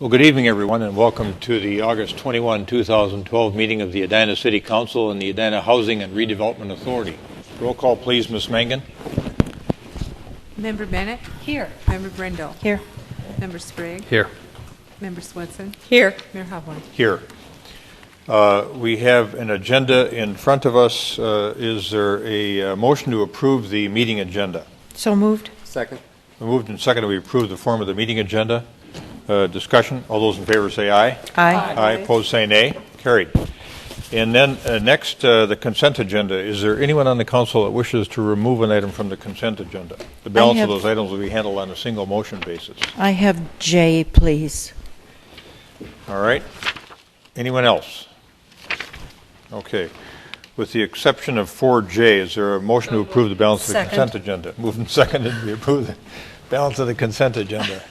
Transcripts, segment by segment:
Well, good evening, everyone, and welcome to the August 21, 2012 meeting of the Edina City Council and the Edina Housing and Redevelopment Authority. Roll call, please, Ms. Mangan. Member Bennett? Here. Member Brindle? Here. Member Sprague? Here. Member Swinson? Here. Mayor Hovland? Here. We have an agenda in front of us. Is there a motion to approve the meeting agenda? So moved. Second. Moved and seconded, we approve the form of the meeting agenda. Discussion. All those in favor say aye. Aye. Aye. Opposed say nay. Carried. And then next, the consent agenda. Is there anyone on the council that wishes to remove an item from the consent agenda? The balance of those items will be handled on a single motion basis. I have J, please. All right. Anyone else? Okay. With the exception of 4J, is there a motion to approve the balance of the consent agenda? Moved and seconded, we approve the balance of the consent agenda.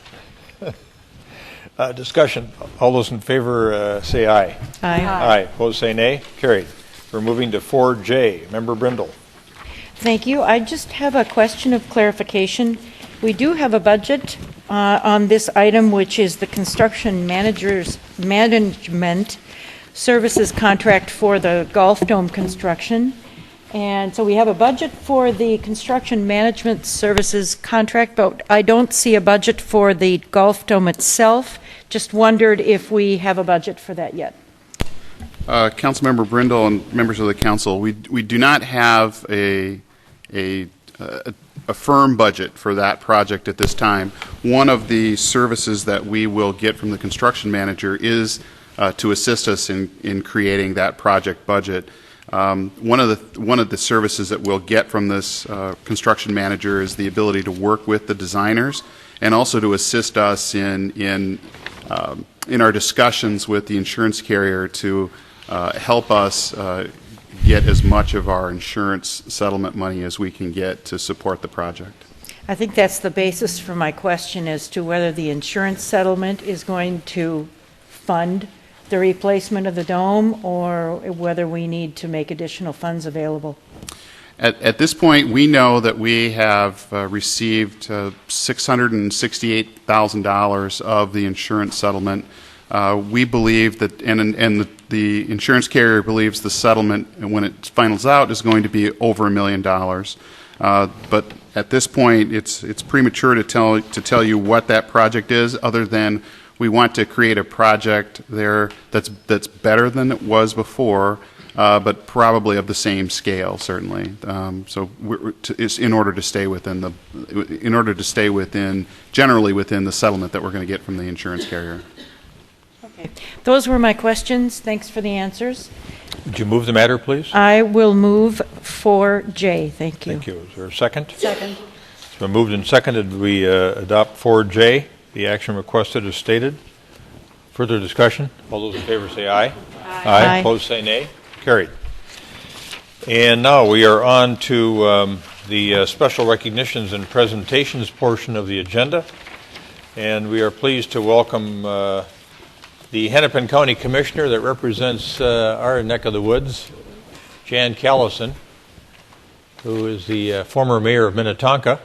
Discussion. All those in favor say aye. Aye. Aye. Opposed say nay. Carried. We're moving to 4J. Member Brindle. Thank you. I just have a question of clarification. We do have a budget on this item, which is the construction manager's management services contract for the Golf Dome construction. And so we have a budget for the construction management services contract, but I don't see a budget for the Golf Dome itself. Just wondered if we have a budget for that yet. Councilmember Brindle and members of the council, we do not have a firm budget for that project at this time. One of the services that we will get from the construction manager is to assist us in creating that project budget. One of the services that we'll get from this construction manager is the ability to work with the designers and also to assist us in our discussions with the insurance carrier to help us get as much of our insurance settlement money as we can get to support the project. I think that's the basis for my question as to whether the insurance settlement is going to fund the replacement of the dome or whether we need to make additional funds available. At this point, we know that we have received $668,000 of the insurance settlement. We believe that, and the insurance carrier believes the settlement, when it finals out, is going to be over $1 million. But at this point, it's premature to tell you what that project is, other than we want to create a project there that's better than it was before, but probably of the same scale, certainly. So it's in order to stay generally within the settlement that we're going to get from the insurance carrier. Okay, those were my questions. Thanks for the answers. Would you move the matter, please? I will move 4J. Thank you. Thank you. Is there a second? Second. It's been moved and seconded. We adopt 4J. The action requested is stated. Further discussion? All those in favor say aye. Aye. Aye. Opposed say nay. Carried. And now we are on to the special recognitions and presentations portion of the agenda. And we are pleased to welcome the Hennepin County Commissioner that represents our neck of the woods, Jan Callison, who is the former mayor of Minnetonka.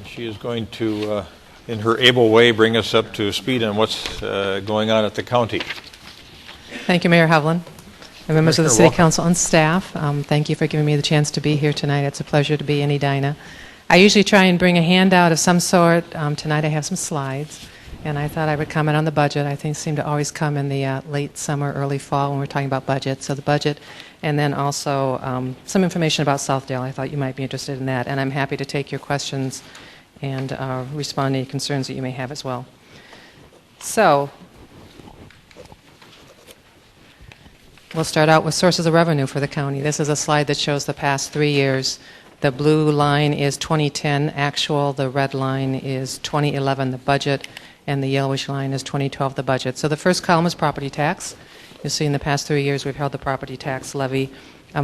She is going to, in her able way, bring us up to speed on what's going on at the county. Thank you, Mayor Hovland, and members of the City Council and staff. Thank you for giving me the chance to be here tonight. It's a pleasure to be in Edina. I usually try and bring a handout of some sort. Tonight I have some slides, and I thought I would comment on the budget. I think seem to always come in the late summer, early fall when we're talking about budget. So the budget, and then also some information about Southdale. I thought you might be interested in that, and I'm happy to take your questions and respond to any concerns that you may have as well. So we'll start out with sources of revenue for the county. This is a slide that shows the past 3 years. The blue line is 2010 actual, the red line is 2011, the budget, and the yellowish line is 2012, the budget. So the first column is property tax. You'll see in the past 3 years we've held the property tax levy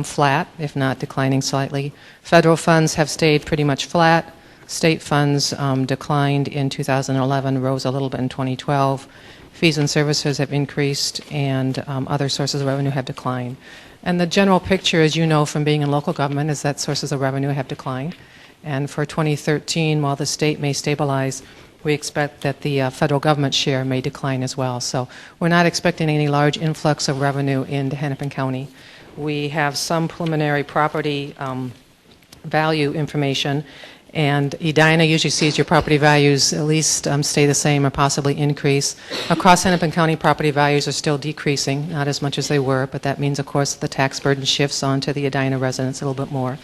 flat, if not declining slightly. Federal funds have stayed pretty much flat. State funds declined in 2011, rose a little bit in 2012. Fees and services have increased, and other sources of revenue have declined. And the general picture, as you know from being in local government, is that sources of revenue have declined. And for 2013, while the state may stabilize, we expect that the federal government share may decline as well. So we're not expecting any large influx of revenue into Hennepin County. We have some preliminary property value information, and Edina usually sees your property values at least stay the same or possibly increase. Across Hennepin County, property values are still decreasing, not as much as they were, but that means, of course, the tax burden shifts onto the Edina residents a little bit more.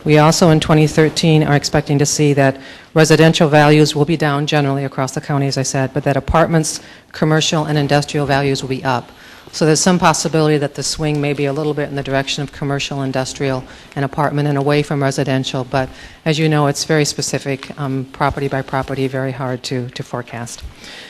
We also, in 2013, are expecting to see that residential values will be down generally across the county, as I said, but that apartments, commercial, and industrial values will be up. So there's some possibility that the swing may be a little bit in the direction of commercial, industrial, and apartment and away from residential. But as you know, it's very specific, property by property, very hard to forecast.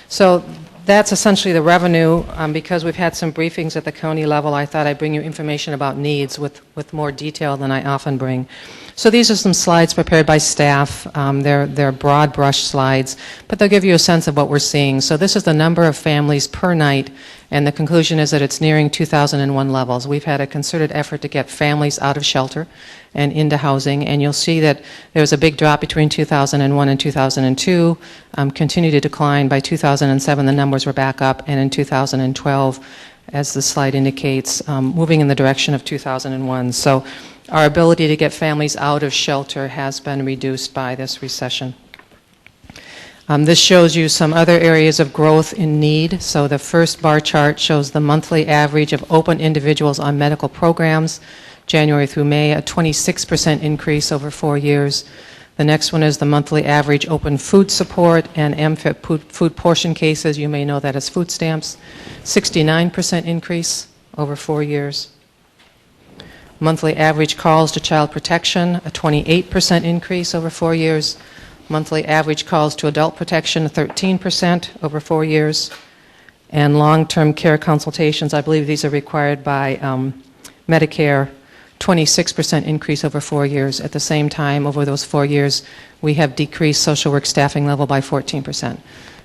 So that's essentially the revenue. Because we've had some briefings at the county level, I thought I'd bring you information about needs with more detail than I often bring. So these are some slides prepared by staff. They're broad brush slides, but they'll give you a sense of what we're seeing. So this is the number of families per night, and the conclusion is that it's nearing 2001 levels. We've had a concerted effort to get families out of shelter and into housing, and you'll see that there was a big drop between 2001 and 2002, continued to decline. By 2007, the numbers were back up, and in 2012, as the slide indicates, moving in the direction of 2001. So our ability to get families out of shelter has been reduced by this recession. This shows you some other areas of growth in need. So the first bar chart shows the monthly average of open individuals on medical programs, January through May, a 26% increase over 4 years. The next one is the monthly average open food support and MFIP food portion cases. You may know that as food stamps. 69% increase over 4 years. Monthly average calls to child protection, a 28% increase over 4 years. Monthly average calls to adult protection, 13% over 4 years. And long-term care consultations, I believe these are required by Medicare, 26% increase over 4 years. At the same time, over those 4 years, we have decreased social work staffing level by 14%.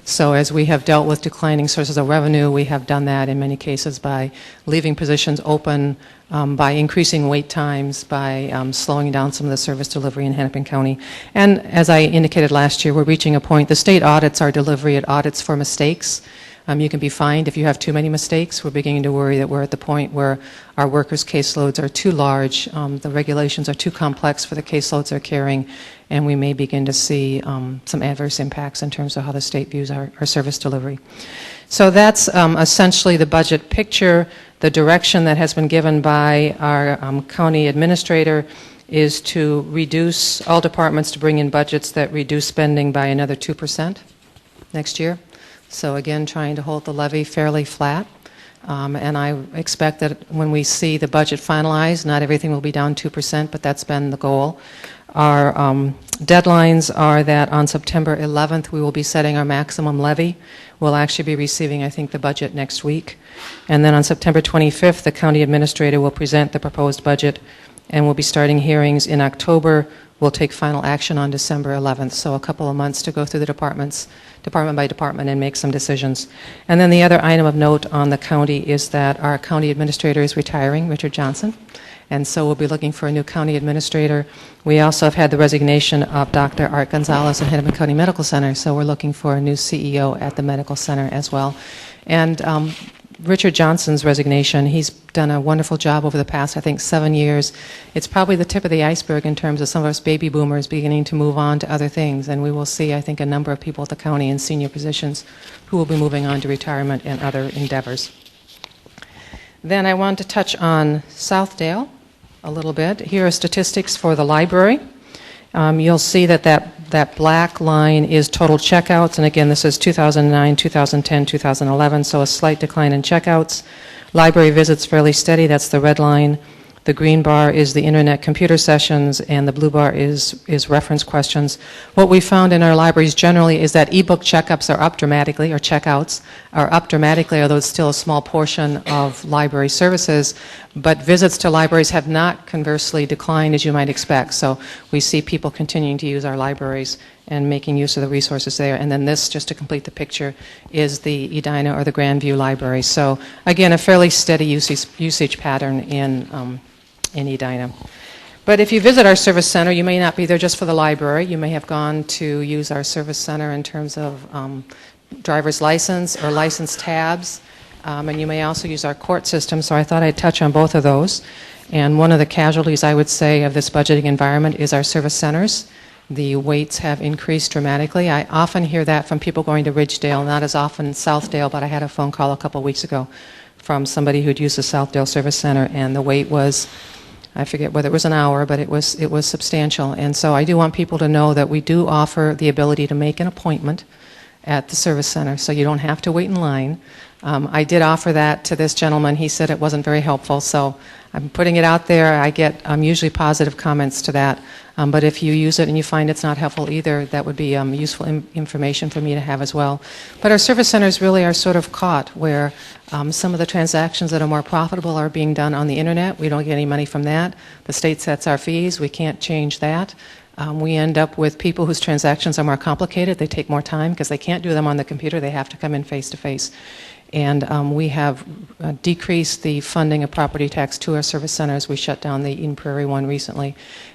So as we have dealt with declining sources of revenue, we have done that in many cases by leaving positions open, by increasing wait times, by slowing down some of the service delivery in Hennepin County. And as I indicated last year, we're reaching a point, the state audits our delivery at audits for mistakes. You can be fined if you have too many mistakes. We're beginning to worry that we're at the point where our workers' caseloads are too large, the regulations are too complex for the caseloads they're carrying, and we may begin to see some adverse impacts in terms of how the state views our service delivery. So that's essentially the budget picture. The direction that has been given by our county administrator is to reduce all departments to bring in budgets that reduce spending by another 2% next year. So again, trying to hold the levy fairly flat. And I expect that when we see the budget finalized, not everything will be down 2%, but that's been the goal. Our deadlines are that on September 11th, we will be setting our maximum levy. We'll actually be receiving, I think, the budget next week. And then on September 25th, the county administrator will present the proposed budget, and we'll be starting hearings in October. We'll take final action on December 11th, so a couple of months to go through the departments, department by department, and make some decisions. And then the other item of note on the county is that our county administrator is retiring, Richard Johnson, and so we'll be looking for a new county administrator. We also have had the resignation of Dr. Art Gonzalez at Hennepin County Medical Center, so we're looking for a new CEO at the medical center as well. And Richard Johnson's resignation, he's done a wonderful job over the past, I think, 7 years. It's probably the tip of the iceberg in terms of some of us baby boomers beginning to move on to other things, and we will see, I think, a number of people at the county in senior positions who will be moving on to retirement and other endeavors. Then I want to touch on Southdale a little bit. Here are statistics for the library. You'll see that black line is total checkouts, and again, this is 2009, 2010, 2011, so a slight decline in checkouts. Library visits fairly steady, that's the red line. The green bar is the internet computer sessions, and the blue bar is reference questions. What we found in our libraries generally is that ebook checkups are up dramatically, or checkouts are up dramatically, although it's still a small portion of library services. But visits to libraries have not conversely declined, as you might expect. So we see people continuing to use our libraries and making use of the resources there. And then this, just to complete the picture, is the Edina or the Grandview Library. So again, a fairly steady usage pattern in Edina. But if you visit our service center, you may not be there just for the library. You may have gone to use our service center in terms of driver's license or license tabs, and you may also use our court system, so I thought I'd touch on both of those. And one of the casualties, I would say, of this budgeting environment is our service centers. The waits have increased dramatically. I often hear that from people going to Ridgedale, not as often Southdale, but I had a phone call a couple of weeks ago from somebody who'd used the Southdale Service Center, and the wait was, I forget whether it was an hour, but it was substantial. And so I do want people to know that we do offer the ability to make an appointment at the service center, so you don't have to wait in line. I did offer that to this gentleman. He said it wasn't very helpful, so I'm putting it out there. I get usually positive comments to that. But if you use it and you find it's not helpful either, that would be useful information for me to have as well. But our service centers really are sort of caught where some of the transactions that are more profitable are being done on the internet. We don't get any money from that. The state sets our fees. We can't change that. We end up with people whose transactions are more complicated. They take more time because they can't do them on the computer. They have to come in face to face. And we have decreased the funding of property tax to our service centers. We shut down the Eden Prairie one recently.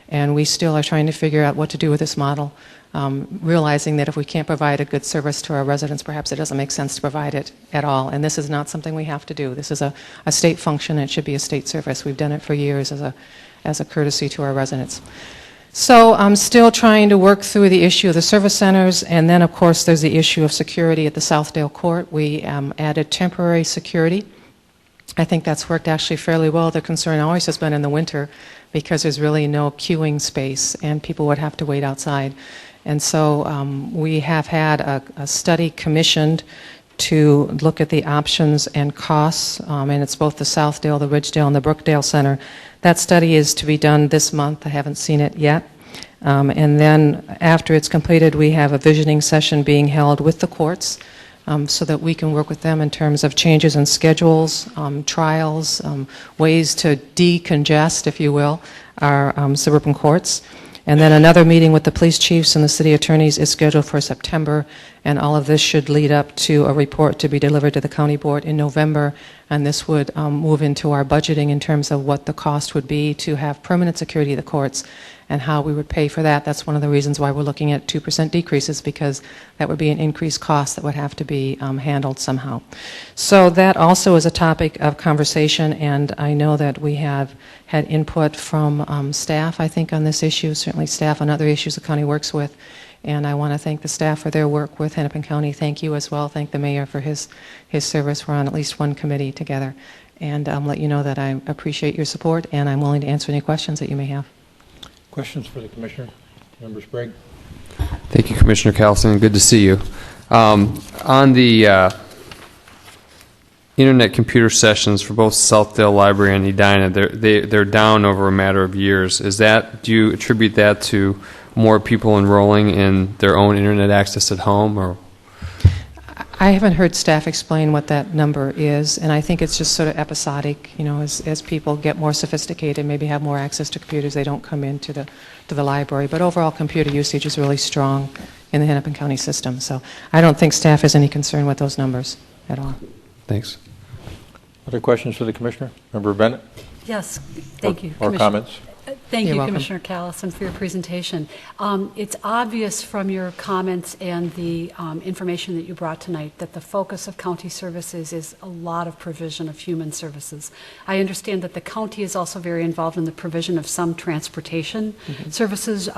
And we still are trying to figure out what to do with this model, realizing that if we can't provide a good service to our residents, perhaps it doesn't make sense to provide it at all. And this is not something we have to do. This is a state function, and it should be a state service. We've done it for years as a courtesy to our residents. So I'm still trying to work through the issue of the service centers, and then, of course, there's the issue of security at the Southdale Court. We added temporary security. I think that's worked actually fairly well. The concern always has been in the winter because there's really no queuing space, and people would have to wait outside. And so we have had a study commissioned to look at the options and costs, and it's both the Southdale, the Ridgedale, and the Brookdale Center. That study is to be done this month. I haven't seen it yet. And then after it's completed, we have a visioning session being held with the courts so that we can work with them in terms of changes in schedules, trials, ways to decongest, if you will, our suburban courts. And then another meeting with the police chiefs and the city attorneys is scheduled for September, and all of this should lead up to a report to be delivered to the county board in November, and this would move into our budgeting in terms of what the cost would be to have permanent security of the courts and how we would pay for that. That's one of the reasons why we're looking at 2% decreases, because that would be an increased cost that would have to be handled somehow. So that also is a topic of conversation, and I know that we have had input from staff, I think, on this issue, certainly staff on other issues the county works with, and I want to thank the staff for their work with Hennepin County. Thank you as well. Thank the mayor for his service. We're on at least one committee together, and let you know that I appreciate your support, and I'm willing to answer any questions that you may have. Questions for the Commissioner? Member Sprague? Thank you, Commissioner Callison. Good to see you. On the internet computer sessions for both Southdale Library and Edina, they're down over a matter of years. Do you attribute that to more people enrolling in their own internet access at home, or? I haven't heard staff explain what that number is, and I think it's just sort of episodic. You know, as people get more sophisticated, maybe have more access to computers, they don't come into the library. But overall, computer usage is really strong in the Hennepin County system. So I don't think staff has any concern with those numbers at all. Thanks. Other questions for the Commissioner? Member Bennett? Yes, thank you. Or comments? Thank You're you, welcome. Commissioner Callison, for your presentation. It's obvious from your comments and the information that you brought tonight that the focus of county services is a lot of provision of human services. I understand that the county is also very involved in the provision of some transportation services,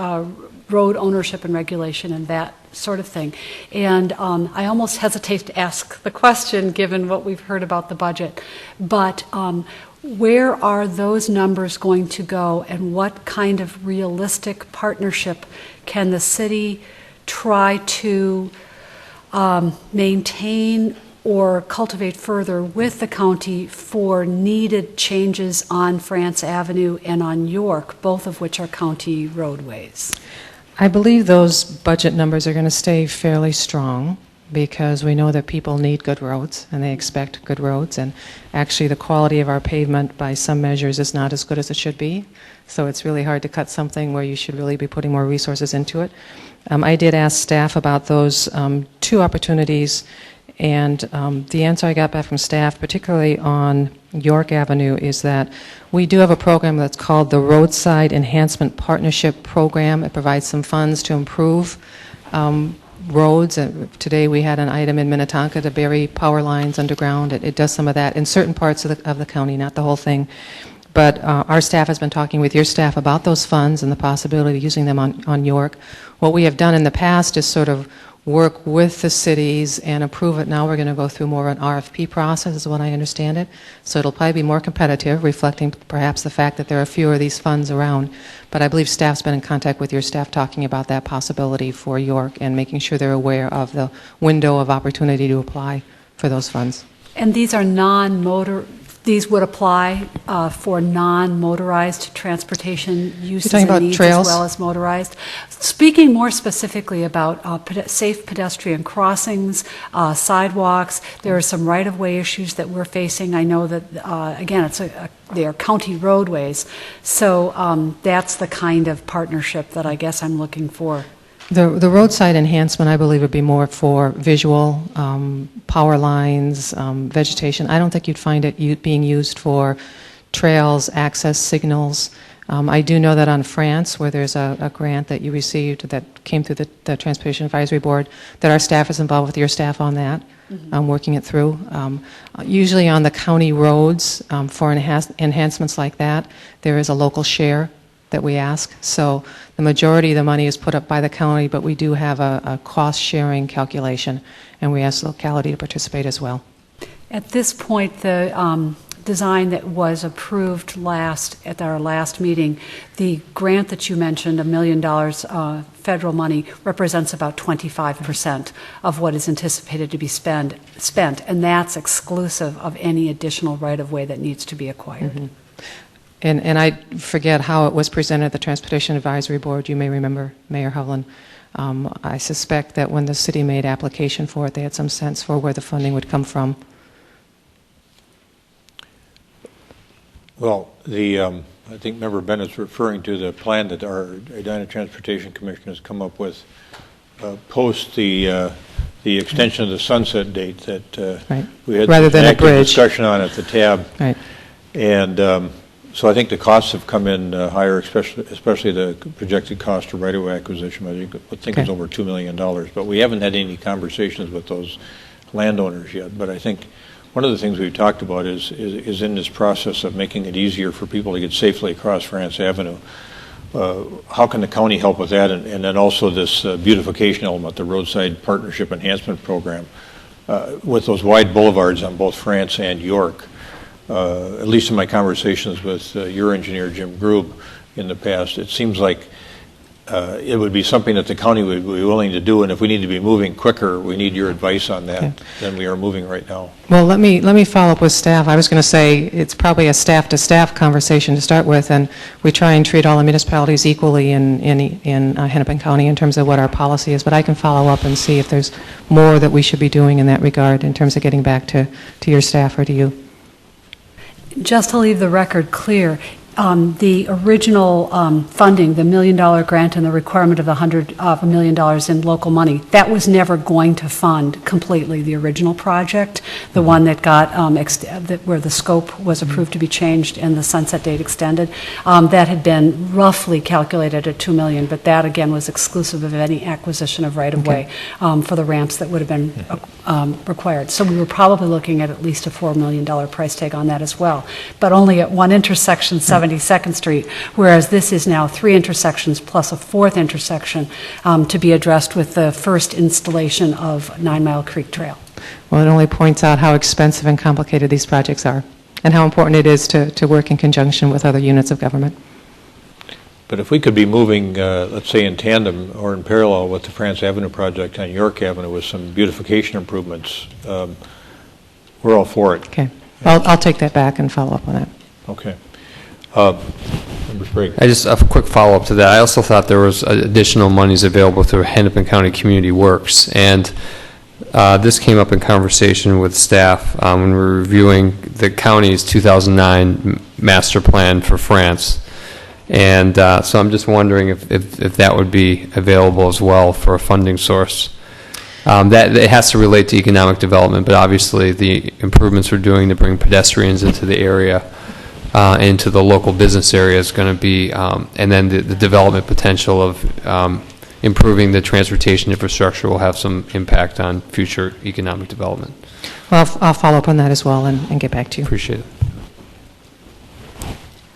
road ownership and regulation, and that sort of thing. And I almost hesitate to ask the question, given what we've heard about the budget, but where are those numbers going to go, and what kind of realistic partnership can the city try to maintain or cultivate further with the county for needed changes on France Avenue and on York, both of which are county roadways? I believe those budget numbers are going to stay fairly strong, because we know that people need good roads and they expect good roads, and actually the quality of our pavement by some measures is not as good as it should be, so it's really hard to cut something where you should really be putting more resources into it. I did ask staff about those two opportunities And the answer I got back from staff, particularly on York Avenue, is that we do have a program that's called the Roadside Enhancement Partnership Program. It provides some funds to improve roads. Today we had an item in Minnetonka to bury power lines underground. It does some of that in certain parts of the county, not the whole thing. But our staff has been talking with your staff about those funds and the possibility of using them on York. What we have done in the past is sort of work with the cities and approve it. Now we're going to go through more of an RFP process, is what I understand it. So it'll probably be more competitive, reflecting perhaps the fact that there are fewer of these funds around. But I believe staff's been in contact with your staff talking about that possibility for York and making sure they're aware of the window of opportunity to apply for those funds. And these are these would apply for non-motorized transportation uses talking about and needs trails? as well as motorized. Speaking more specifically about safe pedestrian crossings, sidewalks, there are some right-of-way issues that we're facing. I know that, again, they are county roadways, so that's the kind of partnership that I guess I'm looking for. The roadside enhancement, I believe, would be more for visual, power lines, vegetation. I don't think you'd find it being used for trails, access signals. I do know that on France, where there's a grant that you received that came through the Transportation Advisory Board, that our staff is involved with your staff on that, working it through. Usually on the county roads, for enhancements like that, there is a local share that we ask. So the majority of the money is put up by the county, but we do have a cost-sharing calculation, and we ask the locality to participate as well. At this point, the design that was approved at our last meeting, the grant that you mentioned, $1 million federal money, represents about 25% of what is anticipated to be spent, and that's exclusive of any additional right-of-way that needs to be acquired. Mm-hmm. And I forget how it was presented at the Transportation Advisory Board. You may remember, Mayor Hovland. I suspect that when the city made application for it, they had some sense for where the funding would come from. Well, I think Member Bennett's referring to the plan that our Edina Transportation Commission has come up with post the extension of the sunset date that right. we had rather an than active a bridge discussion on at the tab. Right. And so I think the costs have come in higher, especially the projected cost of right-of-way acquisition. I think Okay. it's over $2 million. But we haven't had any conversations with those landowners yet. But I think one of the things we've talked about is in this process of making it easier for people to get safely across France Avenue. How can the county help with that? And then also this beautification element, the Roadside Partnership Enhancement Program, with those wide boulevards on both France and York. At least in my conversations with your engineer, Jim Grube, in the past, it seems like it would be something that the county would be willing to do, and if we need to be moving quicker, we need your advice on that than we are moving right now. Well, let me follow up with staff. I was going to say it's probably a staff-to-staff conversation to start with, and we try and treat all the municipalities equally in Hennepin County in terms of what our policy is, but I can follow up and see if there's more that we should be doing in that regard in terms of getting back to your staff or to you. Just to leave the record clear, the original funding, the $1 million grant and the requirement of $1 million in local money, that was never going to fund completely the original project, the one that got, where the scope was approved to be changed and the sunset date extended. That had been roughly calculated at $2 million, but that again was exclusive of any acquisition of right-of-way for the ramps that would have been required. So we were probably looking at least a $4 million price tag on that as well, but only at one intersection, 72nd Street, whereas this is now 3 intersections plus a 4th intersection to be addressed with the first installation of 9 Mile Creek Trail. Well, it only points out how expensive and complicated these projects are and how important it is to work in conjunction with other units of government. But if we could be moving, let's say in tandem or in parallel with the France Avenue project on York Avenue with some beautification improvements, we're all for it. Okay. I'll take that back and follow up on that. Okay. Member Sprague. I just a quick follow-up to that. I also thought there was additional monies available through Hennepin County Community Works, and this came up in conversation with staff when we were reviewing the county's 2009 master plan for France. And so I'm just wondering if that would be available as well for a funding source. that it has to relate to economic development, but obviously the improvements we're doing to bring pedestrians into the area, into the local business area is going to be, and then the development potential of improving the transportation infrastructure will have some impact on future economic development. Well, I'll follow up on that as well and get back to you. Appreciate it.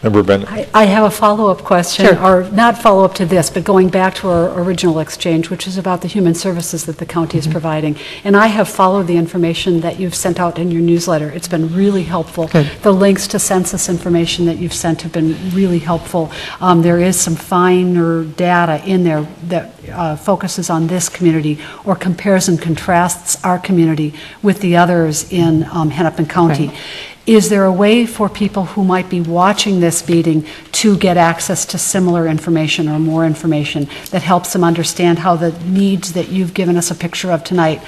Member Bennett? I have a follow-up question, Sure. or not follow-up to this, but going back to our original exchange, which is about the human services that the county is providing. And I have followed the information that you've sent out in your newsletter. It's been really helpful. Good. The links to census information that you've sent have been really helpful. There is some finer data in there that focuses on this community or compares and contrasts our community with the others in Hennepin County. Right. Is there a way for people who might be watching this meeting to get access to similar information or more information that helps them understand how the needs that you've given us a picture of tonight,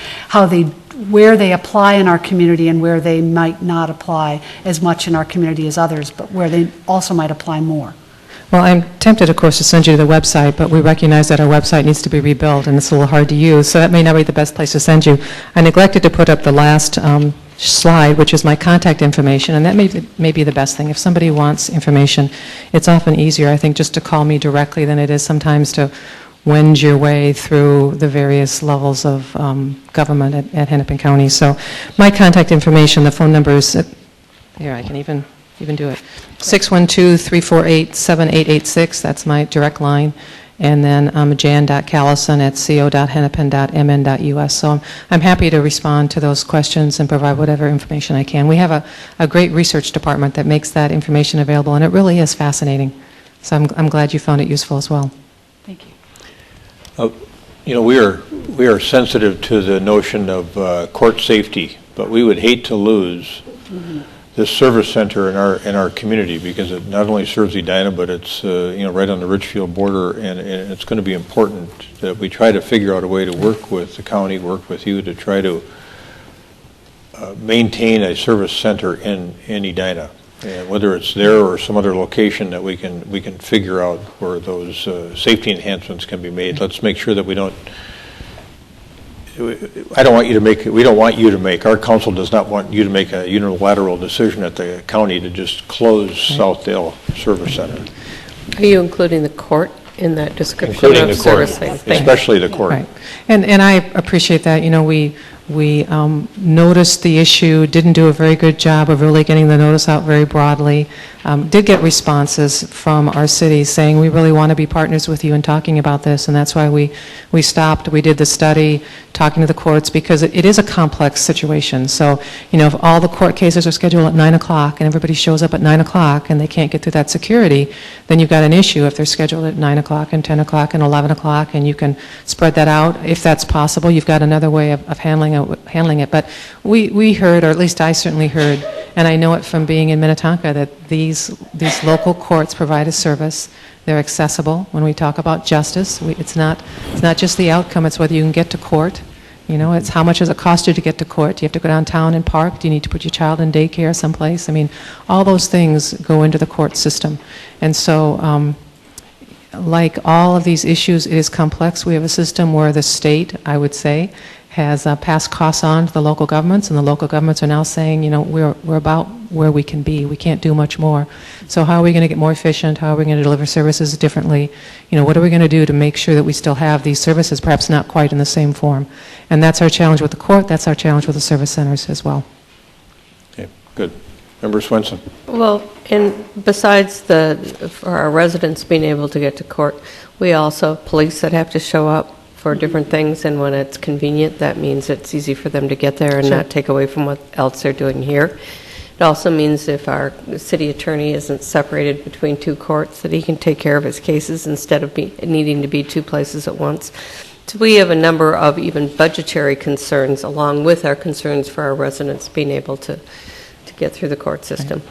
where they apply in our community and where they might not apply as much in our community as others, but where they also might apply more? Well, I'm tempted, of course, to send you to the website, but we recognize that our website needs to be rebuilt, and it's a little hard to use, so that may not be the best place to send you. I neglected to put up the last slide, which is my contact information, and that may be the best thing. If somebody wants information, it's often easier, I think, just to call me directly than it is sometimes to wend your way through the various levels of government at Hennepin County. So my contact information, the phone number is, here, I can even do it, 612-348-7886. That's my direct line. And then jan.callison@co.hennepin.mn.us. So I'm happy to respond to those questions and provide whatever information I can. We have a great research department that makes that information available, and it really is fascinating. So I'm glad you found it useful as well. Thank you. We are sensitive to the notion of court safety, but we would hate to lose this service center in our community, because it not only serves Edina, but it's right on the Richfield border, and it's going to be important that we try to figure out a way to work with the county, work with you to try to maintain a service center in Edina, and whether it's there or some other location that we can figure out where those safety enhancements can be made. Let's make sure that we don't. I don't want you to make, we don't want you to make, our council does not want you to make a unilateral decision at the county to just close Southdale Service Center. Are you including the court in that description Including of the court, servicing? especially the court. Right. And I appreciate that. We noticed the issue, didn't do a very good job of really getting the notice out very broadly. Did get responses from our city saying, we really want to be partners with you in talking about this, and that's why we stopped. We did the study, talking to the courts, because it is a complex situation. So, if all the court cases are scheduled at 9 o'clock and everybody shows up at 9 o'clock and they can't get through that security, then you've got an issue if they're scheduled at 9 o'clock and 10 o'clock and 11 o'clock, and you can spread that out. If that's possible, you've got another way of handling it. But we heard, or at least I certainly heard, and I know it from being in Minnetonka, that these local courts provide a service. They're accessible. When we talk about justice, it's not just the outcome, it's whether you can get to court. It's how much does it cost you to get to court? Do you have to go downtown and park? Do you need to put your child in daycare someplace? I mean, all those things go into the court system. And so, like all of these issues, it is complex. We have a system where the state, I would say, has passed costs on to the local governments, and the local governments are now saying, we're about where we can be. We can't do much more. So how are we going to get more efficient? How are we going to deliver services differently? What are we going to do to make sure that we still have these services, perhaps not quite in the same form? And that's our challenge with the court. That's our challenge with the service centers as well. Okay, good. Member Swenson. Well, and besides for our residents being able to get to court, we also have police that have to show up for different things, and when it's convenient, that means it's easy for them to get there and not take away from what else they're doing here. It also means if our city attorney isn't separated between two courts, that he can take care of his cases instead of needing to be two places at once. So we have a number of even budgetary concerns, along with our concerns for our residents being able to get through the court system.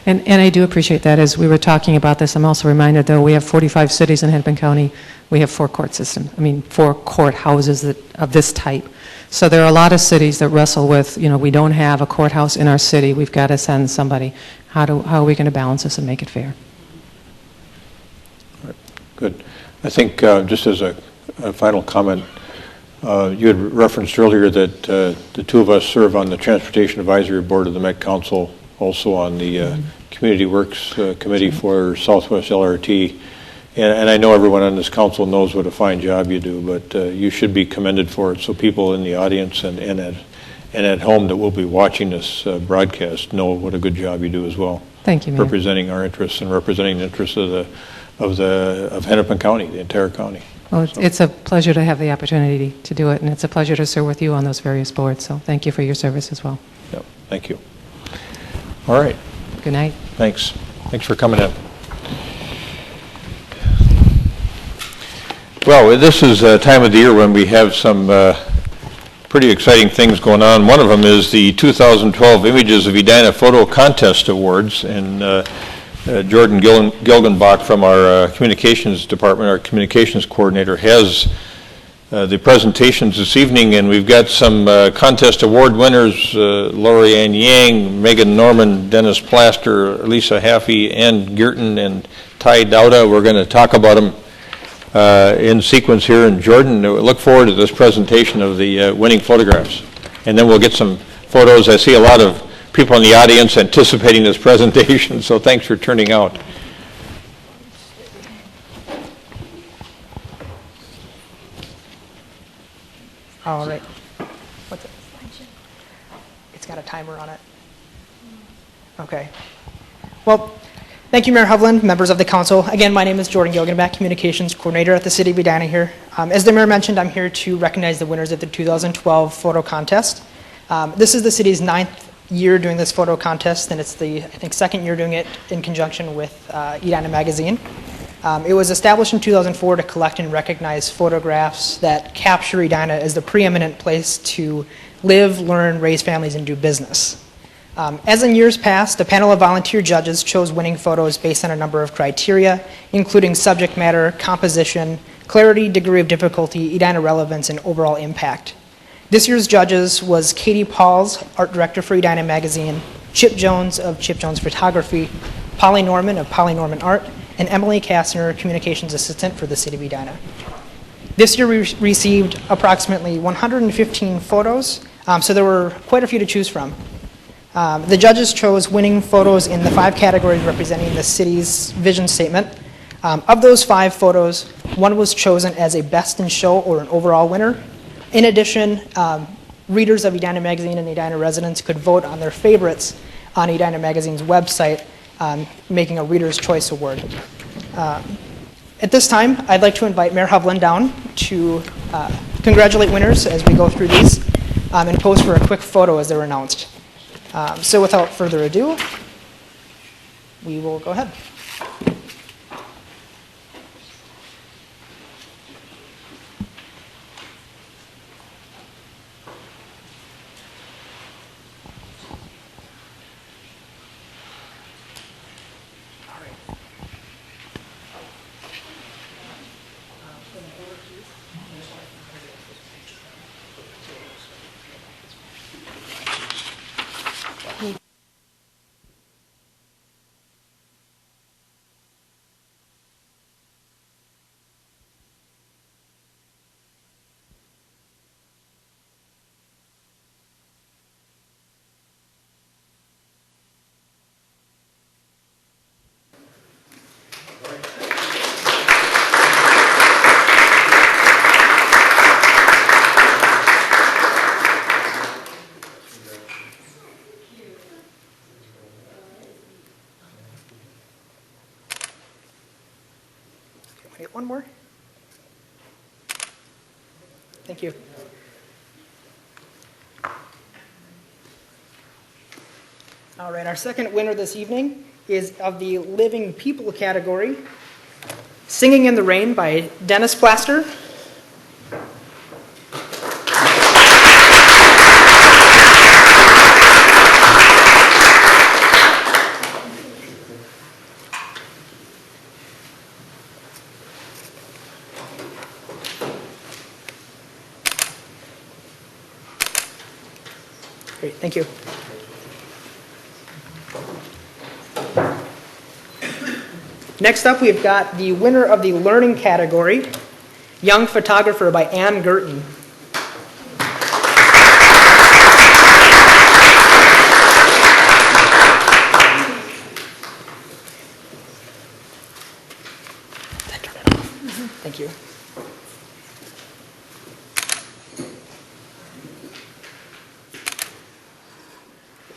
Right. And I do appreciate that. As we were talking about this, I'm also reminded, though, we have 45 cities in Hennepin County. We have 4 court systems. 4 courthouses of this type. So there are a lot of cities that wrestle with, we don't have a courthouse in our city. We've got to send somebody. How are we going to balance this and make it fair? Good. I think just as a final comment, You had referenced earlier that the two of us serve on the Transportation Advisory Board of the Met Council, also on the Community Works Committee for Southwest LRT. And I know everyone on this council knows what a fine job you do, but you should be commended for it, so people in the audience and at home that will be watching this broadcast know what a good job you do as well. Thank you, Mayor. Representing our interests and representing the interests of Hennepin County, the entire county. Well, it's a pleasure to have the opportunity to do it, and it's a pleasure to serve with you on those various boards, so thank you for your service as well. Yep, thank you. All right, Good night. thanks. Thanks for coming in. Well, this is a time of the year when we have some pretty exciting things going on. One of them is the 2012 Images of Edina Photo Contest Awards, and Jordan Gilgenbach from our communications department, our communications coordinator, has the presentations this evening, and we've got some contest award winners, Lori Ann Yang, Megan Norman, Dennis Plaster, Lisa Haffey, Ann Geerton, and Ty Dowda. We're going to talk about them in sequence here. And Jordan, look forward to this presentation of the winning photographs. And then we'll get some photos. I see a lot of people in the audience anticipating this presentation, so thanks for turning out. All right. What's it? It's got a timer on it. Okay. Well, thank you, Mayor Hovland, members of the council. Again, my name is Jordan Gilgenbach, Communications Coordinator at the City of Edina here. As the Mayor mentioned, I'm here to recognize the winners of the 2012 photo contest. This is the city's 9th year doing this photo contest, and it's the, I think, 2nd year doing it in conjunction with Edina Magazine. It was established in 2004 to collect and recognize photographs that capture Edina as the preeminent place to live, learn, raise families, and do business. As in years past, a panel of volunteer judges chose winning photos based on a number of criteria, including subject matter, composition, clarity, degree of difficulty, Edina relevance, and overall impact. This year's judges was Katie Pauls, art director for Edina Magazine, Chip Jones of Chip Jones Photography, Polly Norman of Polly Norman Art, and Emily Kastner, communications assistant for the City of Edina. This year we received approximately 115 photos, so there were quite a few to choose from. The judges chose winning photos in the 5 categories representing the city's vision statement. Of those 5 photos, 1 was chosen as a best in show or an overall winner. In addition, readers of Edina Magazine and Edina residents could vote on their favorites on Edina Magazine's website, making a Reader's Choice Award. At this time, I'd like to invite Mayor Hovland down to congratulate winners as we go through these and pose for a quick photo as they're announced. So without further ado, we will go ahead. Get one more. Thank you. All right, our second winner this evening is of the Living People category, Singing in the Rain by Dennis Plaster. Great, thank you. Next up, we've got the winner of the Learning category, Young Photographer by Ann Gerton. Thank you.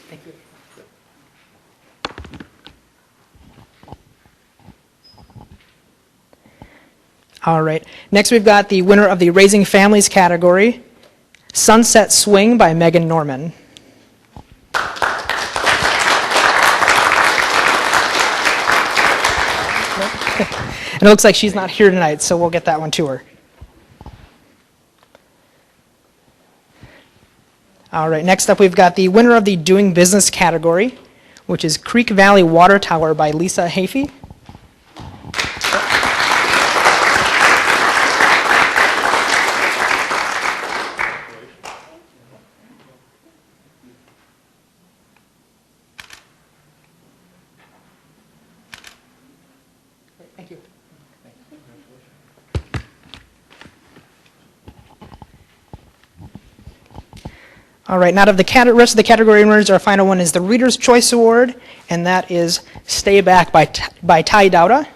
Thank you. All right. Next, we've got the winner of the Raising Families category, Sunset Swing by Megan Norman. And it looks like she's not here tonight, so we'll get that one to her. All right, next up we've got the winner of the Doing Business category, which is Creek Valley Water Tower by Lisa Hafey. Thank you. All right, now of the rest of the category winners, our final one is the Reader's Choice Award, and that is Stay Back by Ty Dowda.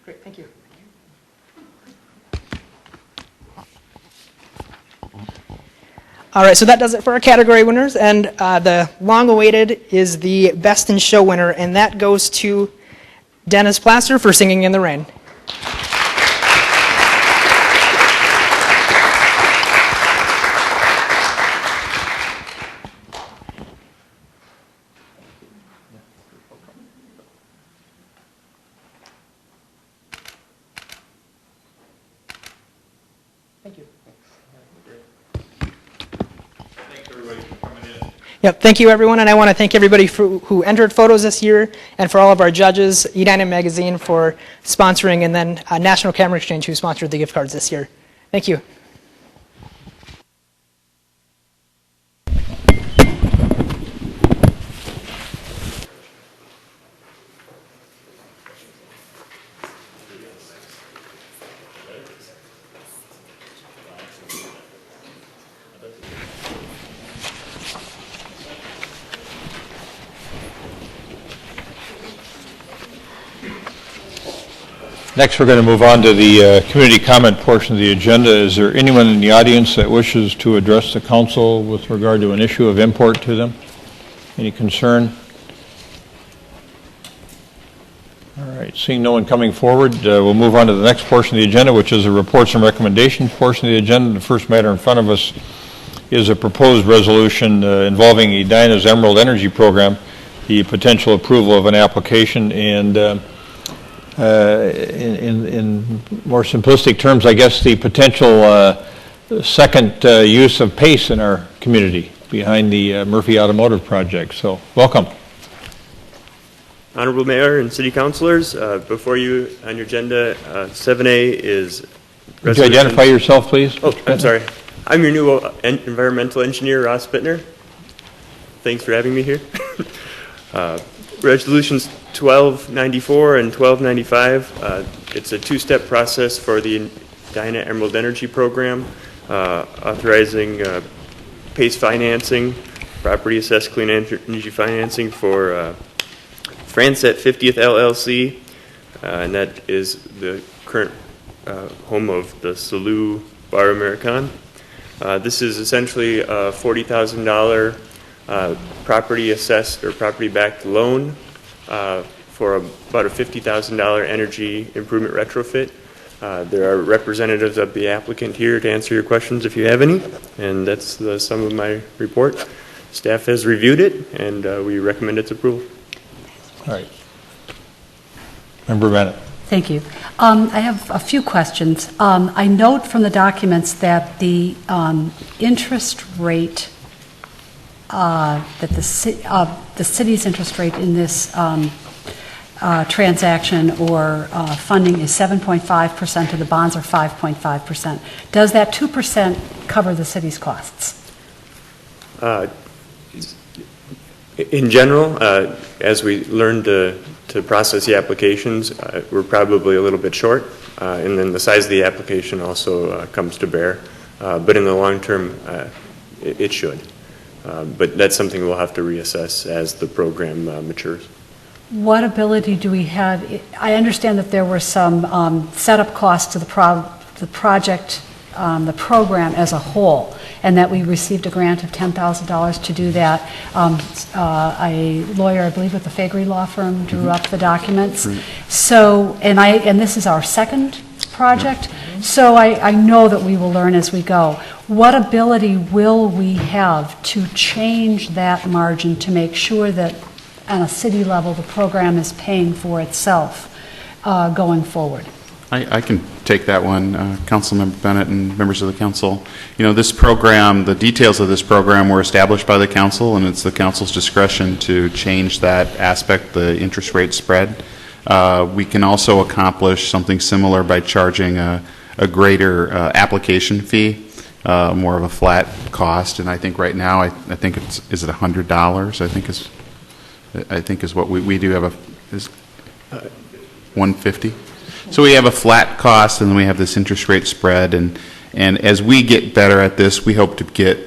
Great, thank you. All right, so that does it for our category winners, and the long-awaited is the Best in Show winner, and that goes to Dennis Plaster for Singing in the Rain. Thank you. Thanks, everybody, for coming in. Yep, thank you, everyone, and I want to thank everybody who entered photos this year, and for all of our judges, Edina Magazine for sponsoring, and then National Camera Exchange who sponsored the gift cards this year. Thank you. Next, we're going to move on to the community comment portion of the agenda. Is there anyone in the audience that wishes to address the council with regard to an issue of import to them? Any concern? All right, seeing no one coming forward, we'll move on to the next portion of the agenda, which is the reports and recommendations portion of the agenda. The first matter in front of us is a proposed resolution involving Edina's Emerald Energy Program, the potential approval of an application, and in more simplistic terms, I guess the potential second use of PACE in our community behind the Murphy Automotive Project. So, welcome. Honorable Mayor and City Councilors, before you on your agenda, 7A is... Would you identify yourself, please? Oh, I'm sorry. I'm your new environmental engineer, Ross Bittner. Thanks for having me here. Resolutions 1294 and 1295. It's a two-step process for the Edina Emerald Energy Program, authorizing PACE financing, property assessed clean energy financing for Franset 50th LLC, and that is the current home of the Salou Bar American. This is essentially a $40,000 property assessed or property backed loan for about a $50,000 energy improvement retrofit. There are representatives of the applicant here to answer your questions if you have any, and that's the sum of my report. Staff has reviewed it, and we recommend its approval. All right. Member Bennett. Thank you. I have a few questions. I note from the documents that the interest rate, that the city's interest rate in this transaction or funding is 7.5%, and the bonds are 5.5%. Does that 2% cover the city's costs? In general, as we learn to to process the applications, we're probably a little bit short, and then the size of the application also comes to bear. But in the long term, it should. But that's something we'll have to reassess as the program matures. What ability do we have? I understand that there were some setup costs to the project, the program as a whole, and that we received a grant of $10,000 to do that. A lawyer, I believe, with the Faegre Law Firm drew up the documents. So, and this is our second project, so I know that we will learn as we go. What ability will we have to change that margin to make sure that on a city level the program is paying for itself going forward? I can take that one, Councilmember Bennett and members of the council. You know, this program, the details of this program were established by the council, and it's the council's discretion to change that aspect, the interest rate spread. We can also accomplish something similar by charging a greater application fee, more of a flat cost. And I think right now, I think is it $100? I think is what we do have is $150. So we have a flat cost, and then we have this interest rate spread. And as we get better at this, we hope to get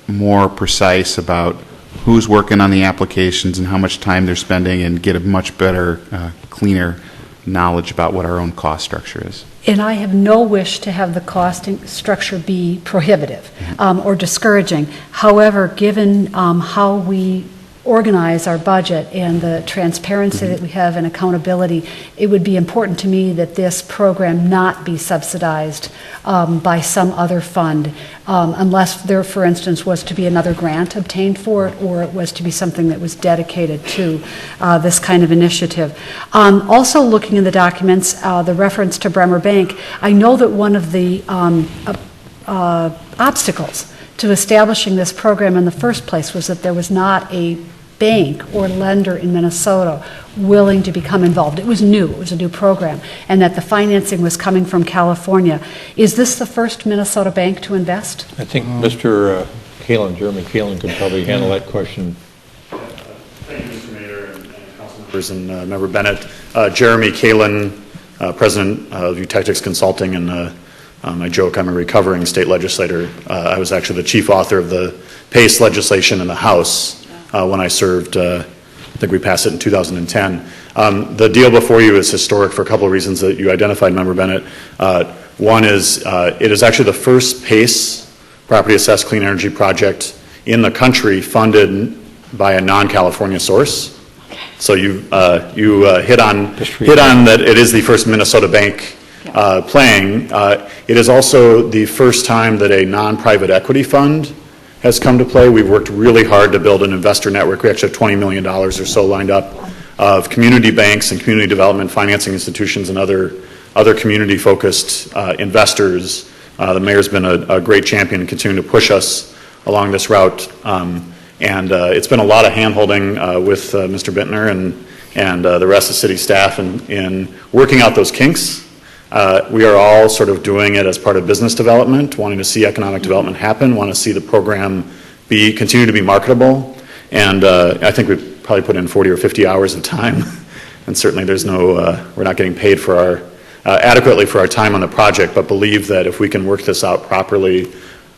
more precise about who's working on the applications and how much time they're spending, and get a much better, cleaner knowledge about what our own cost structure is. And I have no wish to have the costing structure be prohibitive or discouraging. However, given how we organize our budget and the transparency that we have and accountability, it would be important to me that this program not be subsidized by some other fund, unless there, for instance, was to be another grant obtained for it, or it was to be something that was dedicated to this kind of initiative. Also looking in the documents, the reference to Bremer Bank, I know that one of the obstacles to establishing this program in the first place was that there was not a bank or lender in Minnesota willing to become involved. It was new, it was a new program, and that the financing was coming from California. Is this the first Minnesota bank to invest? I think Mr. Kalin, Jeremy Kalin, could probably handle that question. Thank you, Mr. Mayor and council members and Member Bennett. Jeremy Kalin, President of Eutectics Consulting, and I joke I'm a recovering state legislator. I was actually the chief author of the PACE legislation in the House when I served. I think we passed it in 2010. The deal before you is historic for a couple of reasons that you identified, Member Bennett. One is it is actually the first PACE, Property Assessed Clean Energy Project, in the country funded by a non-California source. So you hit on that it is the first Minnesota bank playing. It is also the first time that a non-private equity fund has come to play. We've worked really hard to build an investor network. We actually have $20 million or so lined up of community banks and community development financing institutions and other community-focused investors. The mayor's been a great champion and continuing to push us along this route. And it's been a lot of hand-holding with Mr. Bittner and the rest of city staff in working out those kinks. We are all sort of doing it as part of business development, wanting to see economic development happen, want to see the program continue to be marketable. And I think we've probably put in 40 or 50 hours of time. And certainly there's we're not getting paid for adequately for our time on the project, but believe that if we can work this out properly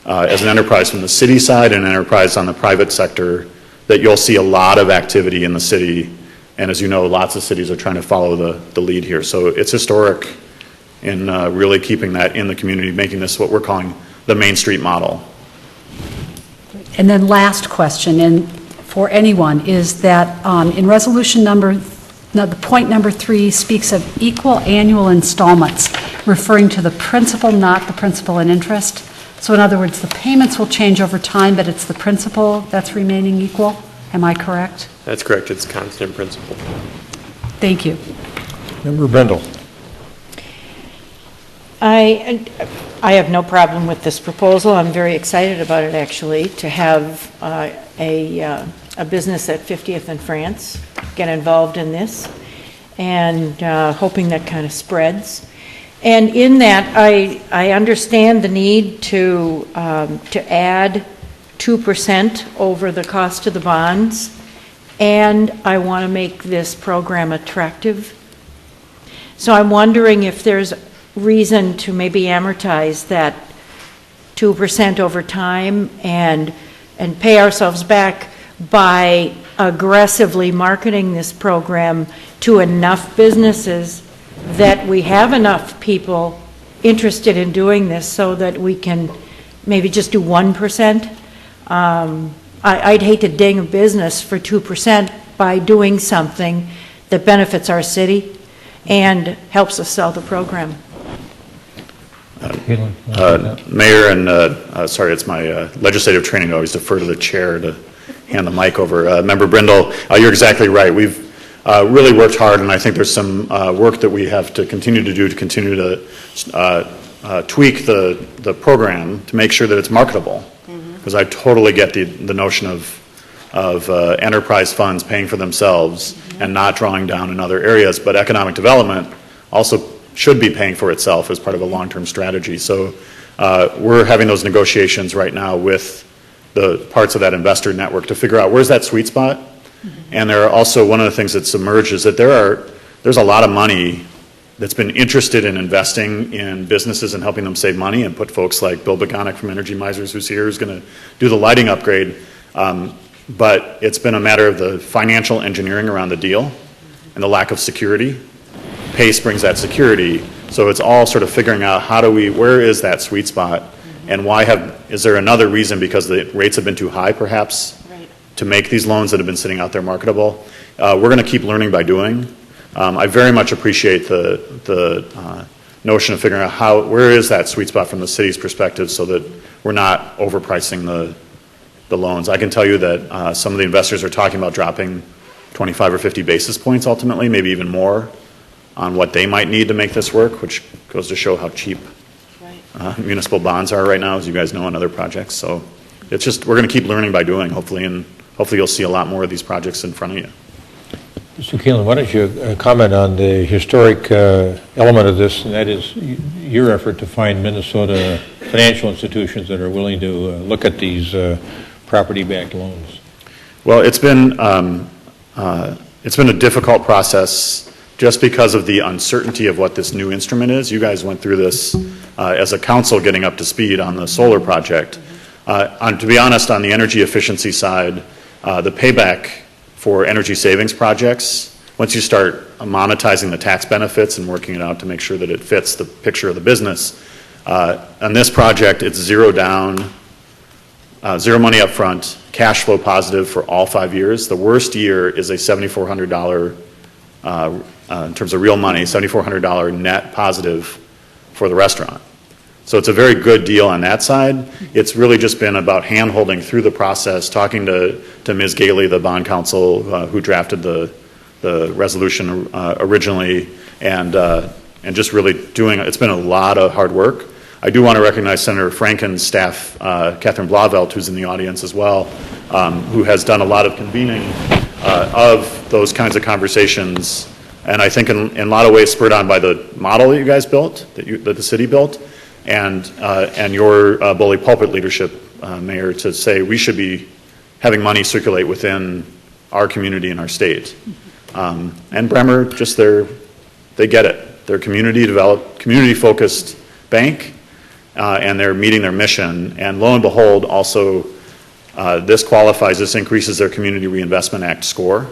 as an enterprise from the city side and an enterprise on the private sector, that you'll see a lot of activity in the city. And as you know, lots of cities are trying to follow the lead here. So it's historic in really keeping that in the community, making this what we're calling the Main Street model. And then last question, and for anyone, is that in resolution the point number 3 speaks of equal annual installments, referring to the principal, not the principal and interest. So in other words, the payments will change over time, but it's the principal that's remaining equal. Am I correct? That's correct. It's constant principal. Thank you. Member Brendel. I have no problem with this proposal. I'm very excited about it, actually, to have a business at 50th and France get involved in this, and hoping that kind of spreads. And in that, I understand the need to add 2% over the cost of the bonds, and I want to make this program attractive. So I'm wondering if there's reason to maybe amortize that 2% over time and pay ourselves back by aggressively marketing this program to enough businesses that we have enough people interested in doing this so that we can maybe just do 1%. I'd hate to ding a business for 2% by doing something that benefits our city and helps us sell the program. Mayor, and sorry, it's my legislative training to always defer to the chair to hand the mic over. Member Brindle, you're exactly right. We've really worked hard, and I think there's some work that we have to continue to do to continue to tweak the program to make sure that it's marketable. Because I totally get the notion of enterprise funds paying for themselves and not drawing down in other areas, but economic development also should be paying for itself as part of a long-term strategy. So we're having those negotiations right now with the parts of that investor network to figure out where's that sweet spot. And there are also, one of the things that's emerged is that there's a lot of money that's been interested in investing in businesses and helping them save money, and put folks like Bill Begonic from Energy Misers, who's here, who's going to do the lighting upgrade. But it's been a matter of the financial engineering around the deal and the lack of security. PACE brings that security, so it's all sort of figuring out where is that sweet spot, and is there another reason, because the rates have been too high perhaps to make these loans that have been sitting out there marketable. We're going to keep learning by doing. I very much appreciate the notion of figuring out where is that sweet spot from the city's perspective, so that we're not overpricing the loans. I can tell you that some of the investors are talking about dropping 25 or 50 basis points ultimately, maybe even more, on what they might need to make this work, which goes to show how cheap municipal bonds are right now, as you guys know, on other projects. So it's just, we're going to keep learning by doing, hopefully, and hopefully you'll see a lot more of these projects in front of you. Mr. Keelan, why don't you comment on the historic element of this, and that is your effort to find Minnesota financial institutions that are willing to look at these property-backed loans. Well, it's been a difficult process just because of the uncertainty of what this new instrument is. You guys went through this as a council getting up to speed on the solar project. To be honest, on the energy efficiency side, the payback for energy savings projects, once you start monetizing the tax benefits and working it out to make sure that it fits the picture of the business, on this project, it's zero down, zero money up front, cash flow positive for all 5 years. The worst year is a $7,400, in terms of real money, $7,400 net positive for the restaurant. So it's a very good deal on that side. It's really just been about hand-holding through the process, talking to Ms. Galey, the bond counsel who drafted the resolution originally, and just really doing it. It's been a lot of hard work. I do want to recognize Senator Franken's staff, Catherine Blauvelt, who's in the audience as well, who has done a lot of convening of those kinds of conversations, and I think in a lot of ways spurred on by the model that you guys built, that the city built, and your bully pulpit leadership, Mayor, to say we should be having money circulate within our community and our state. And Bremer, just they get it. They're community-developed, community-focused bank, and they're meeting their mission. And lo and behold, also, this increases their Community Reinvestment Act score.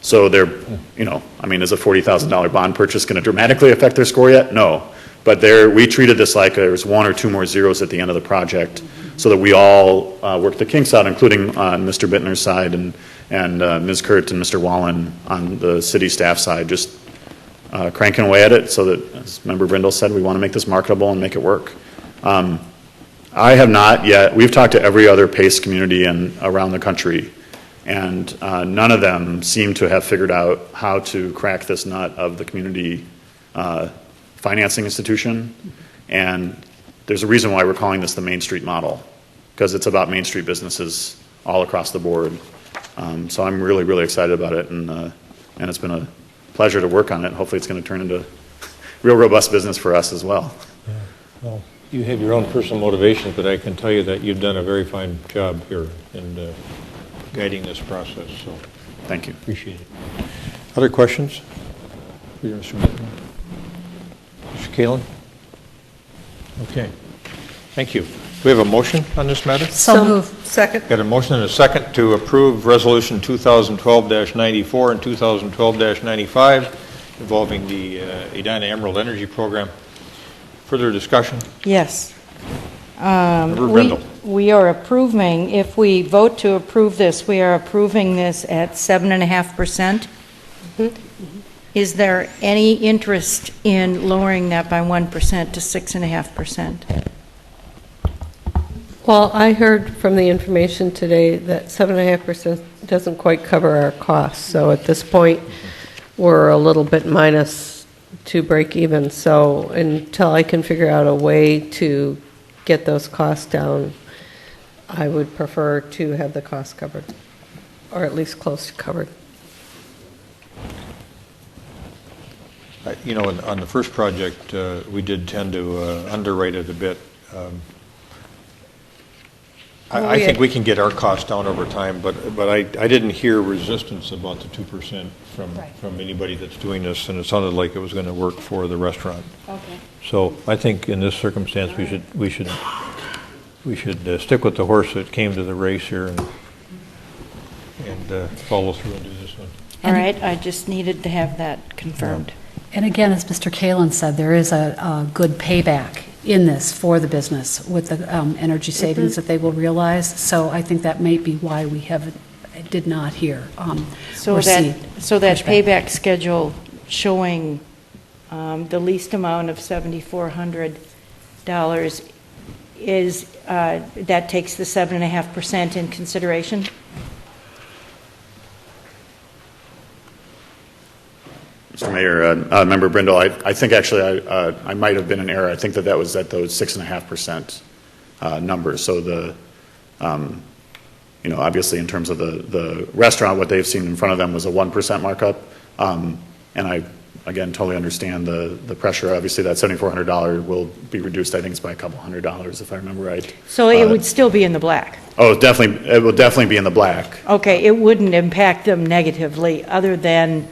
So they're, is a $40,000 bond purchase going to dramatically affect their score yet? No. But we treated this like there was 1 or 2 more zeros at the end of the project, so that we all worked the kinks out, including on Mr. Bittner's side and Ms. Kurt and Mr. Wallen on the city staff side, just cranking away at it so that, as Member Brindle said, we want to make this marketable and make it work. I have not yet. We've talked to every other PACE community around the country, and none of them seem to have figured out how to crack this nut of the community financing institution. And there's a reason why we're calling this the Main Street model, because it's about Main Street businesses all across the board. So I'm really, really excited about it, and it's been a pleasure to work on it. Hopefully it's going to turn into real robust business for us as well. Yeah. Well, you have your own personal motivations, but I can tell you that you've done a very fine job here in guiding this process. So Thank you. Appreciate it. Other questions? Mr. Kalin? Okay. Thank you. Do we have a motion on this matter? So move. Second. Got a motion and a second to approve Resolution 2012-94 and 2012-95 involving the Edina Emerald Energy Program. Further discussion? Yes. Member Brindle. We are approving, if we vote to approve this, we are approving this at 7.5%. Is there any interest in lowering that by 1% to 6.5%? Well, I heard from the information today that 7.5% doesn't quite cover our costs. So at this point, we're a little bit minus to break even. So until I can figure out a way to get those costs down, I would prefer to have the costs covered, or at least close to covered. You know, on the first project, we did tend to underwrite it a bit. I think we can get our costs down over time, but I didn't hear resistance about the 2% from anybody that's doing this, and it sounded like it was going to work for the restaurant. Okay. So I think in this circumstance, we should stick with the horse that came to the race here and follow through and do this one. All right, I just needed to have that confirmed. And again, as Mr. Kalin said, there is a good payback in this for the business with the energy savings that they will realize. So I think that may be why we did not hear or see So that pushback. payback schedule showing the least amount of $7,400 is, that takes the 7.5% in consideration? Mr. Mayor, Member Brindle, I think actually I might have been in error. I think that was at those 6.5% numbers. So obviously in terms of the restaurant, what they've seen in front of them was a 1% markup. And I, again, totally understand the pressure. Obviously that $7,400 will be reduced, I think it's by a couple $100 if I remember right. So it would still be in the black? Oh, it will definitely be in the black. Okay, it wouldn't impact them negatively, other than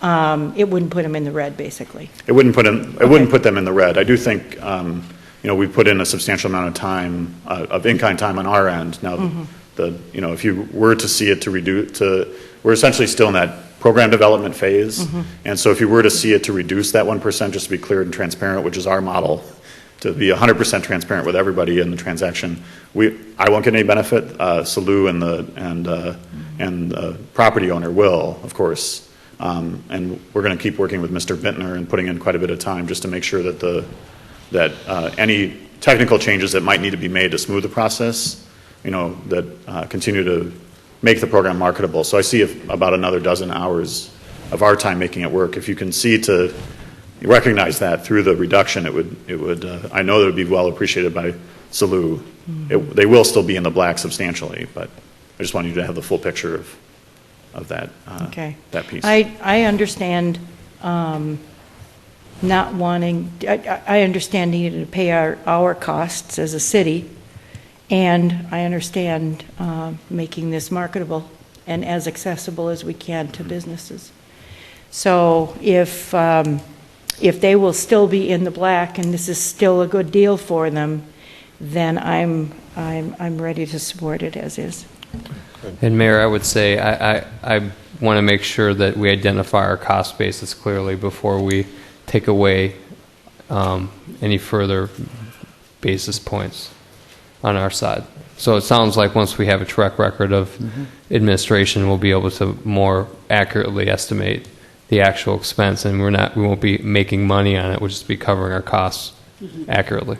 it wouldn't put them in the red, basically. It wouldn't put them in the red. I do think we put in a substantial amount of time of in-kind time on our end. Now, if you were to see it to reduce, we're essentially still in that program development phase, and so if you were to see it to reduce that 1%, just to be clear and transparent, which is our model, to be 100% transparent with everybody in the transaction, I won't get any benefit. Salou and the property owner will, of course. And we're going to keep working with Mr. Vintner and putting in quite a bit of time just to make sure that any technical changes that might need to be made to smooth the process, that continue to make the program marketable. So I see about another dozen hours of our time making it work. If you can see to recognize that through the reduction, it would. I know that it would be well appreciated by Salou. They will still be in the black substantially, but I just want you to have the full picture of that that piece. I understand not wanting, I understand needing to pay our costs as a city, and I understand making this marketable and as accessible as we can to businesses. So if they will still be in the black and this is still a good deal for them, then I'm ready to support it as is. And Mayor, I would say I want to make sure that we identify our cost basis clearly before we take away any further basis points on our side. So it sounds like once we have a track record of administration, we'll be able to more accurately estimate the actual expense, and we won't be making money on it. We'll just be covering our costs accurately.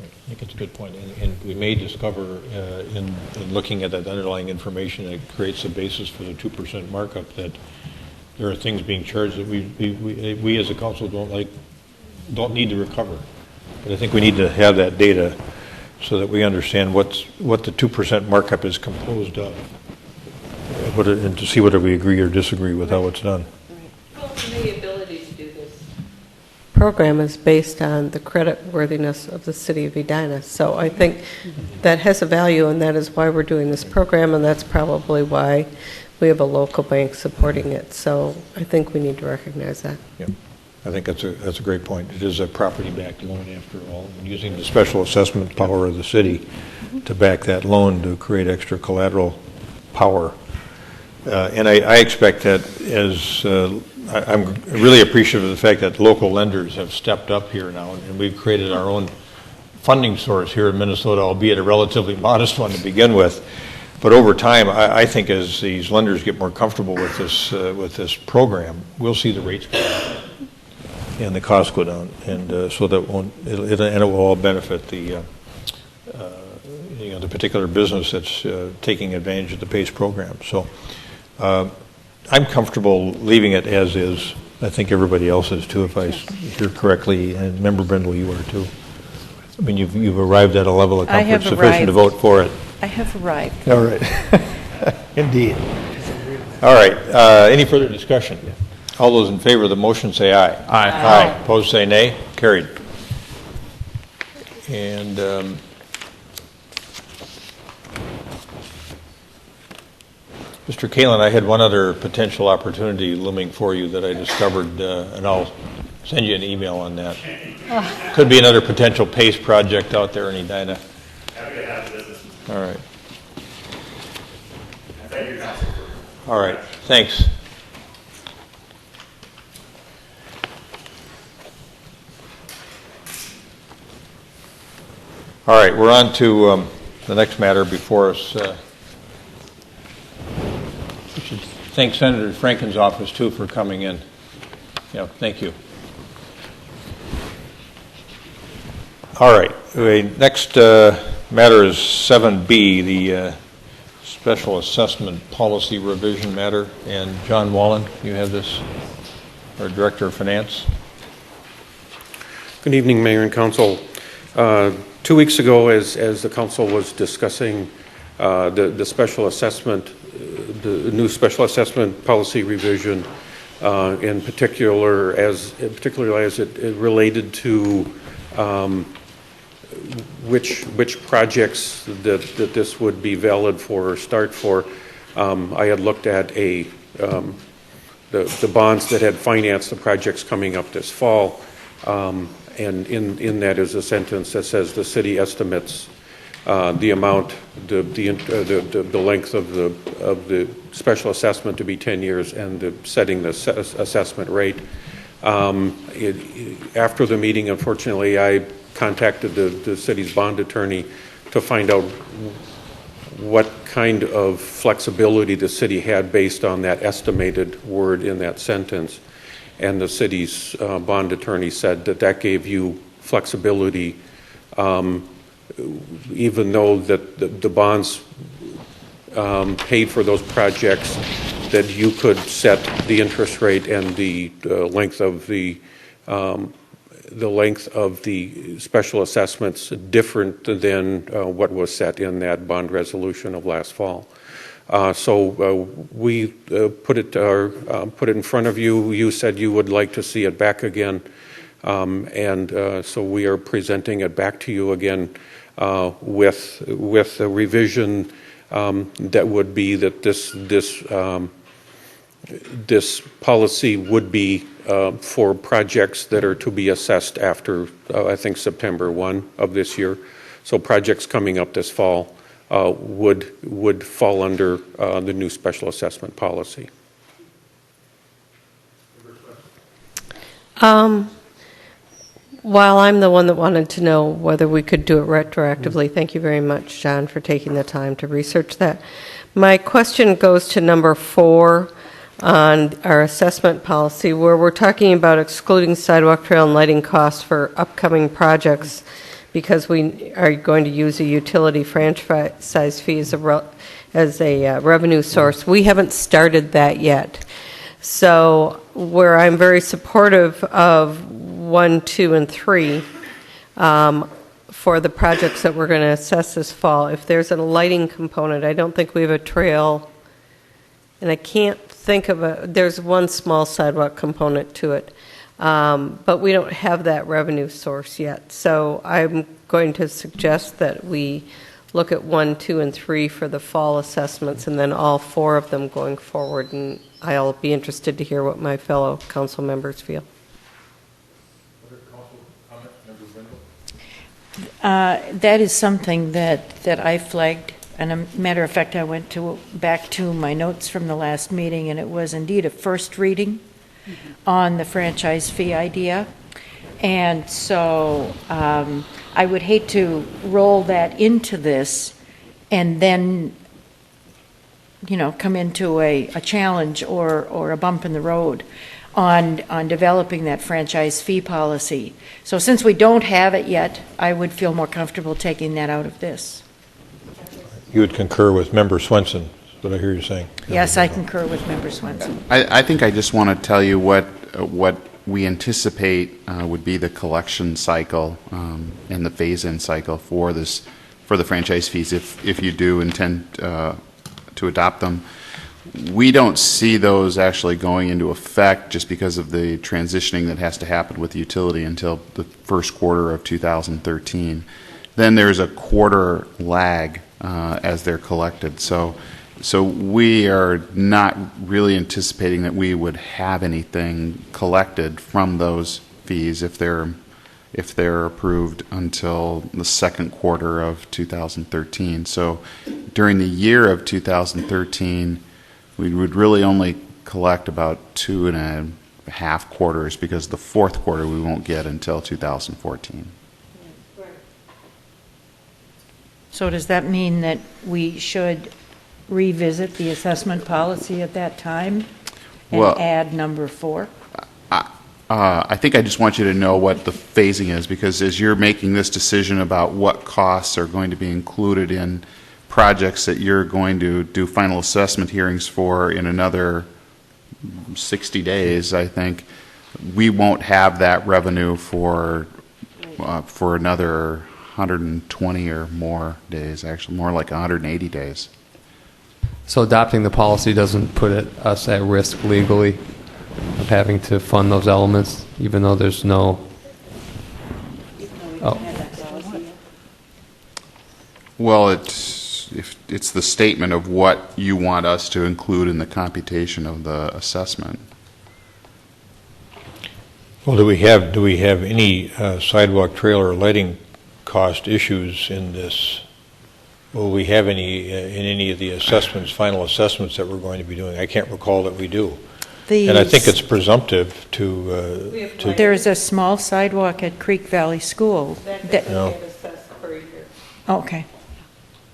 I think it's a good point, and we may discover in looking at that underlying information that creates a basis for the 2% markup that there are things being charged that we as a council don't need to recover. But I think we need to have that data so that we understand what the 2% markup is composed of, and to see whether we agree or disagree with how it's done. Well, the ability to do this program is based on the credit worthiness of the city of Edina. So I think that has a value, and that is why we're doing this program, and that's probably why we have a local bank supporting it, so I think we need to recognize that. Yeah, I think that's a great point. It is a property-backed loan after all, and using the special assessment power of the city to back that loan to create extra collateral power. And I expect that I'm really appreciative of the fact that local lenders have stepped up here now, and we've created our own funding source here in Minnesota, albeit a relatively modest one to begin with. But over time, I think as these lenders get more comfortable with this program, we'll see the rates go down and the costs go down, and so that it will all benefit the particular business that's taking advantage of the PACE program. So I'm comfortable leaving it as is. I think everybody else is too, if I hear correctly, and Member Brindle, you are too. I mean, you've arrived at a level of comfort sufficient to vote for it. I have arrived. All right. Indeed. All right. Any further discussion? All those in favor of the motion say aye. Aye. Aye. Opposed say nay. Carried. And Mr. Kalin, I had one other potential opportunity looming for you that I discovered, and I'll send you an email on that. Could be another potential PACE project out there in Edina. All right. All right. Thanks. All right. We're on to the next matter before us. We should thank Senator Franken's office, too, for coming in. Yeah, thank you. All right. The next matter is 7B, the Special Assessment Policy Revision matter. And John Wallen, you have this, our Director of Finance. Good evening, Mayor and Council. 2 weeks ago, as the Council was discussing the special assessment, the new special assessment policy revision, in particular as it related to which projects that this would be valid for or start for. I had looked at the bonds that had financed the projects coming up this fall, and in that is a sentence that says the city estimates the amount, the length of the special assessment to be 10 years and setting the assessment rate. After the meeting, unfortunately, I contacted the city's bond attorney to find out what kind of flexibility the city had based on that estimated word in that sentence. And the city's bond attorney said that gave you flexibility, even though that the bonds paid for those projects, that you could set the interest rate and the length of the special assessments different than what was set in that bond resolution of last fall. So we put it in front of you. You said you would like to see it back again, and so we are presenting it back to you again with a revision that would be that this policy would be for projects that are to be assessed after I think September 1 of this year. So projects coming up this fall would fall under the new special assessment policy. While I'm the one that wanted to know whether we could do it retroactively, thank you very much, John, for taking the time to research that. My question goes to number 4 on our assessment policy, where we're talking about excluding sidewalk, trail, and lighting costs for upcoming projects because we are going to use a utility franchise fee as a revenue source. We haven't started that yet. So where I'm very supportive of 1, 2, and 3 for the projects that we're going to assess this fall, if there's a lighting component, I don't think we have a trail, and I can't think of there's one small sidewalk component to it, but we don't have that revenue source yet. So I'm going to suggest that we look at 1, 2, and 3 for the fall assessments, and then all 4 of them going forward. And I'll be interested to hear what my fellow council members feel. That is something that I flagged, and a matter of fact, I went back to my notes from the last meeting, and it was indeed a first reading on the franchise fee idea. And so I would hate to roll that into this and then, come into a challenge or a bump in the road on developing that franchise fee policy. So since we don't have it yet, I would feel more comfortable taking that out of this. You would concur with Member Swenson, is what I hear you saying. Yes, I concur with Member Swenson. I think I just want to tell you what we anticipate would be the collection cycle and the phase-in cycle for the franchise fees if you do intend to adopt them. We don't see those actually going into effect just because of the transitioning that has to happen with the utility until the first quarter of 2013. Then there's a quarter lag as they're collected. So we are not really anticipating that we would have anything collected from those fees if they're approved until the second quarter of 2013. So during the year of 2013, we would really only collect about 2.5 quarters because the fourth quarter we won't get until 2014. So does that mean that we should revisit the assessment policy at that time and add number 4? I think I just want you to know what the phasing is, because as you're making this decision about what costs are going to be included in projects that you're going to do final assessment hearings for in another 60 days, I think, we won't have that revenue for another 120 or more days, actually more like 180 days. So adopting the policy doesn't put us at risk legally of having to fund those elements, even though there's no... Well, it's the statement of what you want us to include in the computation of the assessment. Well, do we have any sidewalk, trail, or lighting cost issues in this? Will we have any in any of the assessments, final assessments that we're going to be doing? I can't recall that we do. And I think it's presumptive to... There's a small sidewalk at Creek Valley School. That doesn't get assessed per year. Okay.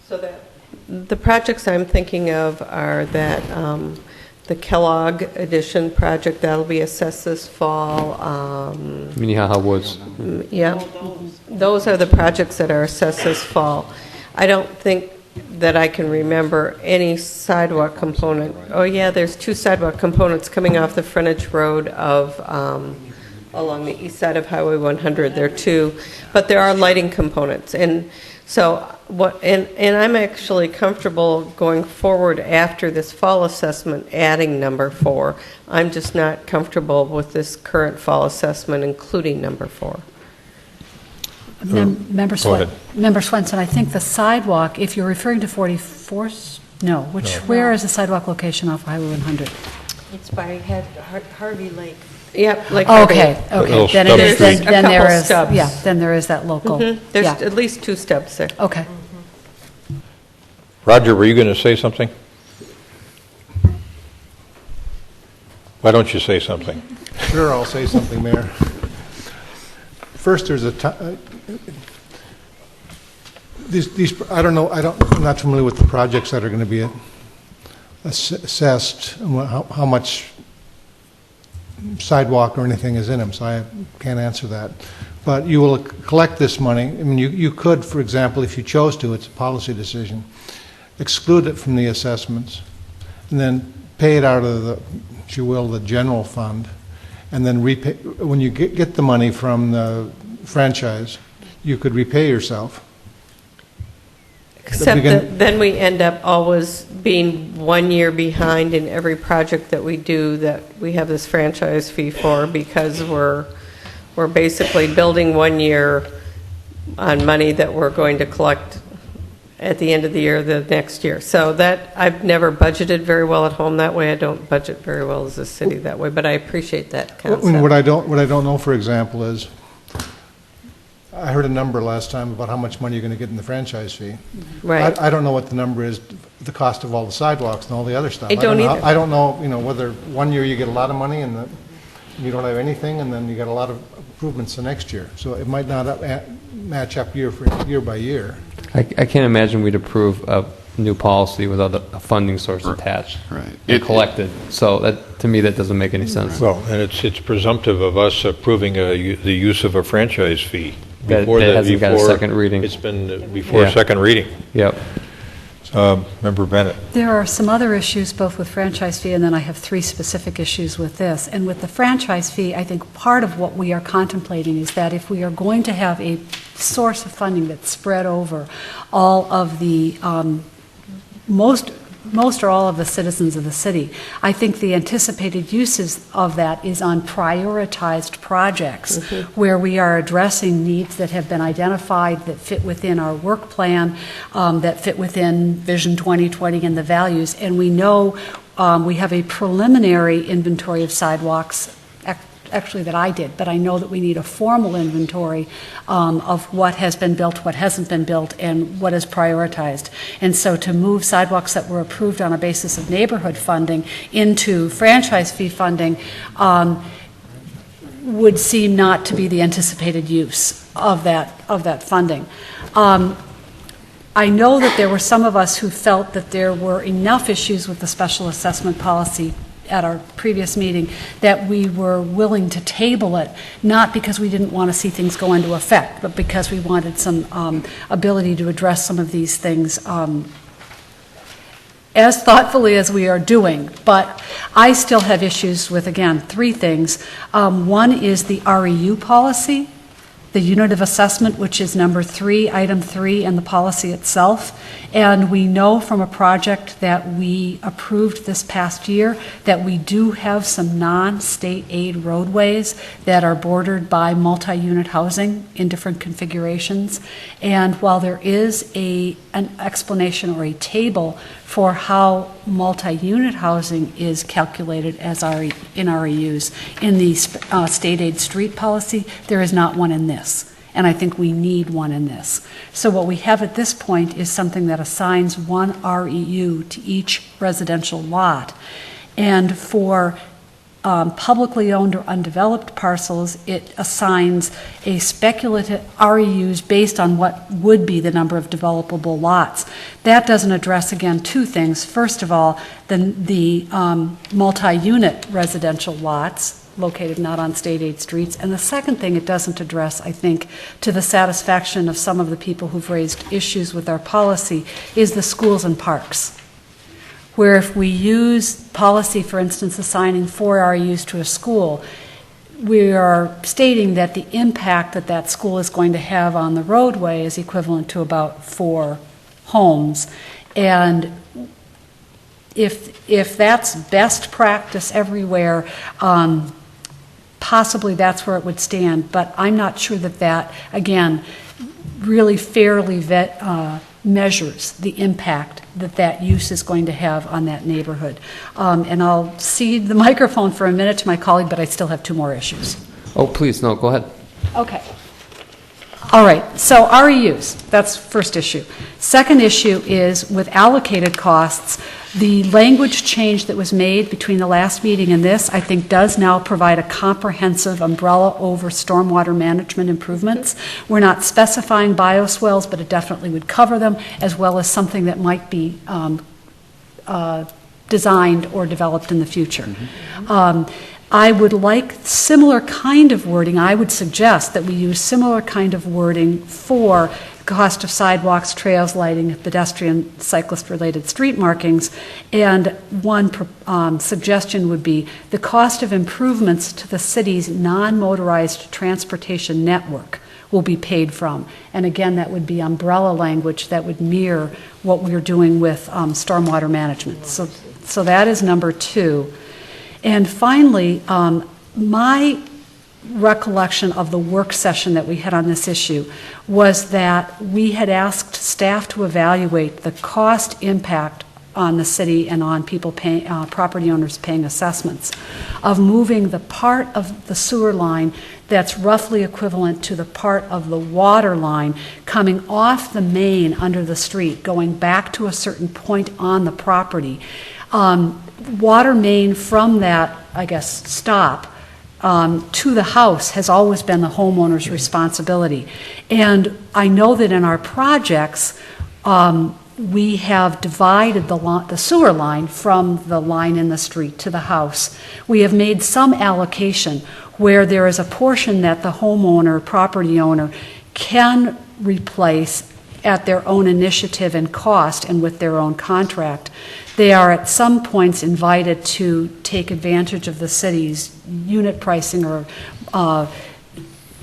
So the projects I'm thinking of are that the Kellogg Addition project, that'll be assessed this fall. Minnehaha Woods. Yeah, those are the projects that are assessed this fall. I don't think that I can remember any sidewalk component. Oh yeah, there's 2 sidewalk components coming off the frontage road of along the east side of Highway 100. There are 2, but there are lighting components. And so and I'm actually comfortable going forward after this fall assessment adding number 4. I'm just not comfortable with this current fall assessment including number 4. Member Swenson, I think the sidewalk, if you're referring to 44th, where is the sidewalk location off Highway 100? It's by Harvey Lake. Yep, like Okay. Then there is stubs. then there is that local. There's at least 2 stubs there. Okay. Roger, were you going to say something? Why don't you say something? Sure, I'll say something, Mayor. First, there's these. I don't know. I'm not familiar with the projects that are going to be assessed. How much sidewalk or anything is in them, so I can't answer that. But you will collect this money. I mean, you could, for example, if you chose to, it's a policy decision, exclude it from the assessments, and then pay it out of the, if you will, the general fund, and then repay when you get the money from the franchise. You could repay yourself. Except that then we end up always being 1 year behind in every project that we do that we have this franchise fee for, because we're basically building 1 year on money that we're going to collect at the end of the year, the next year. So that, I've never budgeted very well at home that way. I don't budget very well as a city that way, but I appreciate that concept. What I don't know, for example, is, I heard a number last time about how much money you're going to get in the franchise fee. Right. I don't know what the number is, the cost of all the sidewalks and all the other stuff. I don't either. I don't know, whether one year you get a lot of money and you don't have anything, and then you get a lot of improvements the next year. So it might not match up year by year. I can't imagine we'd approve a new policy without a funding source attached and collected. So that, to me, that doesn't make any sense. Well, and it's presumptive of us approving the use of a franchise fee. That hasn't got a second reading. It's been before second reading. Yep. Member Bennett. There are some other issues, both with franchise fee, and then I have 3 specific issues with this. And with the franchise fee, I think part of what we are contemplating is that if we are going to have a source of funding that's spread over all of the most or all of the citizens of the city, I think the anticipated uses of that is on prioritized projects where we are addressing needs that have been identified that fit within our work plan, that fit within Vision 2020 and the values. And we know we have a preliminary inventory of sidewalks, actually that I did, but I know that we need a formal inventory of what has been built, what hasn't been built, and what is prioritized. And so to move sidewalks that were approved on a basis of neighborhood funding into franchise fee funding would seem not to be the anticipated use of that funding. I know that there were some of us who felt that there were enough issues with the special assessment policy at our previous meeting that we were willing to table it, not because we didn't want to see things go into effect, but because we wanted some ability to address some of these things as thoughtfully as we are doing. But I still have issues with, again, 3 things. One is the REU policy, the unit of assessment, which is number 3, item 3, and the policy itself. And we know from a project that we approved this past year that we do have some non-state aid roadways that are bordered by multi-unit housing in different configurations. And while there is an explanation or a table for how multi-unit housing is calculated as in REUs in the state aid street policy, there is not one in this. And I think we need one in this. So what we have at this point is something that assigns one REU to each residential lot. And for publicly owned or undeveloped parcels, it assigns a speculative REUs based on what would be the number of developable lots. That doesn't address, again, 2 things. First of all, the multi-unit residential lots located not on state aid streets. And the second thing it doesn't address, I think, to the satisfaction of some of the people who've raised issues with our policy, is the schools and parks, where if we use policy, for instance, assigning 4 REUs to a school, we are stating that the impact that that school is going to have on the roadway is equivalent to about 4 homes. And if that's best practice everywhere, possibly that's where it would stand. But I'm not sure that, again, really fairly measures the impact that use is going to have on that neighborhood. And I'll cede the microphone for a minute to my colleague, but I still have 2 more issues. Oh, please, no, go ahead. Okay. All right, so REUs, that's first issue. Second issue is with allocated costs, the language change that was made between the last meeting and this, I think, does now provide a comprehensive umbrella over stormwater management improvements. We're not specifying bioswales, but it definitely would cover them, as well as something that might be designed or developed in the future. I would like similar kind of wording. I would suggest that we use similar kind of wording for cost of sidewalks, trails, lighting, pedestrian, cyclist-related street markings. And one suggestion would be the cost of improvements to the city's non-motorized transportation network will be paid from. And again, that would be umbrella language that would mirror what we're doing with stormwater management. So that is number 2. And finally, my recollection of the work session that we had on this issue was that we had asked staff to evaluate the cost impact on the city and on people paying, property owners paying assessments of moving the part of the sewer line that's roughly equivalent to the part of the water line coming off the main under the street, going back to a certain point on the property. Water main from that, I guess, stop to the house has always been the homeowner's responsibility. And I know that in our projects, we have divided the sewer line from the line in the street to the house. We have made some allocation where there is a portion that the homeowner, property owner, can replace at their own initiative and cost and with their own contract. They are at some points invited to take advantage of the city's unit pricing or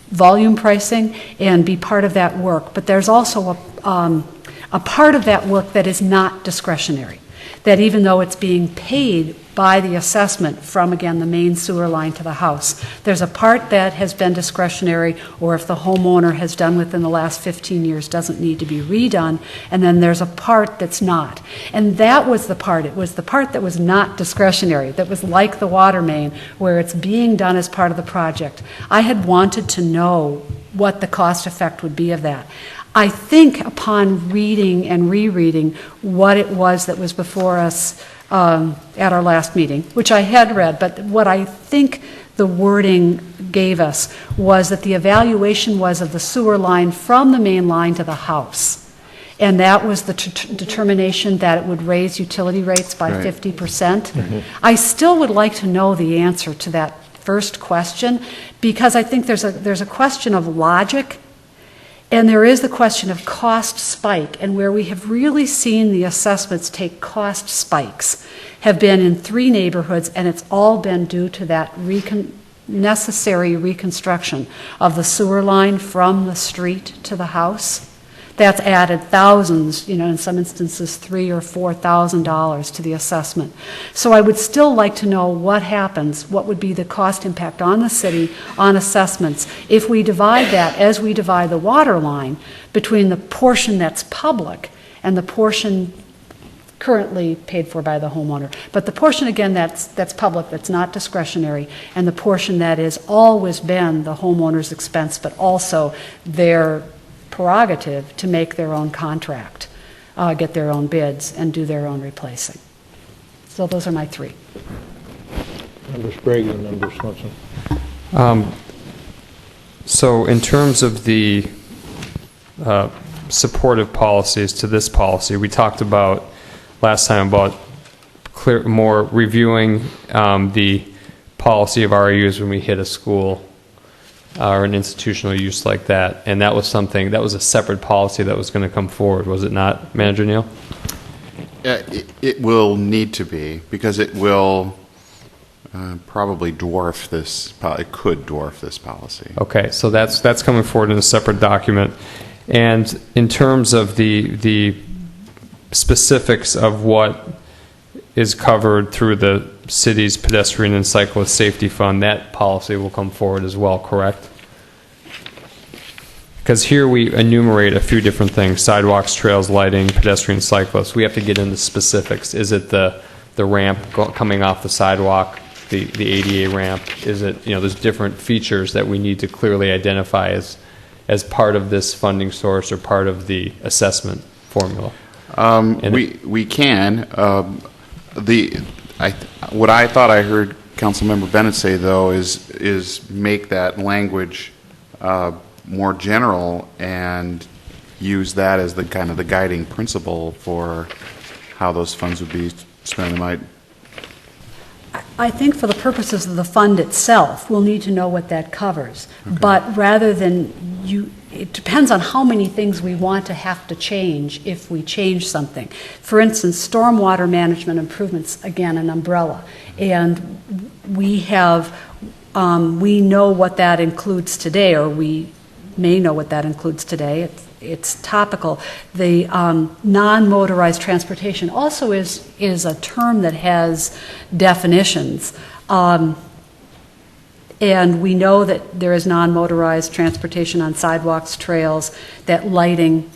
volume pricing and be part of that work. But there's also a part of that work that is not discretionary, that even though it's being paid by the assessment from, again, the main sewer line to the house, there's a part that has been discretionary, or if the homeowner has done within the last 15 years doesn't need to be redone, and then there's a part that's not. And that was the part, it was the part that was not discretionary, that was like the water main, where it's being done as part of the project. I had wanted to know what the cost effect would be of that. I think upon reading and rereading what it was that was before us at our last meeting, which I had read, but what I think the wording gave us was that the evaluation was of the sewer line from the main line to the house. And that was the determination that it would raise utility rates by 50%. Mm-hmm. I still would like to know the answer to that first question, because I think there's a question of logic. And there is the question of cost spike, and where we have really seen the assessments take cost spikes have been in 3 neighborhoods, and it's all been due to that necessary reconstruction of the sewer line from the street to the house. That's added thousands, in some instances $3,000 or $4,000 to the assessment. So I would still like to know what happens, what would be the cost impact on the city on assessments if we divide that, as we divide the water line, between the portion that's public and the portion currently paid for by the homeowner. But the portion, again, that's public, that's not discretionary, and the portion that has always been the homeowner's expense, but also their prerogative to make their own contract, get their own bids, and do their own replacing. So those are my 3. Member Sprague and Member Swenson. So in terms of the supportive policies to this policy, we talked about last time about more reviewing the policy of RUs when we hit a school or an institutional use like that, and that was a separate policy that was going to come forward, was it not, Manager Neal? It will need to be, because it will probably dwarf this. It could dwarf this policy. Okay, so that's coming forward in a separate document. And in terms of the specifics of what is covered through the city's pedestrian and cyclist safety fund, that policy will come forward as well, correct? Because here we enumerate a few different things: sidewalks, trails, lighting, pedestrian, cyclists. We have to get into specifics. Is it the ramp coming off the sidewalk, the ADA ramp? Is it, there's different features that we need to clearly identify as part of this funding source or part of the assessment formula? We can. What I thought I heard Councilmember Bennett say, though, is make that language more general and use that as the kind of the guiding principle for how those funds would be spent. I think for the purposes of the fund itself, we'll need to know what that covers. Okay. But rather than it depends on how many things we want to have to change if we change something. For instance, stormwater management improvements, again, an umbrella. And we know what that includes today, or we may know what that includes today. It's topical. The non-motorized transportation also is a term that has definitions. And we know that there is non-motorized transportation on sidewalks, trails, that lighting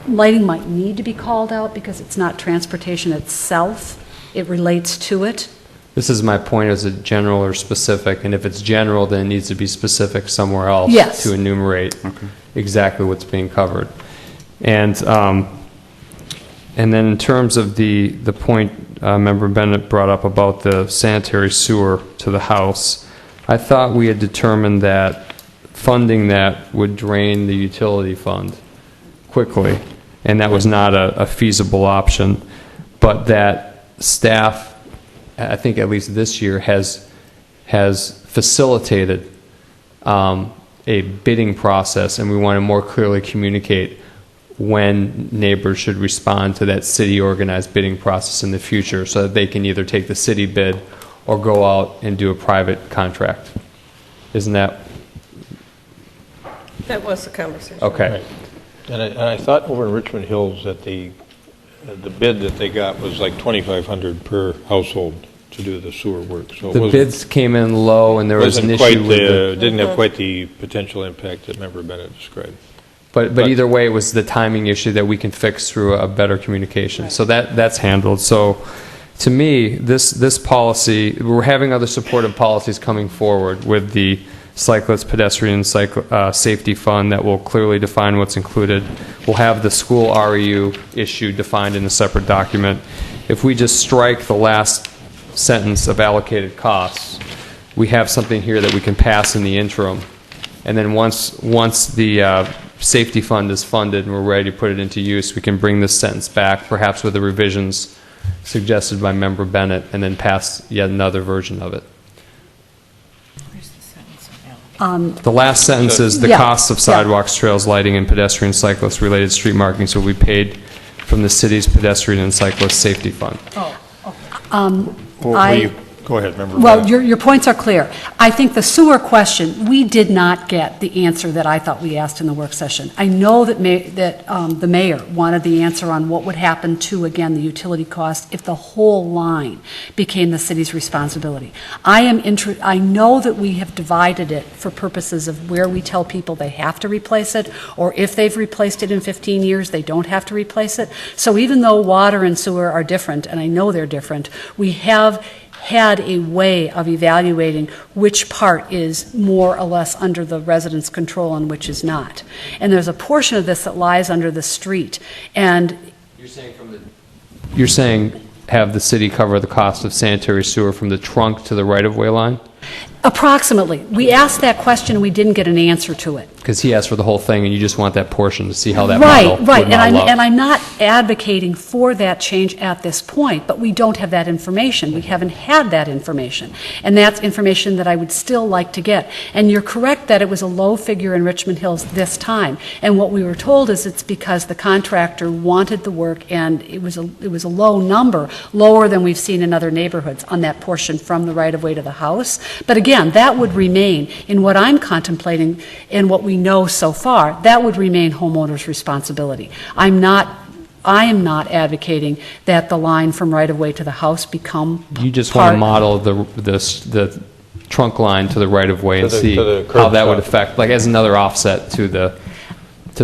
might need to be called out because it's not transportation itself, it relates to it. This is my point, is it general or specific? And if it's general, then it needs to be specific somewhere else Yes. to enumerate exactly what's being covered. And then in terms of the point Member Bennett brought up about the sanitary sewer to the house, I thought we had determined that funding that would drain the utility fund quickly, and that was not a feasible option, but that staff, I think at least this year, has facilitated a bidding process, and we want to more clearly communicate when neighbors should respond to that city-organized bidding process in the future so that they can either take the city bid or go out and do a private contract. Isn't that? That was the conversation. Okay. Right. And I thought over in Richmond Hills that the bid that they got was like $2,500 per household to do the sewer work. So The bids came in low, and there was an issue with it. Didn't have quite the potential impact that Member Bennett described. But either way, it was the timing issue that we can fix through a better communication. So that's handled. So to me, this policy, we're having other supportive policies coming forward with the cyclist pedestrian safety fund that will clearly define what's included. We'll have the school REU issue defined in a separate document. If we just strike the last sentence of allocated costs, we have something here that we can pass in the interim. And then once the safety fund is funded and we're ready to put it into use, we can bring this sentence back, perhaps with the revisions suggested by Member Bennett, and then pass yet another version of it. The last sentence is the costs of sidewalks, trails, lighting, and pedestrian cyclist-related street markings will be paid from the city's pedestrian and cyclist safety fund. Go ahead, Member Well, Bennett. your points are clear. I think the sewer question, we did not get the answer that I thought we asked in the work session. I know that the mayor wanted the answer on what would happen to, again, the utility cost if the whole line became the city's responsibility. I know that we have divided it for purposes of where we tell people they have to replace it, or if they've replaced it in 15 years, they don't have to replace it. So even though water and sewer are different, and I know they're different, we have had a way of evaluating which part is more or less under the residents' control and which is not. And there's a portion of this that lies under the street. And You're saying have the city cover the cost of sanitary sewer from the trunk to the right-of-way line? approximately. We asked that question and we didn't get an answer to it. Because he asked for the whole thing, and you just want that portion to see how that Right, model right, would and model out. I'm not advocating for that change at this point, but we don't have that information. We haven't had that information, and that's information that I would still like to get. And you're correct that it was a low figure in Richmond Hills this time, and what we were told is it's because the contractor wanted the work, and it was a low number, lower than we've seen in other neighborhoods on that portion from the right-of-way to the house. But again, that would remain, in what I'm contemplating and what we know so far, that would remain homeowners' responsibility. I am not advocating that the line from right-of-way to the house become You just want to model the trunk line to the right-of-way and see how that would affect, like as another offset to the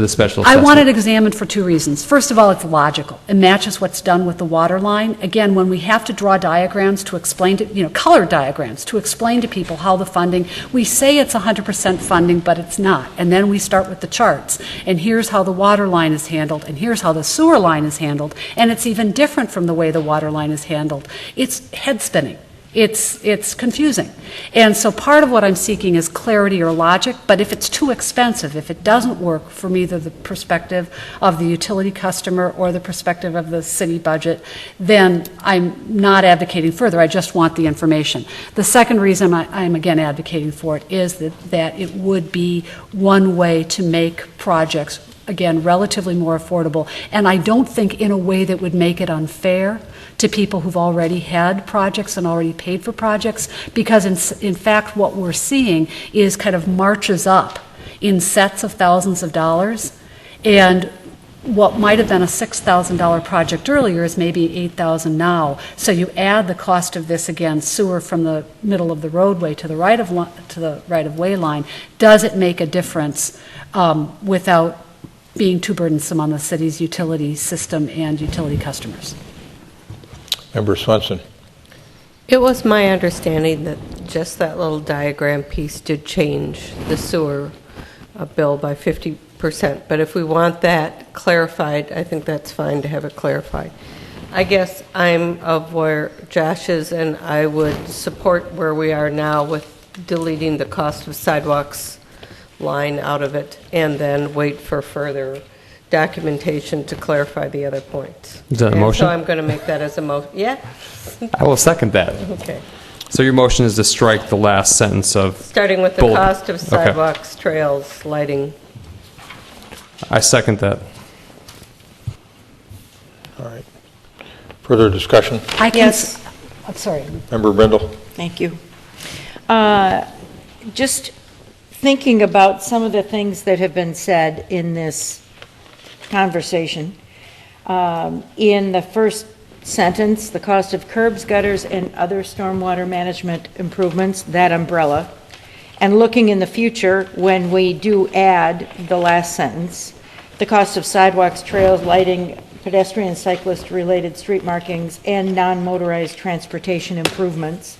special I assessment. want it examined for two reasons. First of all, it's logical. It matches what's done with the water line. Again, when we have to draw diagrams to explain to, colored diagrams to explain to people how the funding, we say it's 100% funding, but it's not. And then we start with the charts. And here's how the water line is handled, and here's how the sewer line is handled. And it's even different from the way the water line is handled. It's head spinning. It's confusing. And so part of what I'm seeking is clarity or logic, but if it's too expensive, if it doesn't work from either the perspective of the utility customer or the perspective of the city budget, then I'm not advocating further. I just want the information. The second reason I'm again advocating for it is that it would be one way to make projects, again, relatively more affordable, and I don't think in a way that would make it unfair to people who've already had projects and already paid for projects, because in fact what we're seeing is kind of marches up in sets of thousands of dollars, and what might have been a $6,000 project earlier is maybe $8,000 now. So you add the cost of this again, sewer from the middle of the roadway to the right-of-way line. Does it make a difference without being too burdensome on the city's utility system and utility customers? Member Swenson. It was my understanding that just that little diagram piece did change the sewer bill by 50%. But if we want that clarified, I think that's fine to have it clarified. I guess I'm of where Josh is, and I would support where we are now with deleting the cost of sidewalks line out of it, and then wait for further documentation to clarify the other points. Is that a And motion? so I'm going to make that as a motion. Yeah? I will second that. Okay. So your motion is to strike the last sentence of... Starting with the bullet. cost of Okay. sidewalks, trails, lighting. I second that. All right. Further discussion? I can. Yes. I'm sorry. Member Brindle. Thank you. Just thinking about some of the things that have been said in this conversation. In the first sentence, the cost of curbs, gutters, and other stormwater management improvements, that umbrella. And looking in the future, when we do add the last sentence, the cost of sidewalks, trails, lighting, pedestrian and cyclist-related street markings, and non-motorized transportation improvements,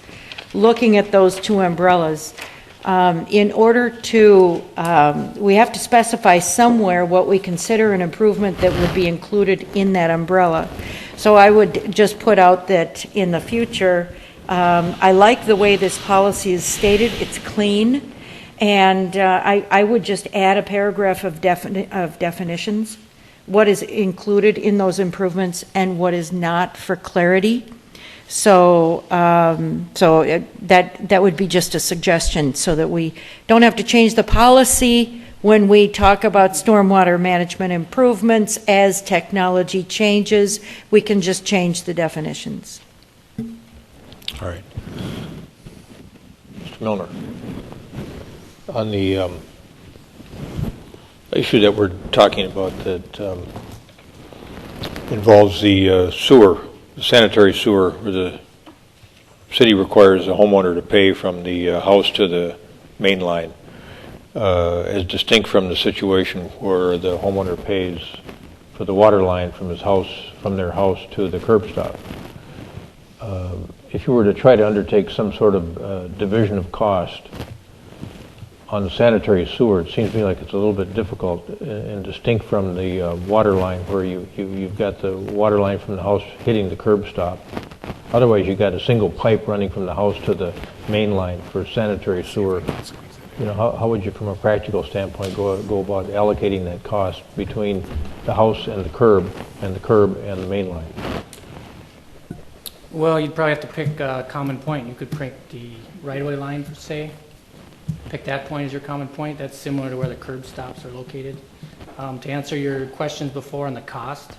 looking at those two umbrellas, in order to, we have to specify somewhere what we consider an improvement that would be included in that umbrella. So I would just put out that in the future, I like the way this policy is stated. It's clean, and I would just add a paragraph of definitions, what is included in those improvements and what is not, for clarity. So, that would be just a suggestion, so that we don't have to change the policy when we talk about stormwater management improvements. As technology changes, we can just change the definitions. All right. Mr. Milner. On the issue that we're talking about that involves the sewer, the sanitary sewer, where the city requires the homeowner to pay from the house to the main line, as distinct from the situation where the homeowner pays for the water line from his house, from their house to the curb stop. If you were to try to undertake some sort of division of cost on the sanitary sewer, it seems to me like it's a little bit difficult and distinct from the water line, where you've got the water line from the house hitting the curb stop. Otherwise, you've got a single pipe running from the house to the main line for sanitary sewer. You know, how would you, from a practical standpoint, go about allocating that cost between the house and the curb and the main line? Well, you'd probably have to pick a common point. You could pick the right-of-way line, say. Pick that point as your common point. That's similar to where the curb stops are located. To answer your questions before on the cost,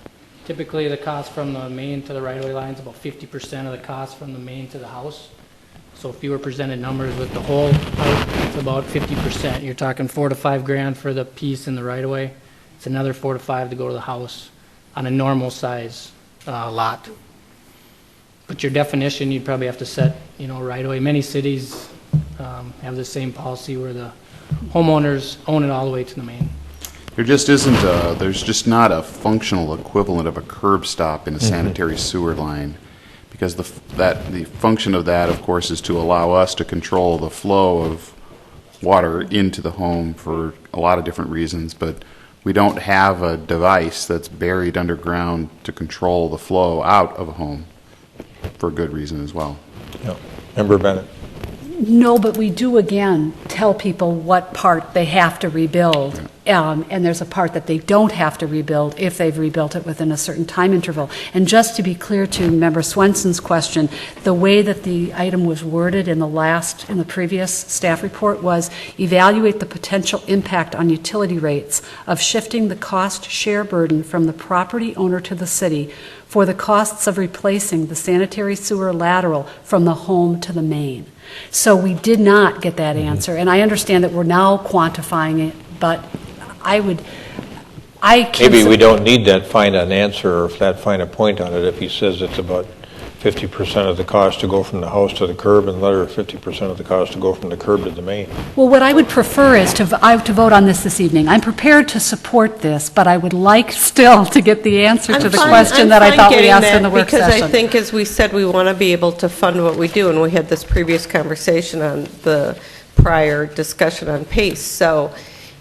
typically the cost from the main to the right-of-way line is about 50% of the cost from the main to the house. So if you were presented numbers with the whole pipe, it's about 50%. You're talking $4 to $5 grand for the piece in the right-of-way. It's another 4 to 5 to go to the house on a normal size lot. But your definition, you'd probably have to set, right away. Many cities have the same policy where the homeowners own it all the way to the main. There just isn't there's just not a functional equivalent of a curb stop in a sanitary sewer line, because the function of that, of course, is to allow us to control the flow of water into the home for a lot of different reasons, but we don't have a device that's buried underground to control the flow out of a home, for a good reason as well. Yeah. Member Bennett. No, but we do, again, tell people what part they have to rebuild. And there's a part that they don't have to rebuild if they've rebuilt it within a certain time interval. And just to be clear to Member Swenson's question, the way that the item was worded in the previous staff report was evaluate the potential impact on utility rates of shifting the cost share burden from the property owner to the city for the costs of replacing the sanitary sewer lateral from the home to the main. So we did not get that answer, and I understand that we're now quantifying it, but I can... Maybe we don't need that fine an answer or that fine a point on it if he says it's about 50% of the cost to go from the house to the curb and the other 50% of the cost to go from the curb to the main. Well, what I would prefer is to vote on this evening. I'm prepared to support this, but I would like still to get the answer to the question that I thought we asked in the work session. Because I think, as we said, we want to be able to fund what we do, and we had this previous conversation on the prior discussion on PACE. So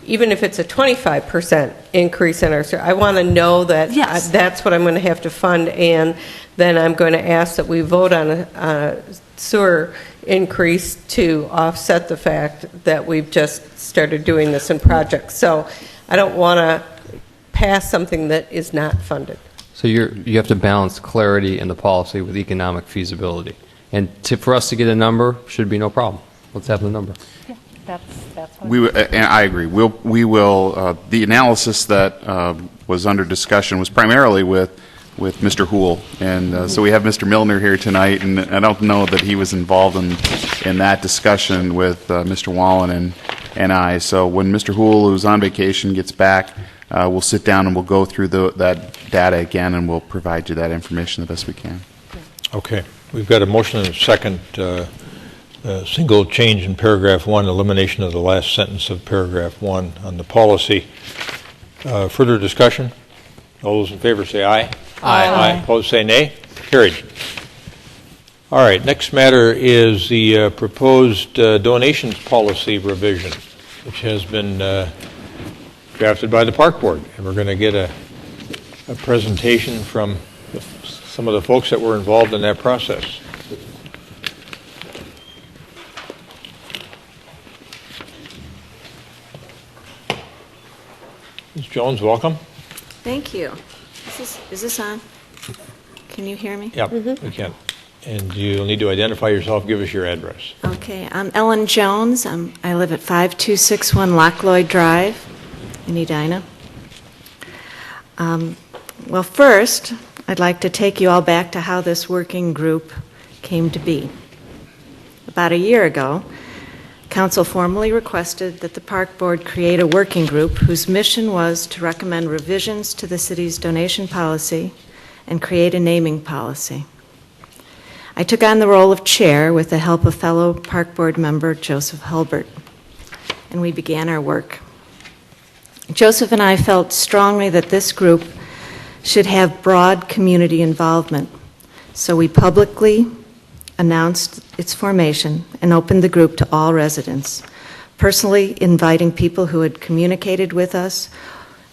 even if it's a 25% increase in our, I want to know that Yes. that's what I'm going to have to fund, and then I'm going to ask that we vote on a sewer increase to offset the fact that we've just started doing this in projects. So I don't want to pass something that is not funded. So you have to balance clarity in the policy with economic feasibility. And for us to get a number should be no problem. Let's have the number. That's And I agree. We will. The analysis that was under discussion was primarily with Mr. Houle, and so we have Mr. Milner here tonight, and I don't know that he was involved in that discussion with Mr. Wallen and I. So when Mr. Houle, who's on vacation, gets back, we'll sit down and we'll go through that data again, and we'll provide you that information the best we can. Okay. We've got a motion and a second. Single change in paragraph 1, elimination of the last sentence of paragraph 1 on the policy. Further discussion? All those in favor say aye. Aye. Opposed say nay. Carried. All right, next matter is the proposed donations policy revision, which has been drafted by the Park Board. And we're going to get a presentation from some of the folks that were involved in that process. Ms. Jones, welcome. Thank you. Is this on? Can you hear me? Yep, we can. And you'll need to identify yourself. Give us your address. Okay, I'm Ellen Jones. I live at 5261 Lockloyd Drive in Edina. Well, first, I'd like to take you all back to how this working group came to be. About a year ago, Council formally requested that the Park Board create a working group whose mission was to recommend revisions to the city's donation policy and create a naming policy. I took on the role of chair with the help of fellow Park Board member Joseph Hulbert, and we began our work. Joseph and I felt strongly that this group should have broad community involvement, so we publicly announced its formation and opened the group to all residents, personally inviting people who had communicated with us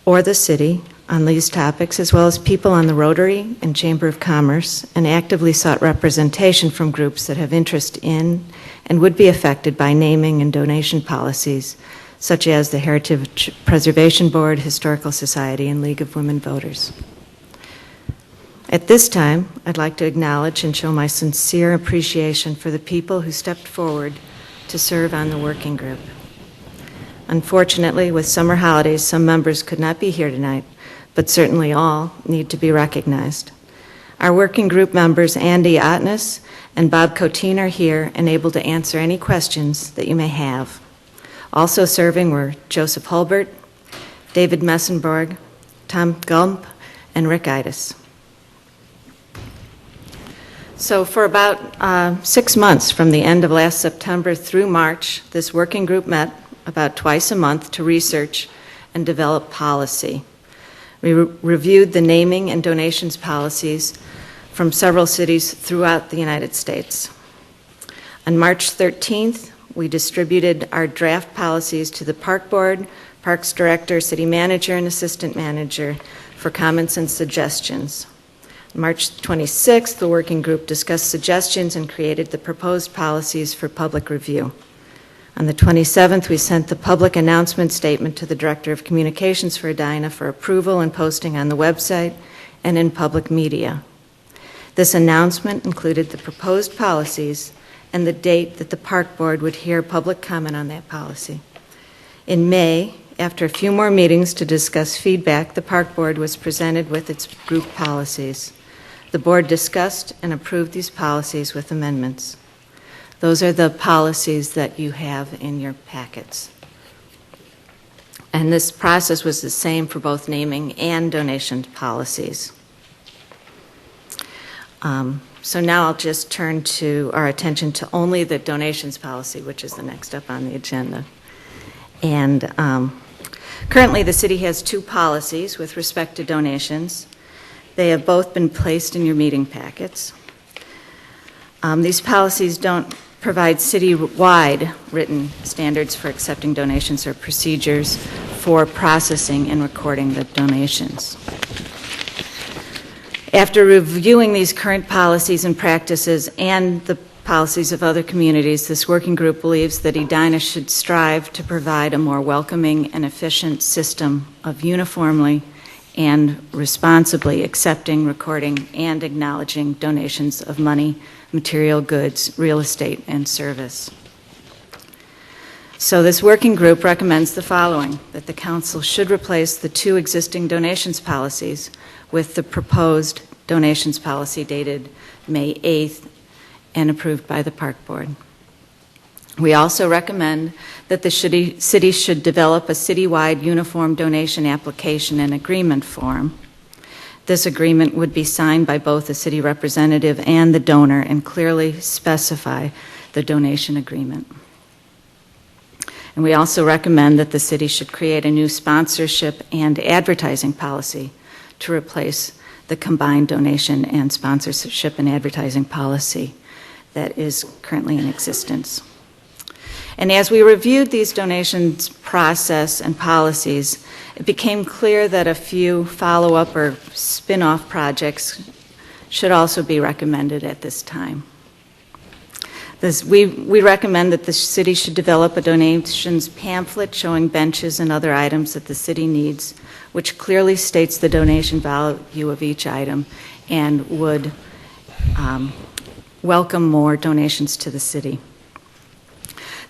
or the city on these topics, as well as people on the Rotary and Chamber of Commerce, and actively sought representation from groups that have interest in and would be affected by naming and donation policies, such as the Heritage Preservation Board, Historical Society, and League of Women Voters. At this time, I'd like to acknowledge and show my sincere appreciation for the people who stepped forward to serve on the working group. Unfortunately, with summer holidays, some members could not be here tonight, but certainly all need to be recognized. Our working group members, Andy Otnes and Bob Coteen, are here and able to answer any questions that you may have. Also serving were Joseph Hulbert, David Messenborg, Tom Gump, and Rick Itis. So for about 6 months, from the end of last September through March, this working group met about twice a month to research and develop policy. We reviewed the naming and donations policies from several cities throughout the United States. On March 13th, we distributed our draft policies to the Park Board, Parks Director, City Manager, and Assistant Manager for comments and suggestions. March 26th, the working group discussed suggestions and created the proposed policies for public review. On the 27th, we sent the public announcement statement to the Director of Communications for Edina for approval and posting on the website and in public media. This announcement included the proposed policies and the date that the Park Board would hear public comment on that policy. In May, after a few more meetings to discuss feedback, the Park Board was presented with its group policies. The board discussed and approved these policies with amendments. Those are the policies that you have in your packets. And this process was the same for both naming and donation policies. So now I'll just turn to our attention to only the donations policy, which is the next up on the agenda. And currently the city has two policies with respect to donations. They have both been placed in your meeting packets. These policies don't provide city-wide written standards for accepting donations or procedures for processing and recording the donations. After reviewing these current policies and practices and the policies of other communities, this working group believes that Edina should strive to provide a more welcoming and efficient system of uniformly and responsibly accepting, recording, and acknowledging donations of money, material goods, real estate, and service. So this working group recommends the following: that the council should replace the two existing donations policies with the proposed donations policy dated May 8th and approved by the Park Board. We also recommend that the city should develop a citywide uniform donation application and agreement form. This agreement would be signed by both the city representative and the donor and clearly specify the donation agreement. And we also recommend that the city should create a new sponsorship and advertising policy to replace the combined donation and sponsorship and advertising policy that is currently in existence. And as we reviewed these donations process and policies, it became clear that a few follow-up or spin-off projects should also be recommended at this time. We recommend that the city should develop a donations pamphlet showing benches and other items that the city needs, which clearly states the donation value of each item and would welcome more donations to the city.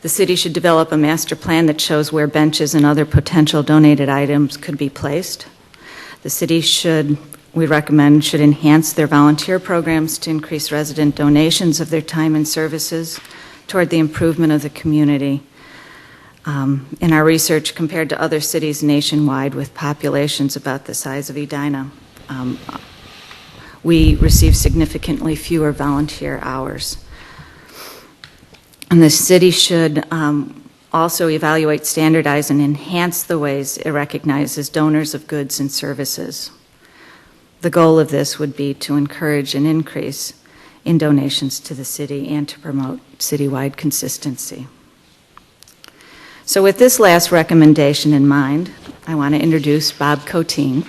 The city should develop a master plan that shows where benches and other potential donated items could be placed. The city we recommend, should enhance their volunteer programs to increase resident donations of their time and services toward the improvement of the community. In our research, compared to other cities nationwide with populations about the size of Edina, we receive significantly fewer volunteer hours. And the city should also evaluate, standardize, and enhance the ways it recognizes donors of goods and services. The goal of this would be to encourage an increase in donations to the city and to promote citywide consistency. So with this last recommendation in mind, I want to introduce Bob Coteen,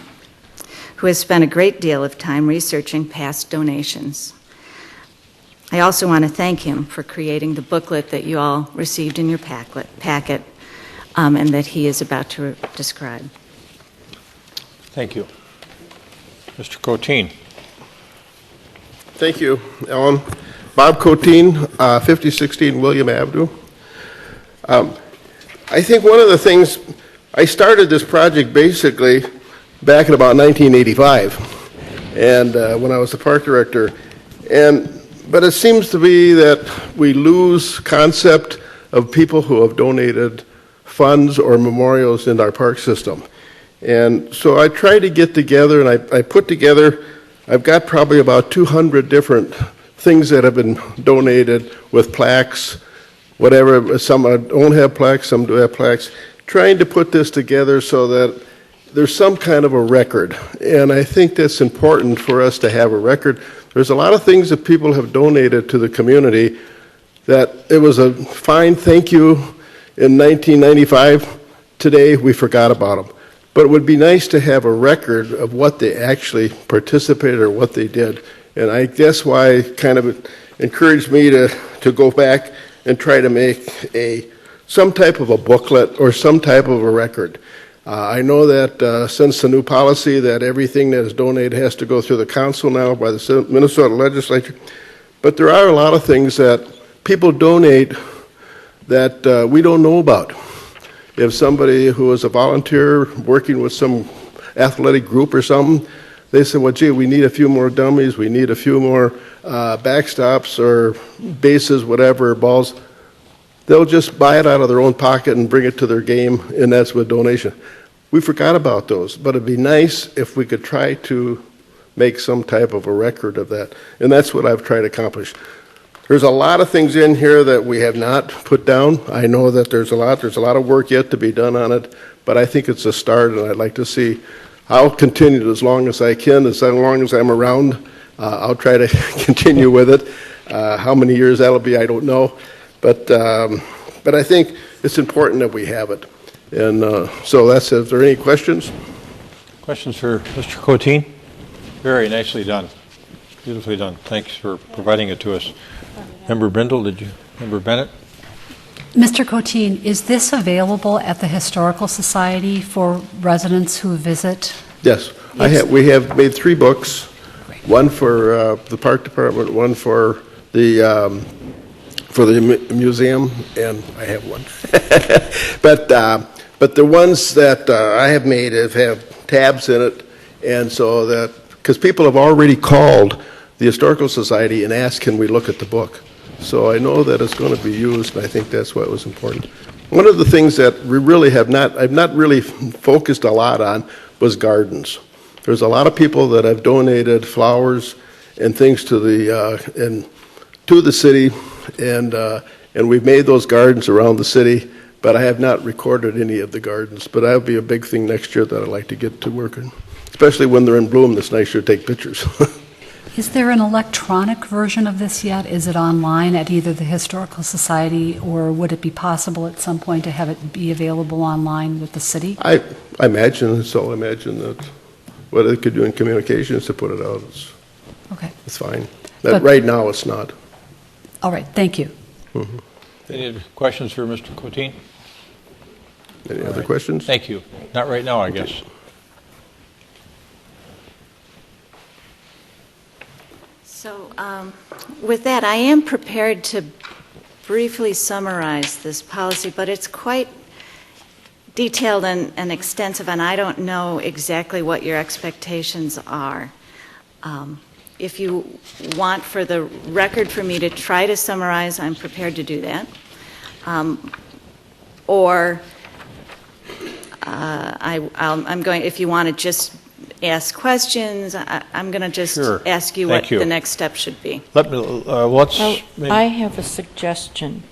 who has spent a great deal of time researching past donations. I also want to thank him for creating the booklet that you all received in your packet and that he is about to describe. Thank you. Mr. Coteen. Thank you, Ellen. Bob Coteen, 5016 William Avenue. I think one of the things, I started this project basically back in about 1985, and when I was the park director, but it seems to be that we lose concept of people who have donated funds or memorials in our park system. And so I tried to get together, and I put together, I've got probably about 200 different things that have been donated with plaques, whatever. Some don't have plaques, some do have plaques. Trying to put this together so that there's some kind of a record. And I think that's important for us to have a record. There's a lot of things that people have donated to the community that it was a fine thank you in 1995. Today, we forgot about them. But it would be nice to have a record of what they actually participated or what they did. And I guess why it kind of encouraged me to go back and try to make some type of a booklet or some type of a record. I know that since the new policy that everything that is donated has to go through the council now by the Minnesota legislature, but there are a lot of things that people donate that we don't know about. If somebody who is a volunteer working with some athletic group or something, they say, well, gee, we need a few more dummies, we need a few more backstops or bases, whatever, balls. they'll just buy it out of their own pocket and bring it to their game, and that's with donation. We forgot about those, but it'd be nice if we could try to make some type of a record of that, and that's what I've tried to accomplish. There's a lot of things in here that we have not put down. I know that there's a lot of work yet to be done on it, but I think it's a start, and I'd like to see. I'll continue as long as I can, as long as I'm around. I'll try to continue with it. How many years that'll be, I don't know, but I think it's important that we have it. And so that's. Is there any questions? Questions for Mr. Coteen? Very nicely done. Beautifully done. Thanks for providing it to us. Member Brindle, Member Bennett? Mr. Coteen, is this available at the Historical Society for residents who visit? Yes. We have made 3 books, one for the Park Department, one for the museum, and I have one. But the ones that I have made have tabs in it, and so that, because people have already called the Historical Society and asked, can we look at the book? So I know that it's going to be used, and I think that's what was important. One of the things that we really I've not really focused a lot on was gardens. There's a lot of people that have donated flowers and things to the city, and we've made those gardens around the city, but I have not recorded any of the gardens. But that would be a big thing next year that I'd like to get to working, especially when they're in bloom. It's nicer to take pictures. Is there an electronic version of this yet? Is it online at either the Historical Society, or would it be possible at some point to have it be available online with the city? I imagine so. I imagine that what they could do in communications to put it out is it's fine. But right now it's not. All right. Thank you. Mm-hmm. Any other questions for Mr. Coteen? Any other questions? Thank you. Not right now, I guess. So with that, I am prepared to briefly summarize this policy, but it's quite detailed and extensive, and I don't know exactly what your expectations are. If you want for the record for me to try to summarize, I'm prepared to do that. Or I'm going, if you want to just ask questions, I'm going to just ask you what the next step should be. I have a suggestion.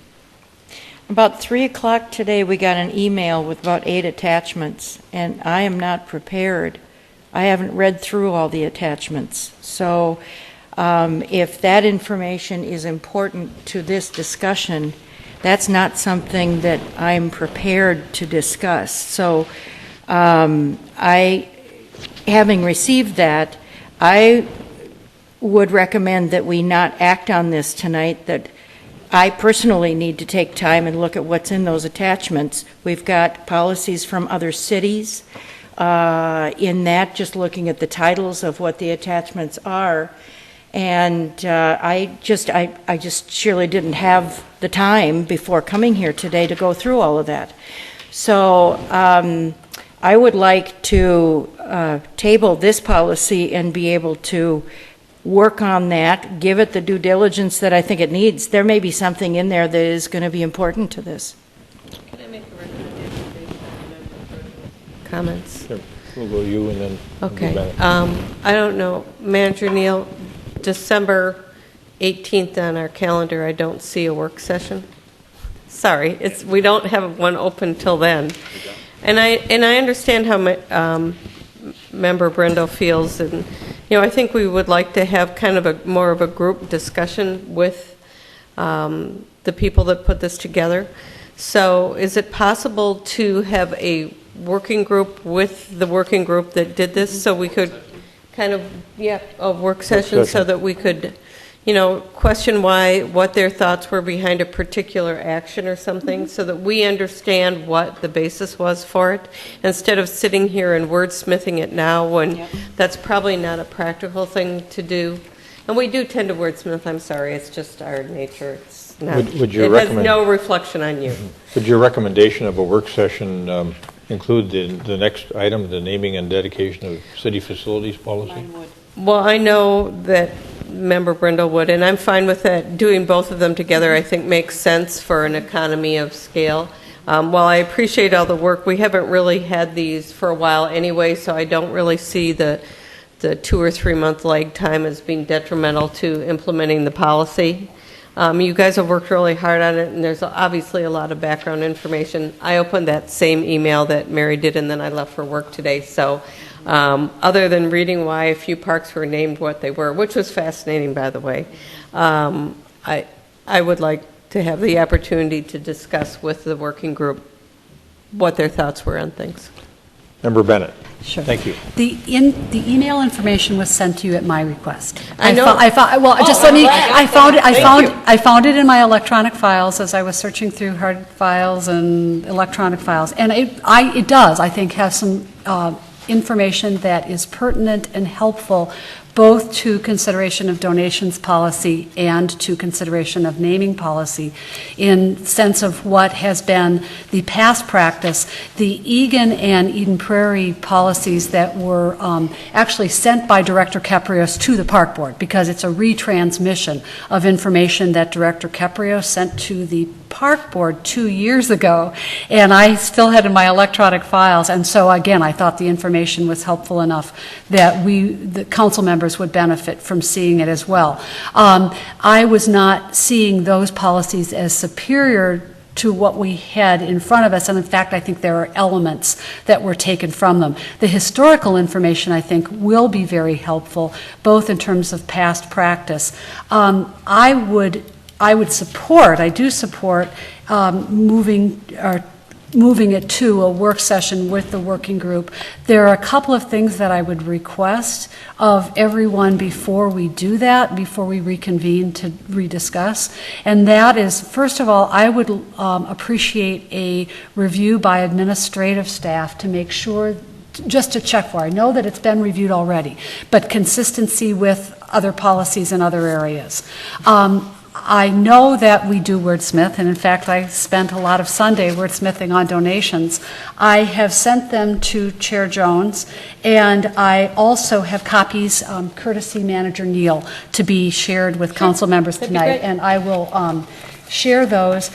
About 3 o'clock today, we got an email with about 8 attachments, and I am not prepared. I haven't read through all the attachments. So if that information is important to this discussion, that's not something that I'm prepared to discuss. So having received that, I would recommend that we not act on this tonight, that I personally need to take time and look at what's in those attachments. We've got policies from other cities. In that, just looking at the titles of what the attachments are, and I just surely didn't have the time before coming here today to go through all of that. So I would like to table this policy and be able to work on that, give it the due diligence that I think it needs. There may be something in there that is going to be important to this. Can I make a recommendation based on member comments? Sure. We'll go you and then. Okay. I don't know, Manager Neal, December 18th on our calendar, I don't see a work session. Sorry, we don't have one open till then. And I understand how Member Brindle feels, and I think we would like to have kind of more of a group discussion with the people that put this together. So is it possible to have a working group with the working group that did this, so we could kind of, a work session so that we could, question what their thoughts were behind a particular action or something, so that we understand what the basis was for it, instead of sitting here and wordsmithing it now when that's probably not a practical thing to do. And we do tend to wordsmith, I'm sorry, it's just our nature. It's not, it has no reflection on you. Would your recommendation of a work session include the next item, the naming and dedication of city facilities policy? Well, I know that Member Brindle would, and I'm fine with that. Doing both of them together, I think, makes sense for an economy of scale. While I appreciate all the work, we haven't really had these for a while anyway, so I don't really see the 2 or 3 month lag time as being detrimental to implementing the policy. You guys have worked really hard on it, and there's obviously a lot of background information. I opened that same email that Mary did, and then I left for work today. So other than reading why a few parks were named what they were, which was fascinating, by the way, I would like to have the opportunity to discuss with the working group what their thoughts were on things. Member Bennett. Sure. Thank you. The email information was sent to you at my request. I know. I found it in my electronic files as I was searching through hard files and electronic files, and it does, I think, have some information that is pertinent and helpful both to consideration of donations policy and to consideration of naming policy in sense of what has been the past practice. The Egan and Eden Prairie policies that were actually sent by Director Caprios to the Park Board, because it's a retransmission of information that Director Caprios sent to the Park Board 2 years ago, and I still had in my electronic files. And so again, I thought the information was helpful enough that the council members would benefit from seeing it as well. I was not seeing those policies as superior to what we had in front of us, and in fact, I think there are elements that were taken from them. The historical information, I think, will be very helpful, both in terms of past practice. I do support moving it to a work session with the working group. There are a couple of things that I would request of everyone before we do that, before we reconvene to rediscuss. And that is, first of all, I would appreciate a review by administrative staff to make sure, just to check for. I know that it's been reviewed already, but consistency with other policies in other areas. I know that we do wordsmith, and in fact, I spent a lot of Sunday wordsmithing on donations. I have sent them to Chair Jones, and I also have copies, courtesy Manager Neal, to be shared with council members tonight, and I will share those.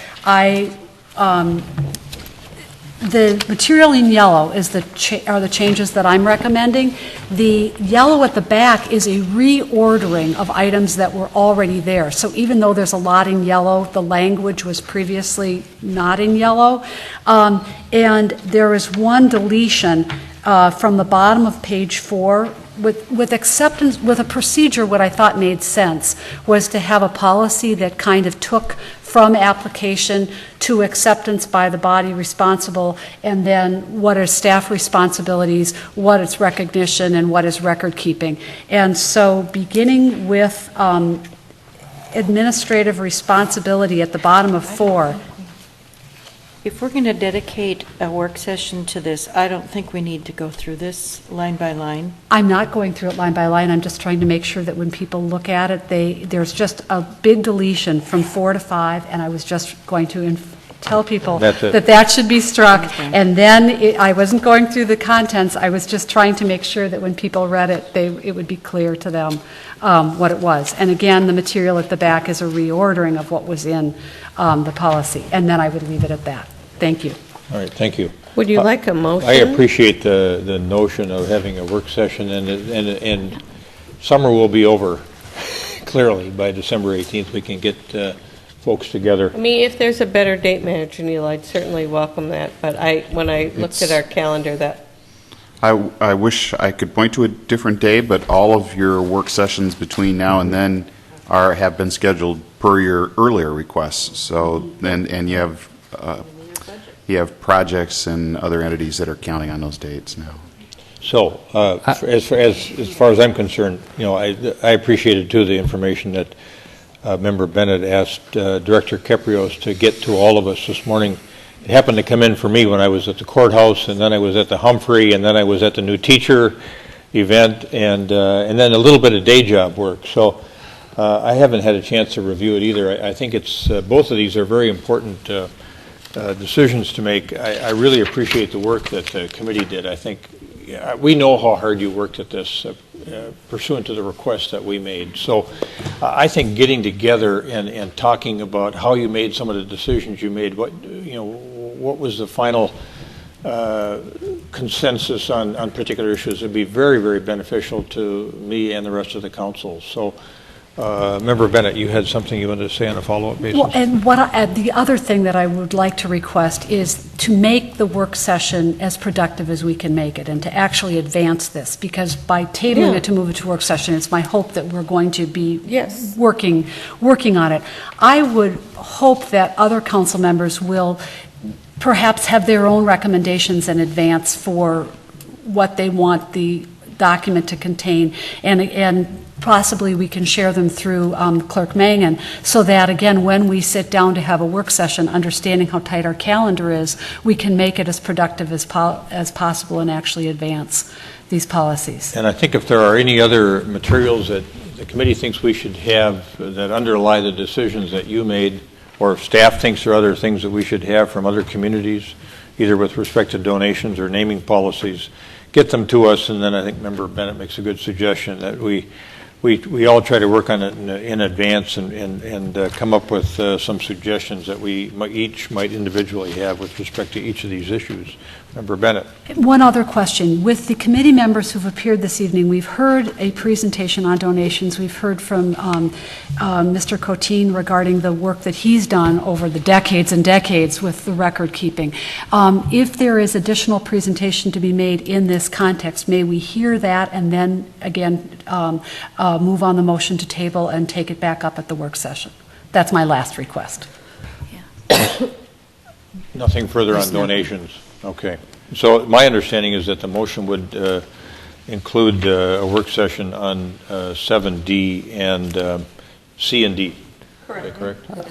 The material in yellow are the changes that I'm recommending. The yellow at the back is a reordering of items that were already there. So even though there's a lot in yellow, the language was previously not in yellow. And there is one deletion from the bottom of page 4 with acceptance, with a procedure. What I thought made sense was to have a policy that kind of took from application to acceptance by the body responsible, and then what are staff responsibilities, what is recognition, and what is record keeping. And so beginning with administrative responsibility at the bottom of 4. If we're going to dedicate a work session to this, I don't think we need to go through this line by line. I'm not going through it line by line. I'm just trying to make sure that when people look at it, there's just a big deletion from 4 to 5, and I was just going to tell people that should be struck. Okay. And then I wasn't going through the contents. I was just trying to make sure that when people read it, it would be clear to them what it was. And again, the material at the back is a reordering of what was in the policy. And then I would leave it at that. Thank you. All right, thank you. Would you like a motion? I appreciate the notion of having a work session, and summer will be over, clearly, by December 18th. We can get folks together. I mean, if there's a better date, Manager Neal, I'd certainly welcome that. But when I looked at our calendar, I wish I could point to a different day, but all of your work sessions between now and then have been scheduled per your earlier requests. So and you have projects and other entities that are counting on those dates now. So, as far as I'm concerned, I appreciated too the information that Member Bennett asked Director Caprios to get to all of us this morning. It happened to come in for me when I was at the courthouse, and then I was at the Humphrey, and then I was at the new teacher event, and then a little bit of day job work. So I haven't had a chance to review it either. I think it's both of these are very important decisions to make. I really appreciate the work that the committee did. I think we know how hard you worked at this. pursuant to the request that we made. So I think getting together and talking about how you made some of the decisions you made, what was the final consensus on particular issues would be very, very beneficial to me and the rest of the council. So, Member Bennett, you had something you wanted to say on a follow-up basis? Well, and the other thing that I would like to request is to make the work session as productive as we can make it and to actually advance this, because by tabling it to move it to work session, it's my hope that we're going to be working on it. I would hope that other council members will perhaps have their own recommendations in advance for what they want the document to contain, and possibly we can share them through Clerk Mangan, so that, again, when we sit down to have a work session, understanding how tight our calendar is, we can make it as productive as possible and actually advance these policies. And I think if there are any other materials that the committee thinks we should have that underlie the decisions that you made, or if staff thinks there are other things that we should have from other communities, either with respect to donations or naming policies, get them to us, and then I think Member Bennett makes a good suggestion that we all try to work on it in advance and come up with some suggestions that we each might individually have with respect to each of these issues. Member Bennett. One other question. With the committee members who've appeared this evening, we've heard a presentation on donations. We've heard from Mr. Coteen regarding the work that he's done over the decades and decades with the record keeping. If there is additional presentation to be made in this context, may we hear that and then, again, move on the motion to table and take it back up at the work session? That's my last request. Nothing further on donations. Okay. So my understanding is that the motion would include a work session on 7D and C and D. Correct.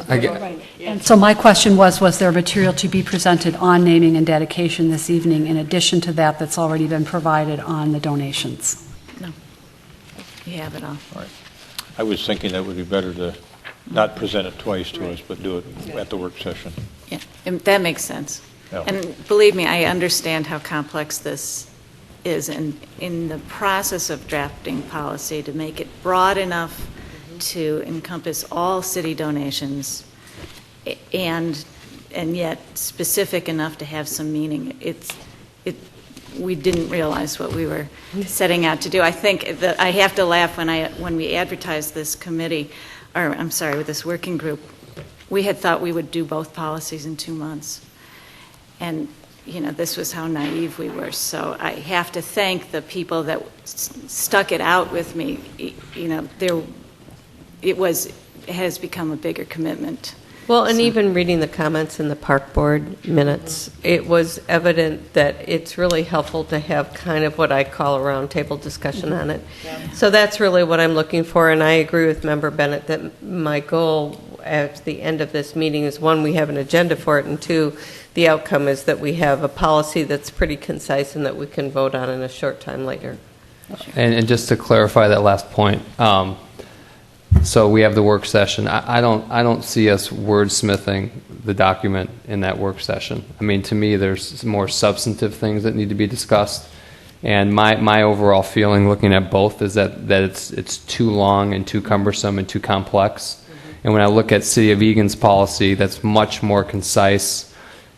Right. And so my question was there material to be presented on naming and dedication this evening in addition to that that's already been provided on the donations? No. You have it all. All right. I was thinking that would be better to not present it twice to us, but do it at the work session. Yeah, and that makes sense. Yeah. And believe me, I understand how complex this is, and in the process of drafting policy to make it broad enough to encompass all city donations and yet specific enough to have some meaning. We didn't realize what we were setting out to do. I think that I have to laugh when we advertised this committee, or I'm sorry, with this working group, we had thought we would do both policies in 2 months. And, this was how naive we were. So I have to thank the people that stuck it out with me. It has become a bigger commitment. Well, and even reading the comments in the park board minutes, it was evident that it's really helpful to have kind of what I call a roundtable discussion on it. Yeah. So that's really what I'm looking for, and I agree with Member Bennett that my goal at the end of this meeting is, one, we have an agenda for it, and two, the outcome is that we have a policy that's pretty concise and that we can vote on in a short time later. And just to clarify that last point, so we have the work session. I don't see us wordsmithing the document in that work session. I mean, to me, there's more substantive things that need to be discussed. And my overall feeling, looking at both, is that it's too long and too cumbersome and too complex. Mm-hmm. And when I look at City of Egan's policy, that's much more concise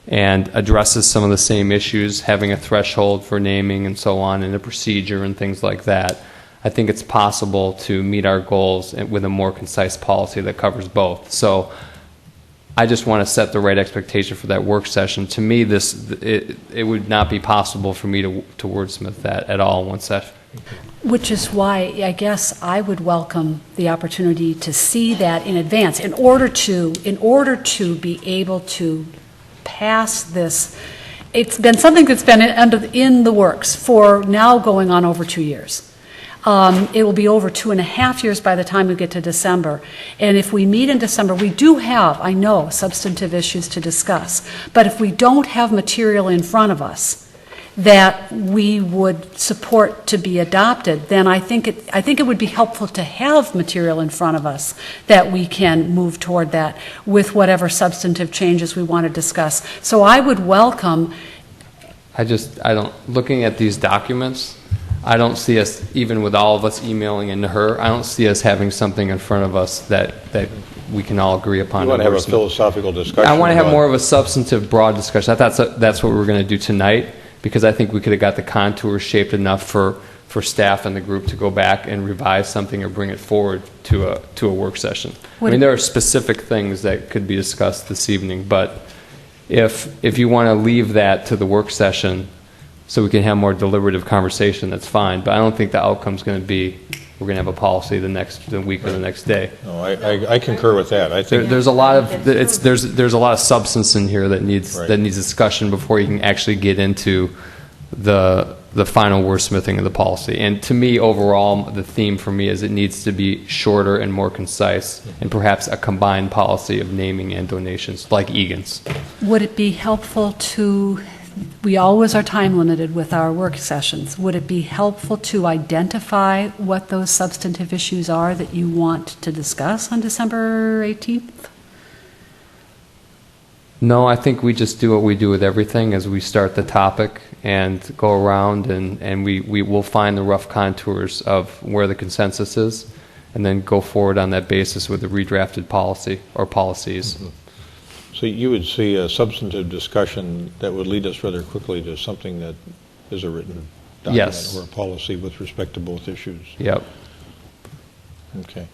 and addresses some of the same issues, having a threshold for naming and so on, and a procedure and things like that. I think it's possible to meet our goals with a more concise policy that covers both. So I just want to set the right expectation for that work session. To me, it would not be possible for me to wordsmith that at all in one session. Which is why I guess I would welcome the opportunity to see that in advance in order to be able to pass this. It's been something that's been in the works for now going on over 2 years. It will be over 2.5 years by the time we get to December. And if we meet in December, we do have, I know, substantive issues to discuss. But if we don't have material in front of us that we would support to be adopted, then I think it would be helpful to have material in front of us that we can move toward that with whatever substantive changes we want to discuss. So I would welcome. Looking at these documents, I don't see us, even with all of us emailing into her, I don't see us having something in front of us that we can all agree upon. You want to have a philosophical discussion? I want to have about- more of a substantive, broad discussion. I thought that's what we were going to do tonight, because I think we could have got the contours shaped enough for staff and the group to go back and revise something or bring it forward to a work session. I mean, there are specific things that could be discussed this evening, but if you want to leave that to the work session so we can have more deliberative conversation, that's fine. But I don't think the outcome's going to be we're going to have a policy the week or the next day. No, I concur with that. I think There's a lot of there's a lot of substance in here that needs discussion before you can actually get into the final wordsmithing of the policy. And to me, overall, the theme for me is it needs to be shorter and more concise, and perhaps a combined policy of naming and donations, like Egan's. Would it be helpful to, we always are time limited with our work sessions, would it be helpful to identify what those substantive issues are that you want to discuss on December 18th? No, I think we just do what we do with everything as we start the topic and go around and we will find the rough contours of where the consensus is and then go forward on that basis with a redrafted policy or policies. Mm-hmm. So you would see a substantive discussion that would lead us rather quickly to something that is a written document or a policy with respect to both issues. Yep. Okay.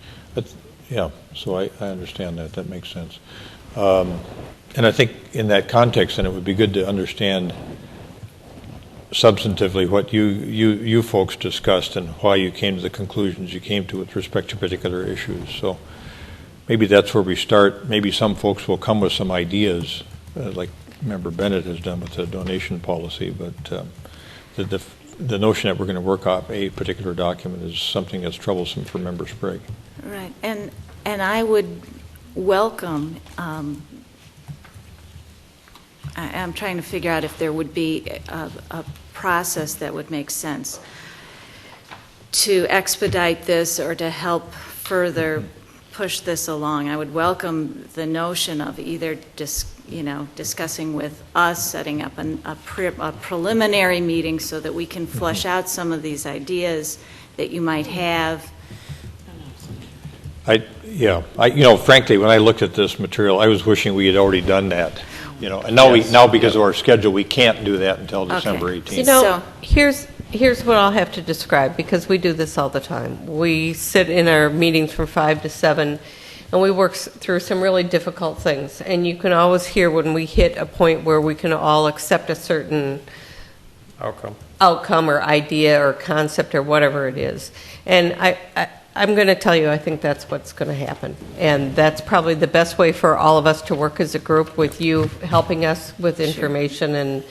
Yeah, so I understand that. That makes sense. And I think in that context, then it would be good to understand substantively what you folks discussed and why you came to the conclusions you came to with respect to particular issues. So maybe that's where we start. Maybe some folks will come with some ideas, like Member Bennett has done with the donation policy, but the notion that we're going to work off a particular document is something that's troublesome for Member Sprague. Right, and I would welcome, I'm trying to figure out if there would be a process that would make sense to expedite this or to help further push this along. I would welcome the notion of either discussing with us, setting up a preliminary meeting so that we can flesh out some of these ideas that you might have. Frankly, when I looked at this material, I was wishing we had already done that. And now because of our schedule, we can't do that until December 18th. Here's what I'll have to describe, because we do this all the time. We sit in our meetings from 5 to 7, and we work through some really difficult things. And you can always hear when we hit a point where we can all accept a certain outcome or idea or concept or whatever it is. And I'm going to tell you, I think that's what's going to happen. And that's probably the best way for all of us to work as a group, with you helping us with information.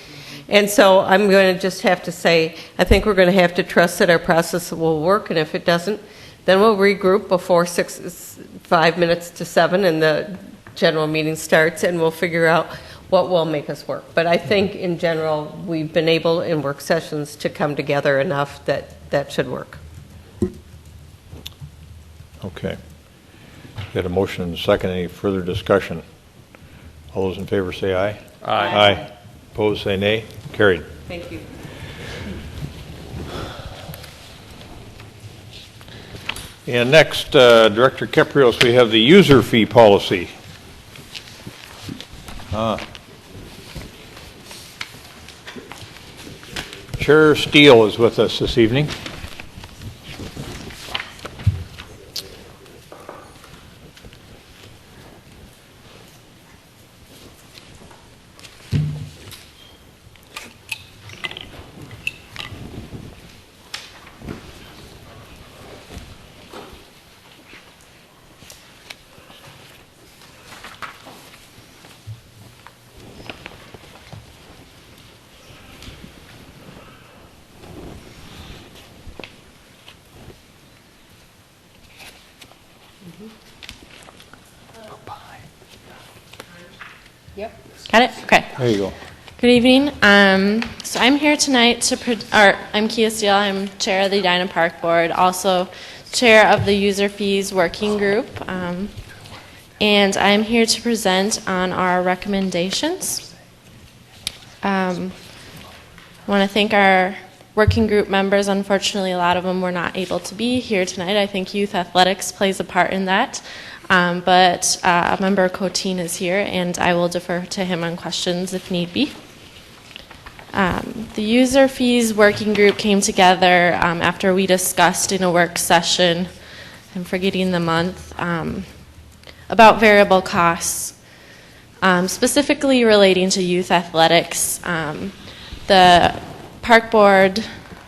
And so I'm going to just have to say, I think we're going to have to trust that our process will work. And if it doesn't, then we'll regroup before 5 minutes to 7 and the general meeting starts, and we'll figure out what will make us work. But I think in general, we've been able in work sessions to come together enough that should work. Okay. We had a motion and a second. Any further discussion? All those in favor say aye. Aye. Opposed, say nay. Carried. Thank you. And next, Director Keprios, we have the user fee policy. Chair Steele is with us this evening. Got it? Okay. There you go. Good evening. So I'm here tonight I'm Kia Steele. I'm chair of the Edina Park Board, also chair of the User Fees Working Group. And I'm here to present on our recommendations. I want to thank our working group members. Unfortunately, a lot of them were not able to be here tonight. I think youth athletics plays a part in that. But Member Coteen is here, and I will defer to him on questions if need be. The user fees working group came together after we discussed in a work session, I'm forgetting the month, about variable costs, specifically relating to youth athletics. The park board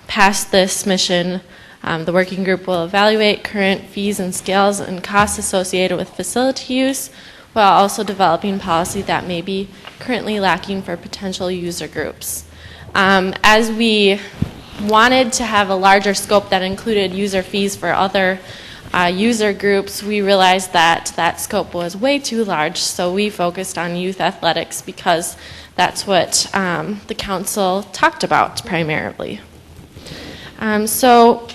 passed this mission. The working group will evaluate current fees and scales and costs associated with facility use, while also developing policy that may be currently lacking for potential user groups. As we wanted to have a larger scope that included user fees for other user groups, we realized that that scope was way too large, so we focused on youth athletics because that's what the council talked about primarily. So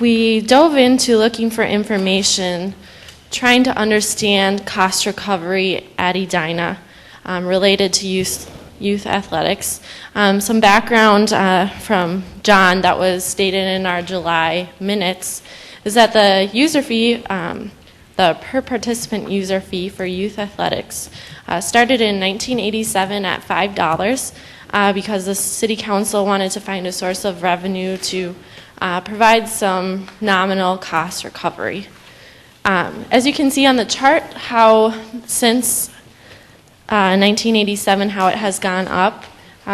we dove into looking for information, trying to understand cost recovery at Edina related to youth athletics. Some background from John that was stated in our July minutes is that the user fee, the per participant user fee for youth athletics started in 1987 at $5 because the city council wanted to find a source of revenue to provide some nominal cost recovery. As you can see on the chart, how since 1987, how it has gone up.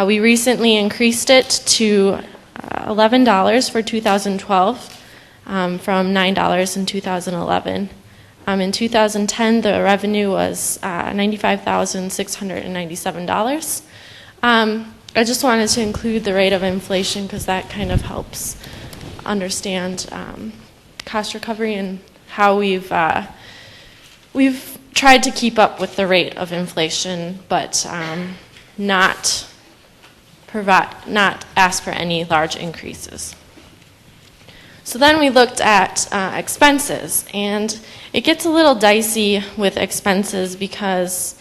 We recently increased it to $11 for 2012 from $9 in 2011. In 2010, the revenue was $95,697. I just wanted to include the rate of inflation because that kind of helps understand cost recovery and how we've tried to keep up with the rate of inflation, but not ask for any large increases. So then we looked at expenses, and it gets a little dicey with expenses because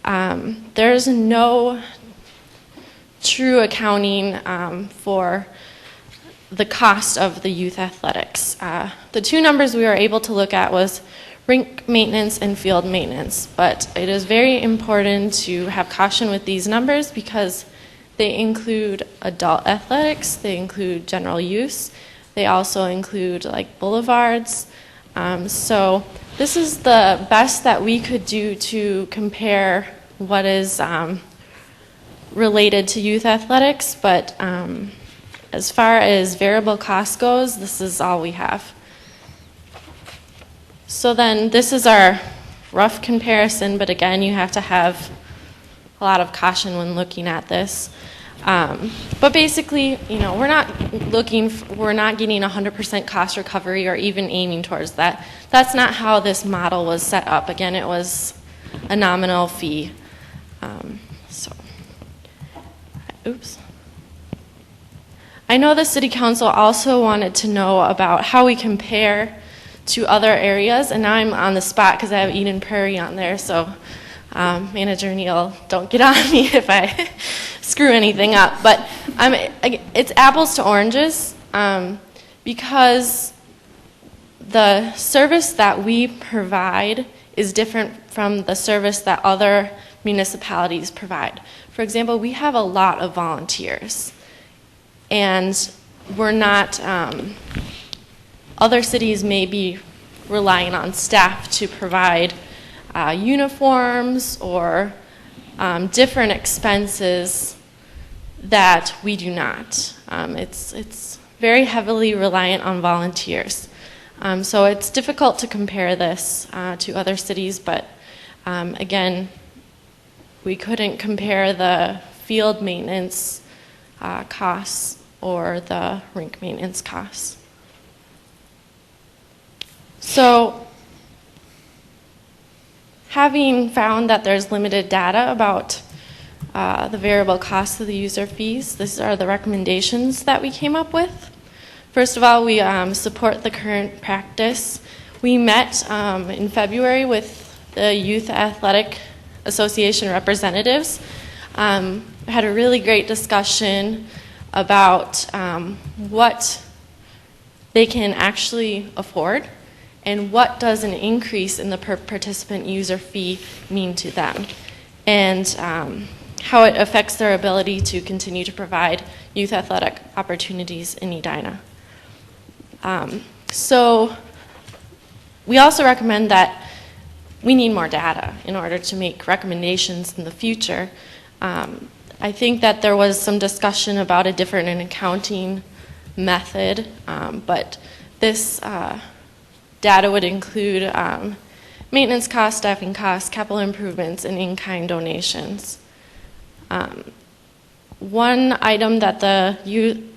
there's no true accounting for the cost of the youth athletics. The two numbers we were able to look at was rink maintenance and field maintenance, but it is very important to have caution with these numbers because they include adult athletics, they include general use, they also include like boulevards. So this is the best that we could do to compare what is related to youth athletics, but as far as variable cost goes, this is all we have. So then this is our rough comparison, but again, you have to have a lot of caution when looking at this. But basically, we're not getting 100% cost recovery or even aiming towards that. That's not how this model was set up. Again, it was a nominal fee. Oops. I know the City Council also wanted to know about how we compare to other areas, and now I'm on the spot because I have Eden Prairie on there, so Manager Neal, don't get on me if I screw anything up. But it's apples to oranges because the service that we provide is different from the service that other municipalities provide. For example, we have a lot of volunteers, and we're not, other cities may be relying on staff to provide uniforms or different expenses that we do not. It's very heavily reliant on volunteers. So it's difficult to compare this to other cities, but again, we couldn't compare the field maintenance costs or the rink maintenance costs. So having found that there's limited data about the variable costs of the user fees, these are the recommendations that we came up with. First of all, we support the current practice. We met in February with the Youth Athletic Association representatives. Had a really great discussion. about what they can actually afford and what does an increase in the per participant user fee mean to them, and how it affects their ability to continue to provide youth athletic opportunities in Edina. So we also recommend that we need more data in order to make recommendations in the future. I think that there was some discussion about a different accounting method, but this data would include maintenance costs, staffing costs, capital improvements, and in-kind donations. One item that the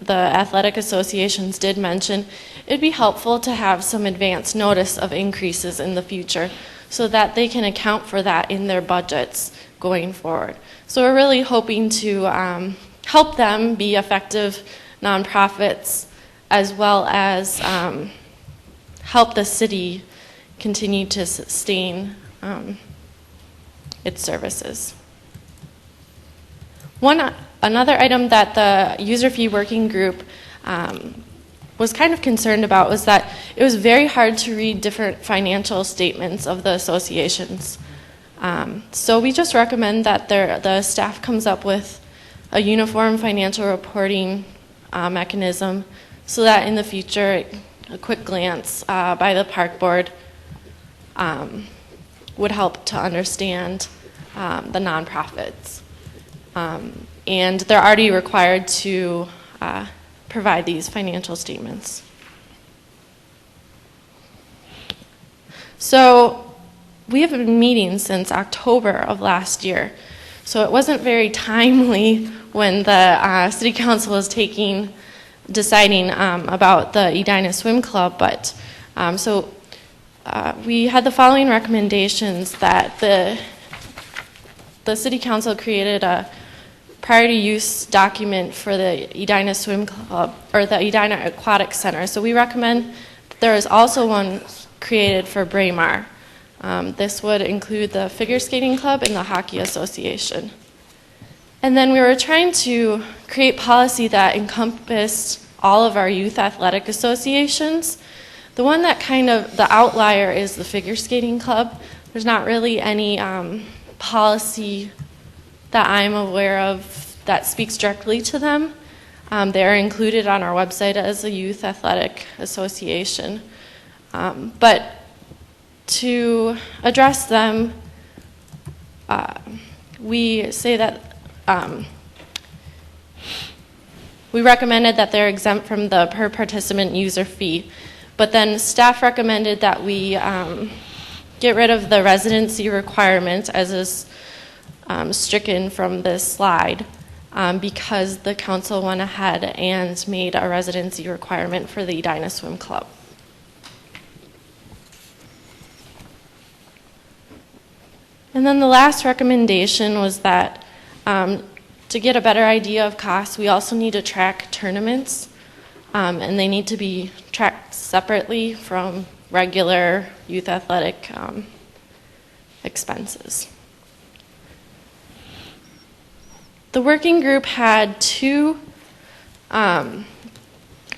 athletic associations did mention, it'd be helpful to have some advance notice of increases in the future so that they can account for that in their budgets going forward. So we're really hoping to help them be effective nonprofits, as well as help the city continue to sustain its services. Another item that the user fee working group was kind of concerned about was that it was very hard to read different financial statements of the associations. So we just recommend that the staff comes up with a uniform financial reporting mechanism so that in the future a quick glance by the park board would help to understand the nonprofits. And they're already required to provide these financial statements. So we have been meeting since October of last year. So it wasn't very timely when the City Council was deciding about the Edina Swim Club, but we had the following recommendations: that the City Council created a priority use document for the Edina Swim Club, or the Edina Aquatic Center. So we recommend there is also one created for Braemar. This would include the Figure Skating Club and the Hockey Association. And then we were trying to create policy that encompassed all of our youth athletic associations. The one that the outlier is the Figure Skating Club. There's not really any policy that I'm aware of that speaks directly to them. They are included on our website as a youth athletic association. But to address them, we say that we recommended that they're exempt from the per participant user fee, but then staff recommended that we get rid of the residency requirement as is stricken from this slide, because the council went ahead and made a residency requirement for the Edina Swim Club. And then the last recommendation was that to get a better idea of costs, we also need to track tournaments, and they need to be tracked separately from regular youth athletic expenses. The working group had two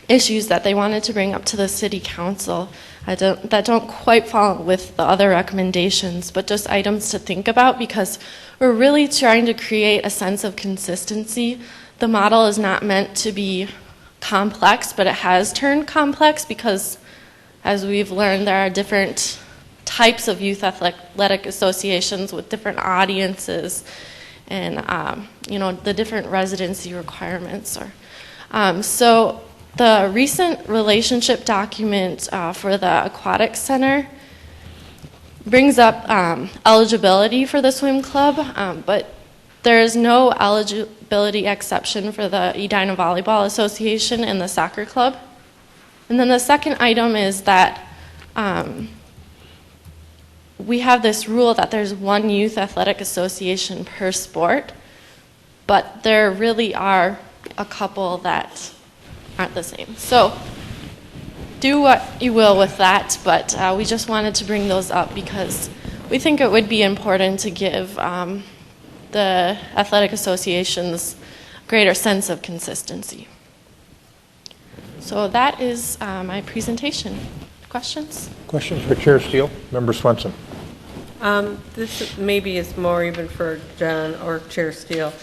issues that they wanted to bring up to the City Council that don't quite fall with the other recommendations, but just items to think about, because we're really trying to create a sense of consistency. The model is not meant to be complex, but it has turned complex because, as we've learned, there are different types of youth athletic associations with different audiences and the different residency requirements. So the recent relationship document for the Aquatic Center brings up eligibility for the swim club, but there is no eligibility exception for the Edina Volleyball Association and the soccer club. And then the second item is that we have this rule that there's one youth athletic association per sport, but there really are a couple that aren't the same. So do what you will with that, but we just wanted to bring those up because we think it would be important to give the athletic associations greater sense of consistency. So that is my presentation. Questions? Questions for Chair Steele? Member Swenson. This maybe is more even for John or Chair Steele,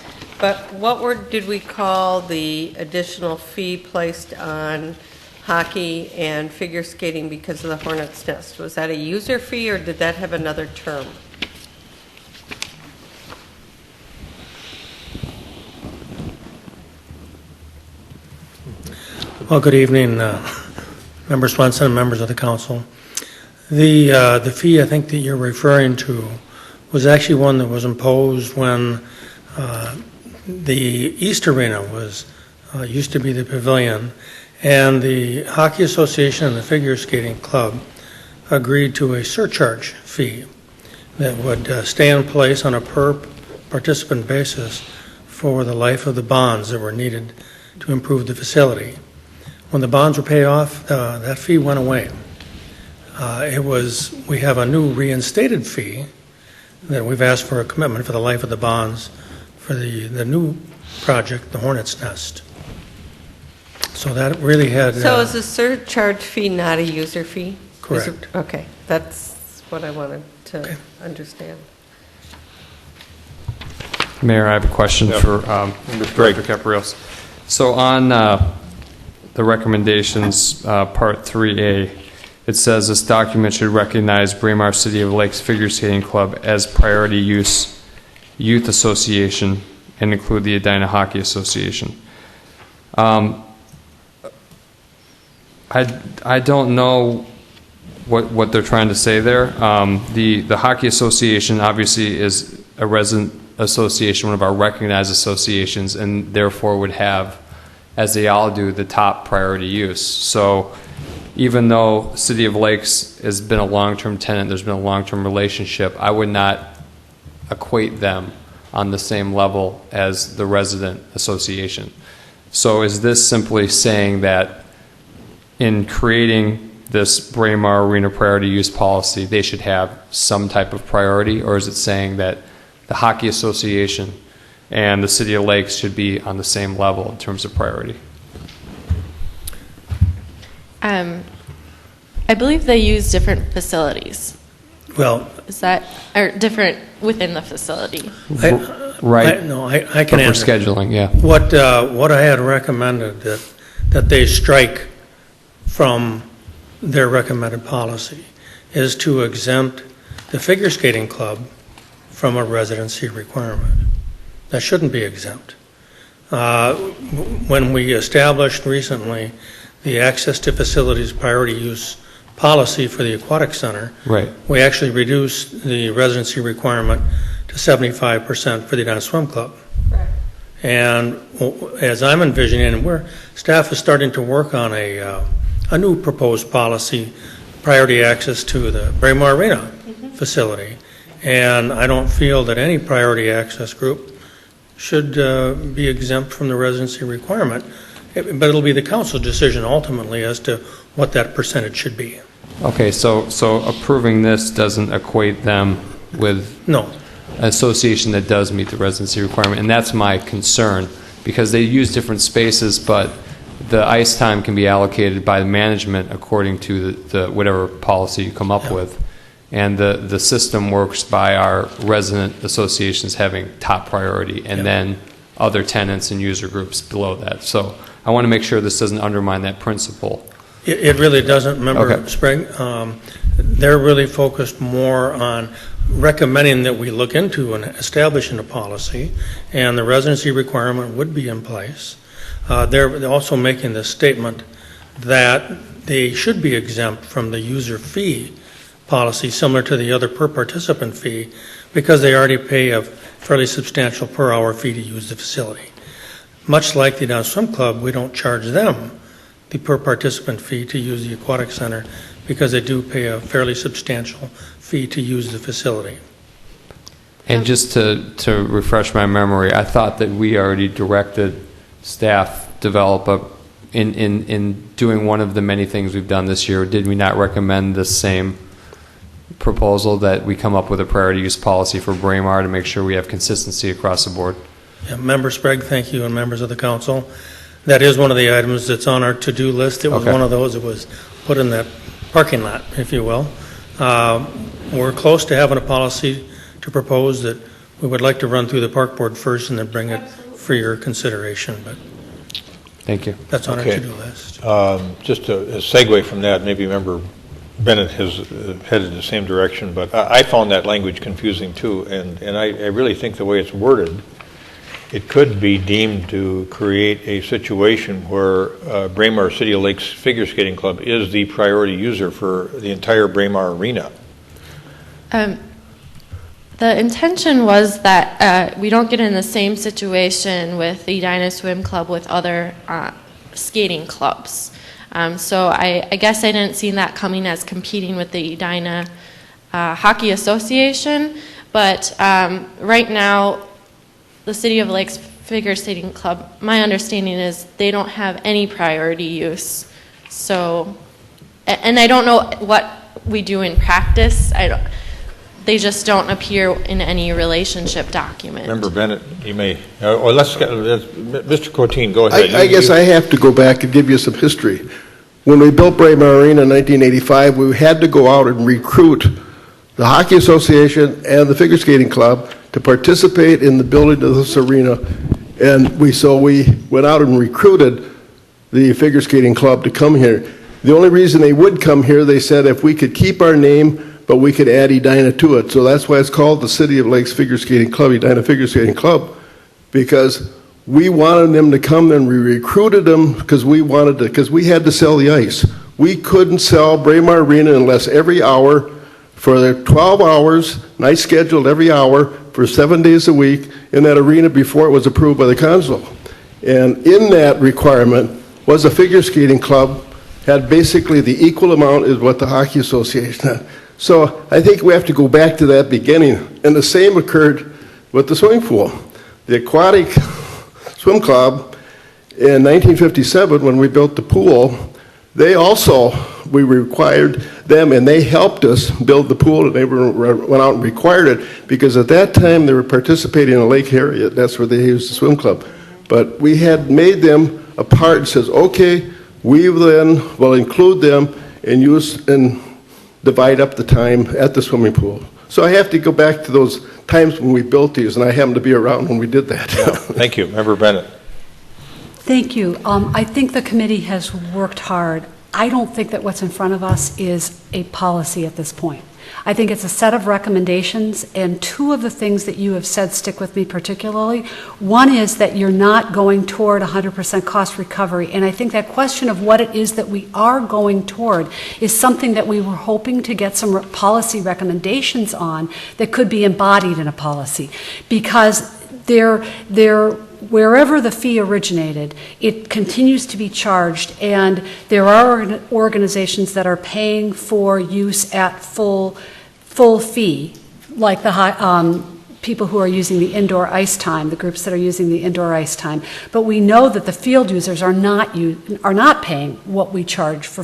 but what did we call the additional fee placed on hockey and figure skating because of the Hornets' Nest? Was that a user fee, or did that have another term? Well, good evening, Member Swenson and members of the council. The fee I think that you're referring to was actually one that was imposed when the East Arena used to be the pavilion, and the Hockey Association and the Figure Skating Club agreed to a surcharge fee that would stay in place on a per participant basis for the life of the bonds that were needed to improve the facility. When the bonds were paid off, that fee went away. We have a new reinstated fee that we've asked for a commitment for the life of the bonds for the new project, the Hornets' Nest. So that really had... So is the surcharge fee not a user fee? Correct. Okay, that's what I wanted to understand. Mayor, I have a question for Director Caprios. So on the recommendations, Part 3A, it says this document should recognize Braemar City of Lakes Figure Skating Club as priority use youth association and include the Edina Hockey Association. I don't know what they're trying to say there. The Hockey Association obviously is a resident association, one of our recognized associations, and therefore would have, as they all do, the top priority use. So even though City of Lakes has been a long-term tenant, there's been a long-term relationship, I would not equate them on the same level as the resident association. So is this simply saying that in creating this Braemar Arena priority use policy, they should have some type of priority, or is it saying that the Hockey Association and the City of Lakes should be on the same level in terms of priority? I believe they use different facilities. Well, is that or different within the facility? Right. I can answer. For scheduling, yeah. What I had recommended that they strike from their recommended policy is to exempt the figure skating club from a residency requirement. That shouldn't be exempt. When we established recently the access to facilities priority use policy for the aquatic center, right, we actually reduced the residency requirement to 75% for the Edina Swim Club. Right. And as I'm envisioning, staff is starting to work on a new proposed policy, priority access to the Braemar Arena facility. And I don't feel that any priority access group should be exempt from the residency requirement, but it'll be the council's decision ultimately as to what that percentage should be. Okay, so approving this doesn't equate them with an association that does meet the residency requirement, and that's my concern, because they use different spaces, but the ice time can be allocated by the management according to the whatever policy you come up with. And the system works by our resident associations having top priority, and then other tenants and user groups below that. So I want to make sure this doesn't undermine that principle. It really doesn't. Remember, Sprague, they're really focused more on recommending that we look into and establishing a policy, and the residency requirement would be in place. They're also making the statement that they should be exempt from the user fee policy, similar to the other per participant fee, because they already pay a fairly substantial per hour fee to use the facility. Much like the Edina Swim Club, we don't charge them the per participant fee to use the aquatic center because they do pay a fairly substantial fee to use the facility. And just to refresh my memory, I thought that we already directed staff develop in doing one of the many things we've done this year. Did we not recommend the same proposal that we come up with a priority use policy for Braemar to make sure we have consistency across the board? Yeah, Member Sprague, thank you, and members of the council. That is one of the items that's on our to-do list. It was Okay. one of those that was put in that parking lot, if you will. We're close to having a policy to propose that we would like to run through the park board first and then bring it for your consideration, but Thank you. that's on Okay. our to-do list. Just a segue from that, maybe Member Bennett has headed the same direction, but I found that language confusing too, and I really think the way it's worded, it could be deemed to create a situation where Braemar City of Lakes Figure Skating Club is the priority user for the entire Braemar Arena. The intention was that we don't get in the same situation with the Edina Swim Club with other skating clubs. So I guess I didn't see that coming as competing with the Edina Hockey Association, but right now the City of Lakes Figure Skating Club, my understanding is they don't have any priority use. So, and I don't know what we do in practice. They just don't appear in any relationship document. Member Bennett, you may, or let's get, Mr. Coteen, go ahead. I guess I have to go back and give you some history. When we built Braemar Arena in 1985, we had to go out and recruit the Hockey Association and the Figure Skating Club to participate in the building of this arena. And so we went out and recruited the Figure Skating Club to come here. The only reason they would come here, they said if we could keep our name, but we could add Edina to it. So that's why it's called the City of Lakes Figure Skating Club, Edina Figure Skating Club, because we wanted them to come and we recruited them because we had to sell the ice. We couldn't sell Braemar Arena unless every hour for their 12 hours, night scheduled every hour for 7 days a week in that arena before it was approved by the council. And in that requirement was a figure skating club had basically the equal amount as what the Hockey Association had. So I think we have to go back to that beginning. And the same occurred with the swimming pool. The aquatic swim club in 1957, when we built the pool, we required them, and they helped us build the pool, and they went out and required it, because at that time they were participating in Lake Harriet. That's where they used the swim club. But we had made them a part and says, okay, we then will include them and use and divide up the time at the swimming pool. So I have to go back to those times when we built these, and I happened to be around when we did that. Yeah. Thank you. Member Bennett. Thank you. I think the committee has worked hard. I don't think that what's in front of us is a policy at this point. I think it's a set of recommendations, and two of the things that you have said stick with me particularly. One is that you're not going toward 100% cost recovery, and I think that question of what it is that we are going toward is something that we were hoping to get some policy recommendations on that could be embodied in a policy, because wherever the fee originated, it continues to be charged, and there are organizations that are paying for use at full fee, like the people who are using the indoor ice time, the groups that are using the indoor ice time. But we know that the field users are not paying what we charge for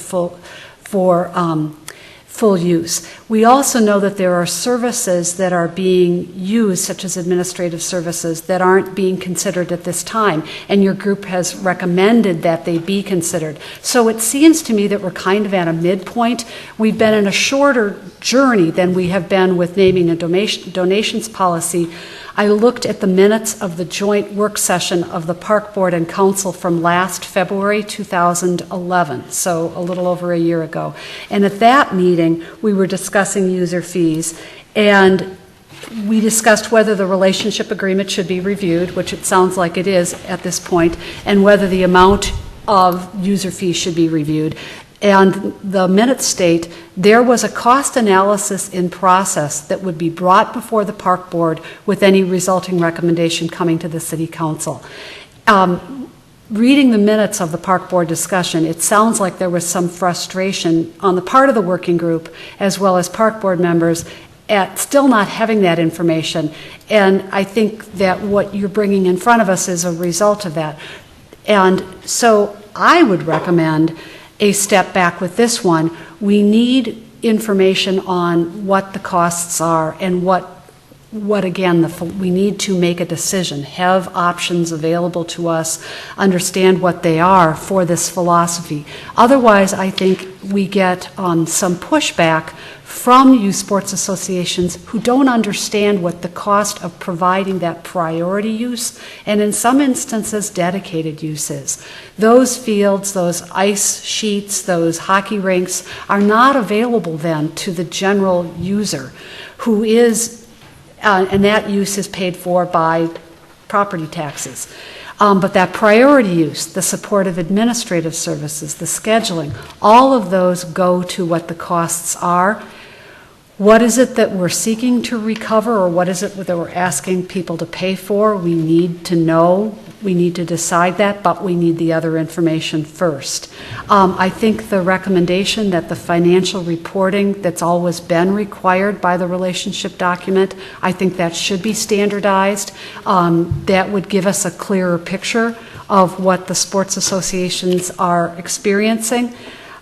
full use. We also know that there are services that are being used, such as administrative services, that aren't being considered at this time, and your group has recommended that they be considered. So it seems to me that we're kind of at a midpoint. We've been in a shorter journey than we have been with naming a donations policy. I looked at the minutes of the joint work session of the Park Board and Council from last February 2011, so a little over a year ago. And at that meeting, we were discussing user fees, and we discussed whether the relationship agreement should be reviewed, which it sounds like it is at this point, and whether the amount of user fees should be reviewed. And the minutes state there was a cost analysis in process that would be brought before the Park Board with any resulting recommendation coming to the City Council. Reading the minutes of the Park Board discussion, it sounds like there was some frustration on the part of the working group as well as Park Board members at still not having that information. And I think that what you're bringing in front of us is a result of that. And so I would recommend a step back with this one. We need information on what the costs are and what what again, we need to make a decision, have options available to us, understand what they are for this philosophy. Otherwise, I think we get some pushback from youth sports associations who don't understand what the cost of providing that priority use, and in some instances, dedicated use is. Those fields, those ice sheets, those hockey rinks are not available then to the general user who is and that use is paid for by property taxes. But that priority use, the support of administrative services, the scheduling, all of those go to what the costs are. What is it that we're seeking to recover, or what is it that we're asking people to pay for? We need to know. We need to decide that, but we need the other information first. I think the recommendation that the financial reporting that's always been required by the relationship document, I think that should be standardized. That would give us a clearer picture of what the sports associations are experiencing.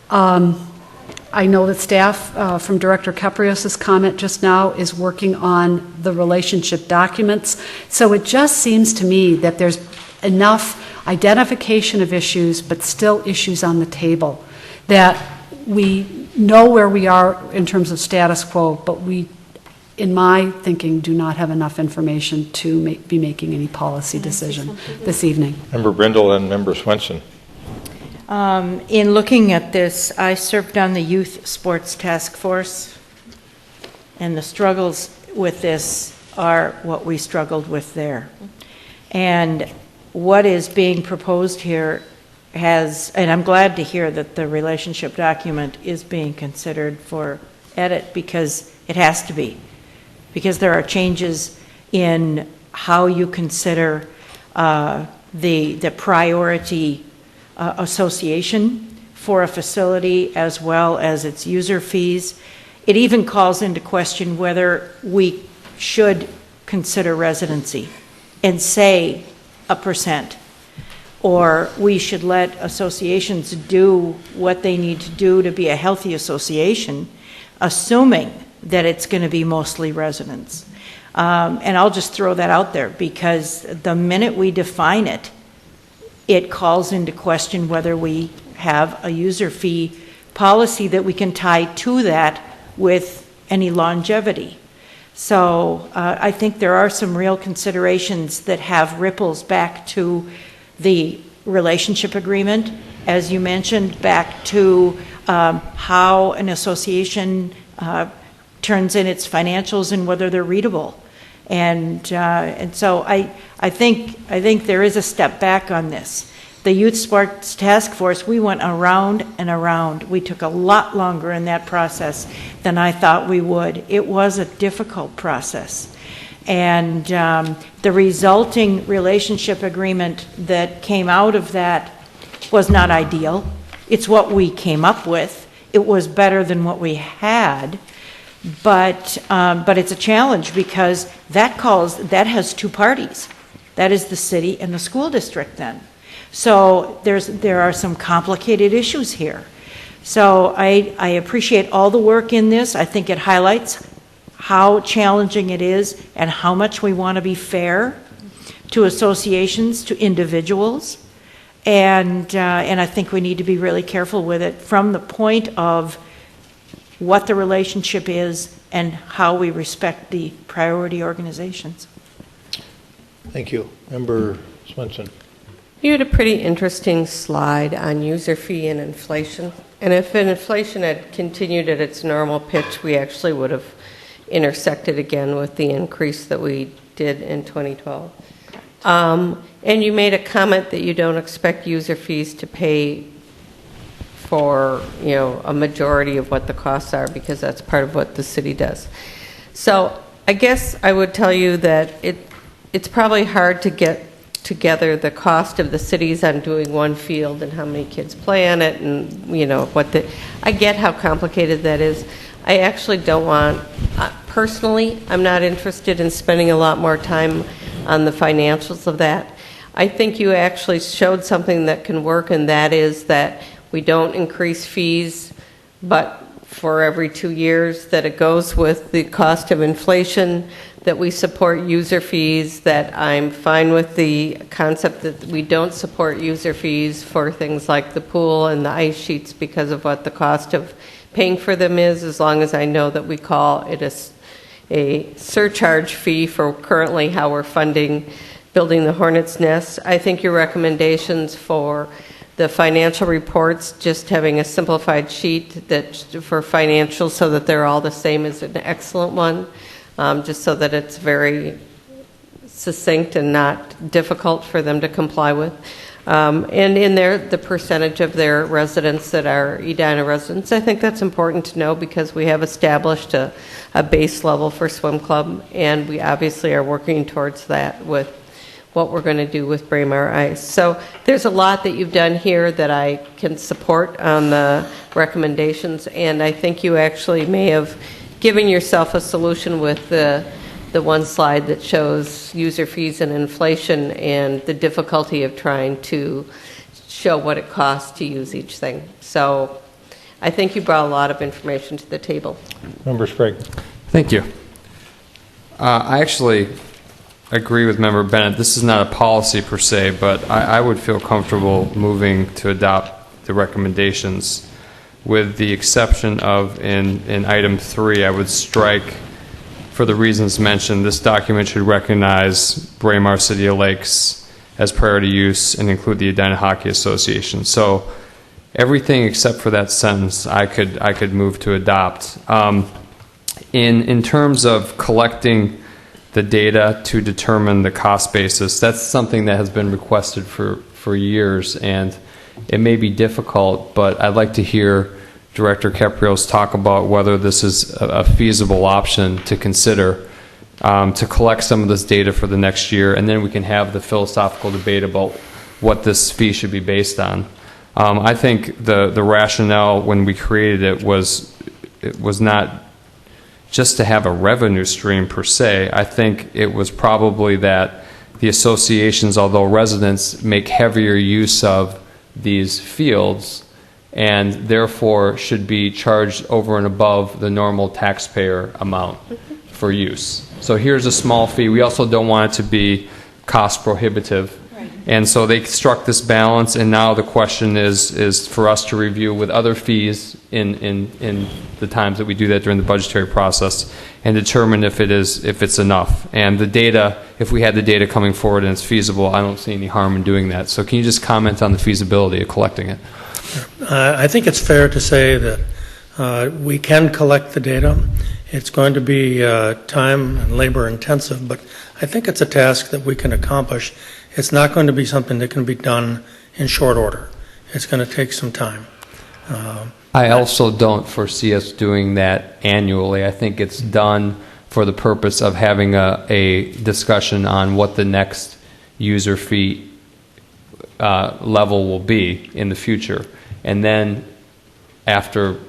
I know that staff, from Director Caprios' comment just now, is working on the relationship documents. So it just seems to me that there's enough identification of issues, but still issues on the table, that we know where we are in terms of status quo, but we, in my thinking, do not have enough information to be making any policy decision this evening. Member Brindle and Member Swenson. In looking at this, I served on the Youth Sports Task Force, and the struggles with this are what we struggled with there. And what is being proposed here has, and I'm glad to hear that the relationship document is being considered for edit, because it has to be, because there are changes in how you consider the priority association for a facility, as well as its user fees. It even calls into question whether we should consider residency and say 1%, or we should let associations do what they need to do to be a healthy association, assuming that it's going to be mostly residents. And I'll just throw that out there, because the minute we define it, it calls into question whether we have a user fee policy that we can tie to that with any longevity. So I think there are some real considerations that have ripples back to the relationship agreement, as you mentioned, back to how an association turns in its financials and whether they're readable. And so I think there is a step back on this. The Youth Sports Task Force, we went around and around. We took a lot longer in that process than I thought we would. It was a difficult process. And the resulting relationship agreement that came out of that was not ideal. It's what we came up with. It was better than what we had. But it's a challenge, because that has two parties. That is the city and the school district then. So there are some complicated issues here. So I appreciate all the work in this. I think it highlights how challenging it is and how much we want to be fair to associations, to individuals. And I think we need to be really careful with it from the point of what the relationship is and how we respect the priority organizations. Thank you. Member Swenson. You had a pretty interesting slide on user fee and inflation. And if inflation had continued at its normal pitch, we actually would have intersected again with the increase that we did in 2012. And you made a comment that you don't expect user fees to pay for, a majority of what the costs are, because that's part of what the city does. So I guess I would tell you that it's probably hard to get together the cost of the cities on doing one field and how many kids play on it, and I get how complicated that is. I actually don't want, personally, I'm not interested in spending a lot more time on the financials of that. I think you actually showed something that can work, and that is that we don't increase fees, but for every 2 years, that it goes with the cost of inflation, that we support user fees, that I'm fine with the concept that we don't support user fees for things like the pool and the ice sheets because of what the cost of paying for them is, as long as I know that we call it a surcharge fee for currently how we're funding building the Hornet's Nest. I think your recommendations for the financial reports, just having a simplified sheet that for financials so that they're all the same, is an excellent one, just so that it's very succinct and not difficult for them to comply with. And in there, the percentage of their residents that are Edina residents, I think that's important to know because we have established a base level for swim club, and we obviously are working towards that with what we're going to do with Braemar Ice. So there's a lot that you've done here that I can support on the recommendations, and I think you actually may have given yourself a solution with the one slide that shows user fees and inflation and the difficulty of trying to show what it costs to use each thing. So I think you brought a lot of information to the table. Member Sprague. Thank you. I actually agree with Member Bennett. This is not a policy per se, but I would feel comfortable moving to adopt the recommendations with the exception of in item 3, I would strike, for the reasons mentioned, this document should recognize Braemar City of Lakes as priority use and include the Edina Hockey Association. So everything except for that sentence I could move to adopt. In terms of collecting the data to determine the cost basis, that's something that has been requested for years, and it may be difficult, but I'd like to hear Director Caprios talk about whether this is a feasible option to consider to collect some of this data for the next year, and then we can have the philosophical debate about what this fee should be based on. I think the rationale when we created it was not just to have a revenue stream per se. I think it was probably that the associations, although residents make heavier use of these fields and therefore should be charged over and above the normal taxpayer amount for use. So here's a small fee. We also don't want it to be cost prohibitive. And so they struck this balance, and now the question is for us to review with other fees in the times that we do that during the budgetary process and determine if it's enough. And the data, if we had the data coming forward and it's feasible, I don't see any harm in doing that. So can you just comment on the feasibility of collecting it? I think it's fair to say that we can collect the data. It's going to be time and labor intensive, but I think it's a task that we can accomplish. It's not going to be something that can be done in short order. It's going to take some time. I also don't foresee us doing that annually. I think it's done for the purpose of having a discussion on what the next user fee level will be in the future. And then after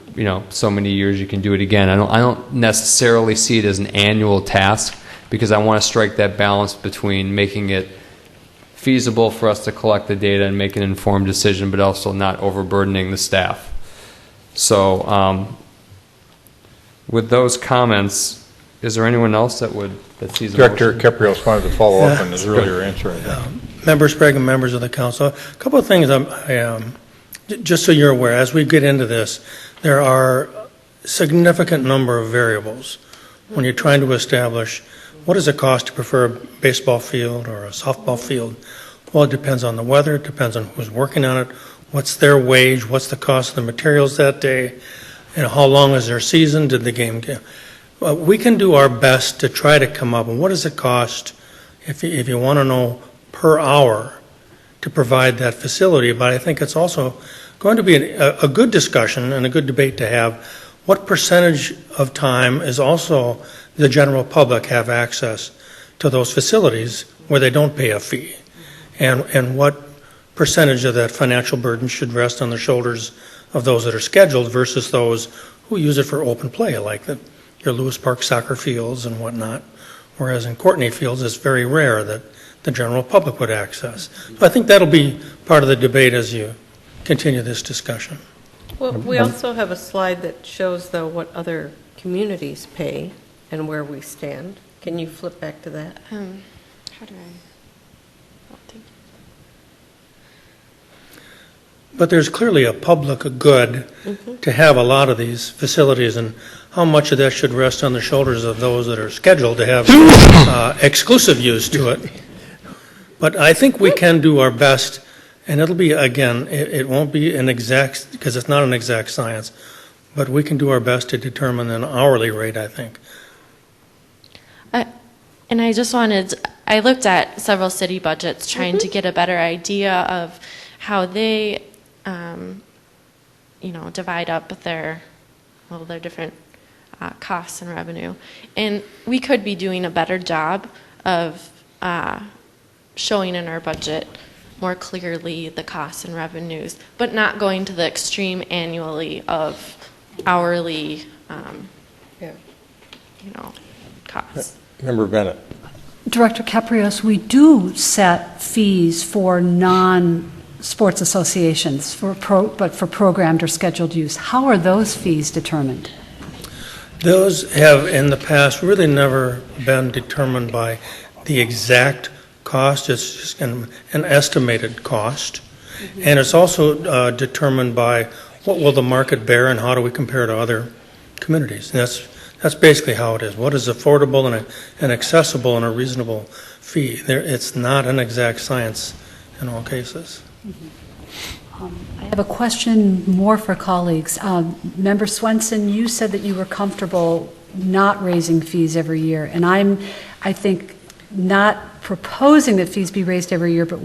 so many years you can do it again. I don't necessarily see it as an annual task because I want to strike that balance between making it feasible for us to collect the data and make an informed decision, but also not overburdening the staff. So with those comments, is there anyone else that sees a Director motion? Caprios wanted to follow up on his earlier answer. Member Sprague and members of the council, a couple of things just so you're aware, as we get into this, there are a significant number of variables when you're trying to establish what does it cost to prefer a baseball field or a softball field. Well, it depends on the weather, it depends on who's working on it, what's their wage, what's the cost of the materials that day, and how long is their season, did the game get. We can do our best to try to come up with what does it cost if you want to know per hour to provide that facility. But I think it's also going to be a good discussion and a good debate to have what percentage of time is also the general public have access to those facilities where they don't pay a fee, and what percentage of that financial burden should rest on the shoulders of those that are scheduled versus those who use it for open play, like your Lewis Park soccer fields and whatnot, whereas in Courtney Fields it's very rare that the general public would access. So I think that'll be part of the debate as you continue this discussion. Well, we also have a slide that shows, though, what other communities pay and where we stand. Can you flip back to that? How do I? Oh, thank you. But there's clearly a public good to have a lot of these facilities, and how much of that should rest on the shoulders of those that are scheduled to have exclusive use to it. But I think we can do our best, and it'll be, again, it won't be an exact, because it's not an exact science, but we can do our best to determine an hourly rate, I think. And I looked at several city budgets trying to get a better idea of how they, divide up their different costs and revenue. And we could be doing a better job of showing in our budget more clearly the costs and revenues, but not going to the extreme annually of hourly, costs. Member Bennett. Director Caprios, we do set fees for non-sports associations, but for programmed or scheduled use. How are those fees determined? Those have, in the past, really never been determined by the exact cost. It's just an estimated cost. And it's also determined by what will the market bear and how do we compare to other communities. And that's basically how it is. What is affordable and accessible and a reasonable fee? It's not an exact science in all cases. I have a question more for colleagues. Member Swenson, you said that you were comfortable not raising fees every year, and I think, not proposing that fees be raised every year, but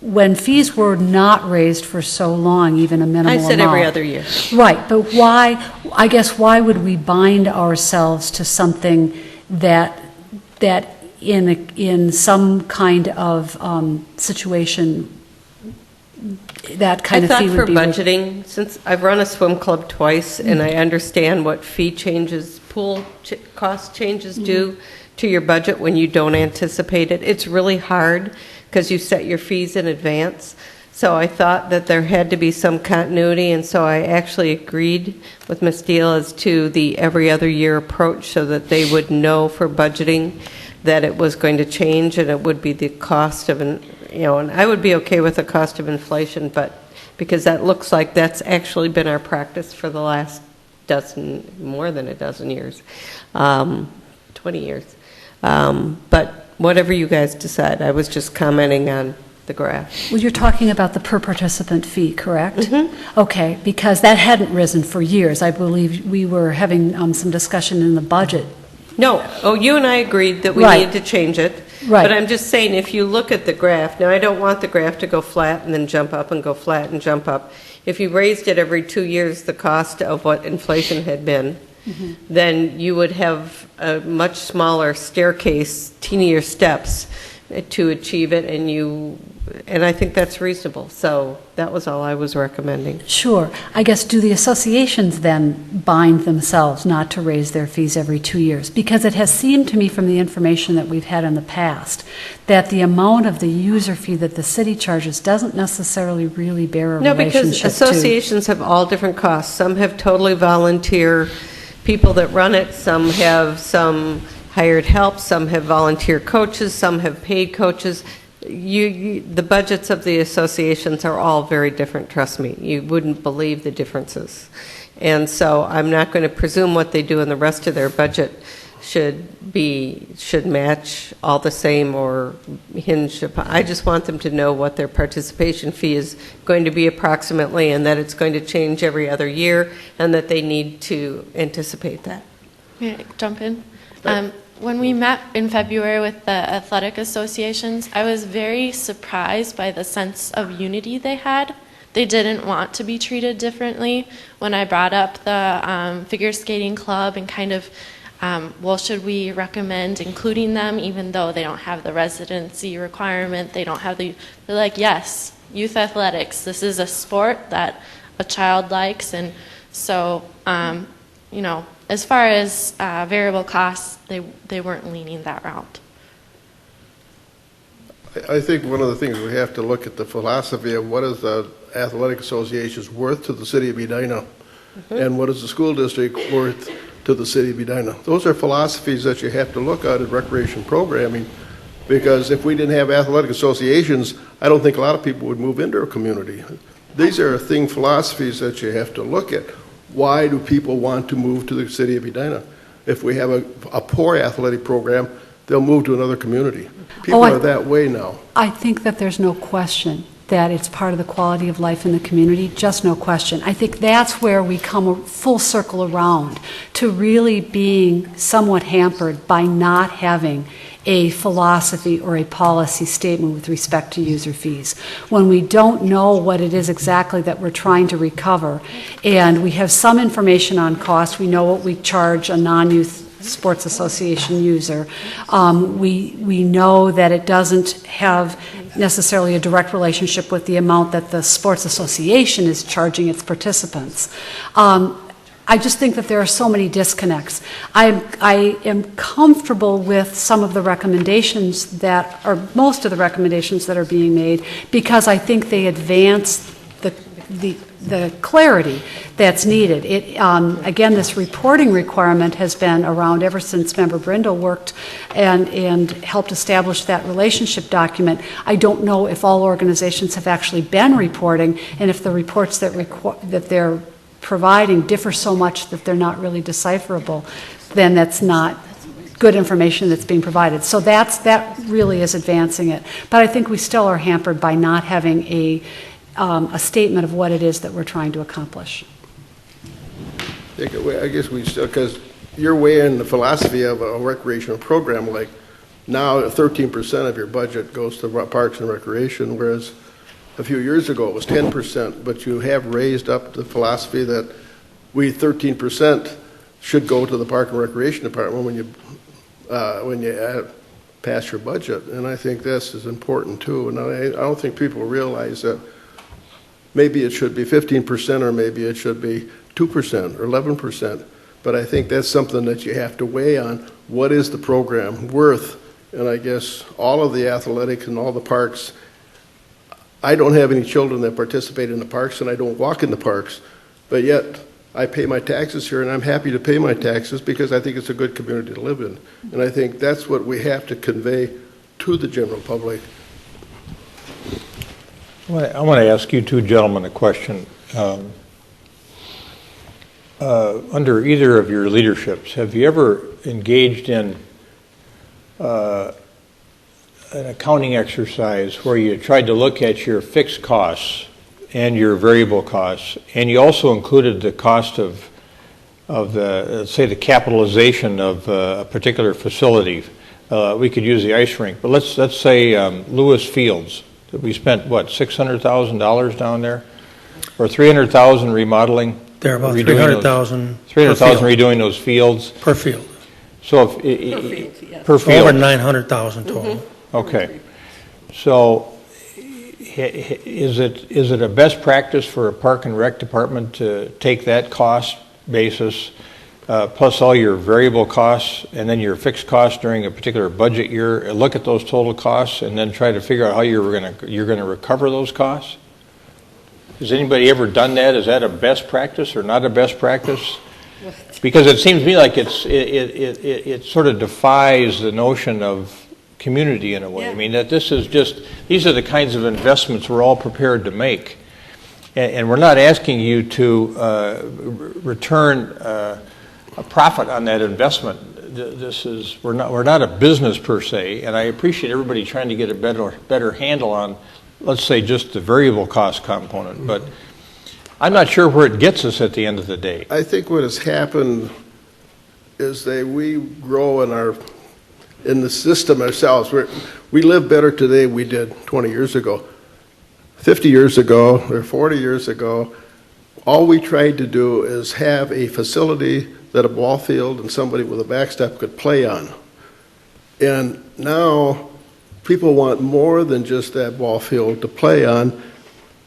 when fees were not raised for so long, even a minimal amount. I said every other year. Right, but why would we bind ourselves to something that in some kind of situation, that kind of fee would be? I thought for budgeting, since I've run a swim club twice and I understand what fee changes, cost changes do to your budget when you don't anticipate it, it's really hard because you set your fees in advance. So I thought that there had to be some continuity, and so I actually agreed with Ms. Deal as to the every other year approach so that they would know for budgeting that it was going to change and it would be the cost of and I would be okay with the cost of inflation, but because that looks like that's actually been our practice for the last more than a dozen years, 20 years. But whatever you guys decide, I was just commenting on the graph. Well, you're talking about the per participant fee, correct? Okay, because that hadn't risen for years. I believe we were having some discussion in the budget. No, you and I agreed that we needed to change it. Right. But I'm just saying, if you look at the graph, now I don't want the graph to go flat and then jump up and go flat and jump up. If you raised it every 2 years, the cost of what inflation had been, then you would have a much smaller staircase, teenier steps to achieve it, and I think that's reasonable. So that was all I was recommending. Sure. I guess, do the associations then bind themselves not to raise their fees every 2 years? Because it has seemed to me from the information that we've had in the past that the amount of the user fee that the city charges doesn't necessarily really bear a relationship to... No, because associations have all different costs. Some have totally volunteer people that run it. Some have some hired help. Some have volunteer coaches. Some have paid coaches. The budgets of the associations are all very different, trust me. You wouldn't believe the differences. And so I'm not going to presume what they do in the rest of their budget should match all the same or hinge upon. I just want them to know what their participation fee is going to be approximately, and that it's going to change every other year, and that they need to anticipate that. May I jump in? When we met in February with the athletic associations, I was very surprised by the sense of unity they had. They didn't want to be treated differently. When I brought up the figure skating club and kind of, should we recommend including them even though they don't have the residency requirement, they're like, yes, youth athletics, this is a sport that a child likes, and so, as far as variable costs, they weren't leaning that route. I think one of the things we have to look at the philosophy of what is the athletic association's worth to the city of Edina, and what is the school district worth to the city of Edina. Those are philosophies that you have to look at in recreation programming, because if we didn't have athletic associations, I don't think a lot of people would move into a community. These are philosophies that you have to look at. Why do people want to move to the city of Edina? If we have a poor athletic program, they'll move to another community. People are that way now. I think that there's no question that it's part of the quality of life in the community, just no question. I think that's where we come full circle around to really being somewhat hampered by not having a philosophy or a policy statement with respect to user fees. When we don't know what it is exactly that we're trying to recover, and we have some information on cost, we know what we charge a non-youth sports association user. We know that it doesn't have necessarily a direct relationship with the amount that the sports association is charging its participants. I just think that there are so many disconnects. I am comfortable with some of the recommendations that, or most of the recommendations that are being made, because I think they advance the clarity that's needed. Again, this reporting requirement has been around ever since Member Brindle worked and helped establish that relationship document. I don't know if all organizations have actually been reporting, and if the reports that they're providing differ so much that they're not really decipherable, then that's not good information that's being provided. So that really is advancing it. But I think we still are hampered by not having a statement of what it is that we're trying to accomplish. I guess we still, because you're way in the philosophy of a recreational program, like now 13% of your budget goes to parks and recreation, whereas a few years ago it was 10%, but you have raised up the philosophy that 13% should go to the park and recreation department when you pass your budget, and I think this is important too. And I don't think people realize that maybe it should be 15% or maybe it should be 2% or 11%. But I think that's something that you have to weigh on. What is the program worth? And I guess all of the athletics and all the parks, I don't have any children that participate in the parks and I don't walk in the parks, but yet I pay my taxes here and I'm happy to pay my taxes because I think it's a good community to live in. And I think that's what we have to convey to the general public. I want to ask you two gentlemen a question. Under either of your leaderships, have you ever engaged in an accounting exercise where you tried to look at your fixed costs and your variable costs, and you also included the cost of the, say, the capitalization of a particular facility? We could use the ice rink, but let's say Lewis Fields. We spent, what, $600,000 down there? Or $300,000 remodeling? They're about $300,000. $300,000 redoing those fields? Per field. So per field? Over $900,000 total. Okay. So is it a best practice for a park and rec department to take that cost basis plus all your variable costs and then your fixed costs during a particular budget year, look at those total costs and then try to figure out how you're going to recover those costs? Has anybody ever done that? Is that a best practice or not a best practice? Because it seems to me like it sort of defies the notion of community in a way. Yeah. I mean, that these are the kinds of investments we're all prepared to make. And we're not asking you to return a profit on that investment. We're not a business per se, and I appreciate everybody trying to get a better handle on, let's say, just the variable cost component. But I'm not sure where it gets us at the end of the day. I think what has happened is we grow in the system ourselves. We live better today than we did 20 years ago. 50 years ago or 40 years ago, all we tried to do is have a facility that a ball field and somebody with a backstop could play on. And now people want more than just that ball field to play on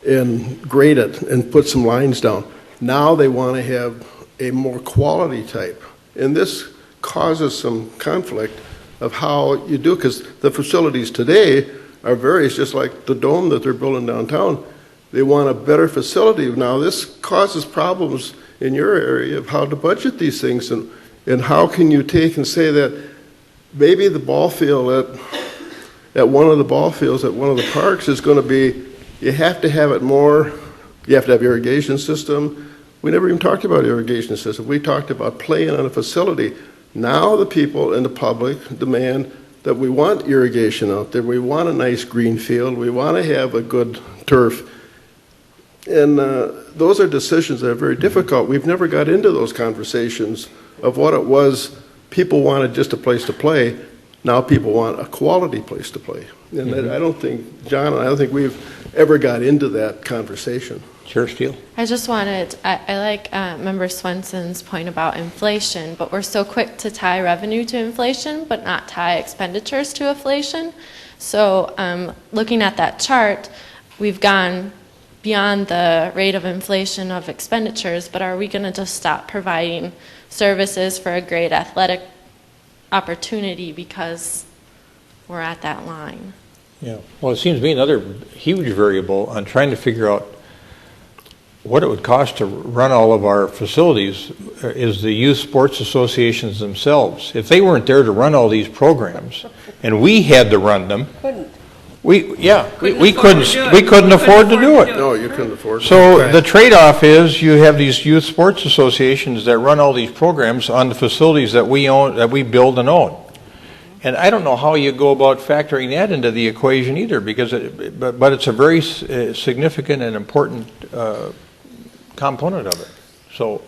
and grade it and put some lines down. Now they want to have a more quality type. And this causes some conflict of how you do, because the facilities today are various, just like the dome that they're building downtown. They want a better facility. Now this causes problems in your area of how to budget these things, and And how can you take and say that maybe the ball field at one of the ball fields at one of the parks is going to be, you have to have it more, you have to have irrigation system. We never even talked about irrigation system. We talked about playing on a facility. Now the people in the public demand that we want irrigation out there. We want a nice green field. We want to have a good turf. And those are decisions that are very difficult. We've never got into those conversations of what it was. People wanted just a place to play. Now people want a quality place to play. And I don't think, John, I don't think we've ever got into that conversation. Chair Steele? I just wanted, I like Member Swenson's point about inflation, but we're so quick to tie revenue to inflation, but not tie expenditures to inflation. So looking at that chart, we've gone beyond the rate of inflation of expenditures, but are we going to just stop providing services for a great athletic opportunity because we're at that line? Yeah. Well, it seems to me another huge variable on trying to figure out what it would cost to run all of our facilities is the youth sports associations themselves. If they weren't there to run all these programs and we had to run them, we couldn't afford to do it. No, you couldn't afford to. So the trade-off is you have these youth sports associations that run all these programs on the facilities that we own, that we build and own. And I don't know how you go about factoring that into the equation either, because but it's a very significant and important component of it. So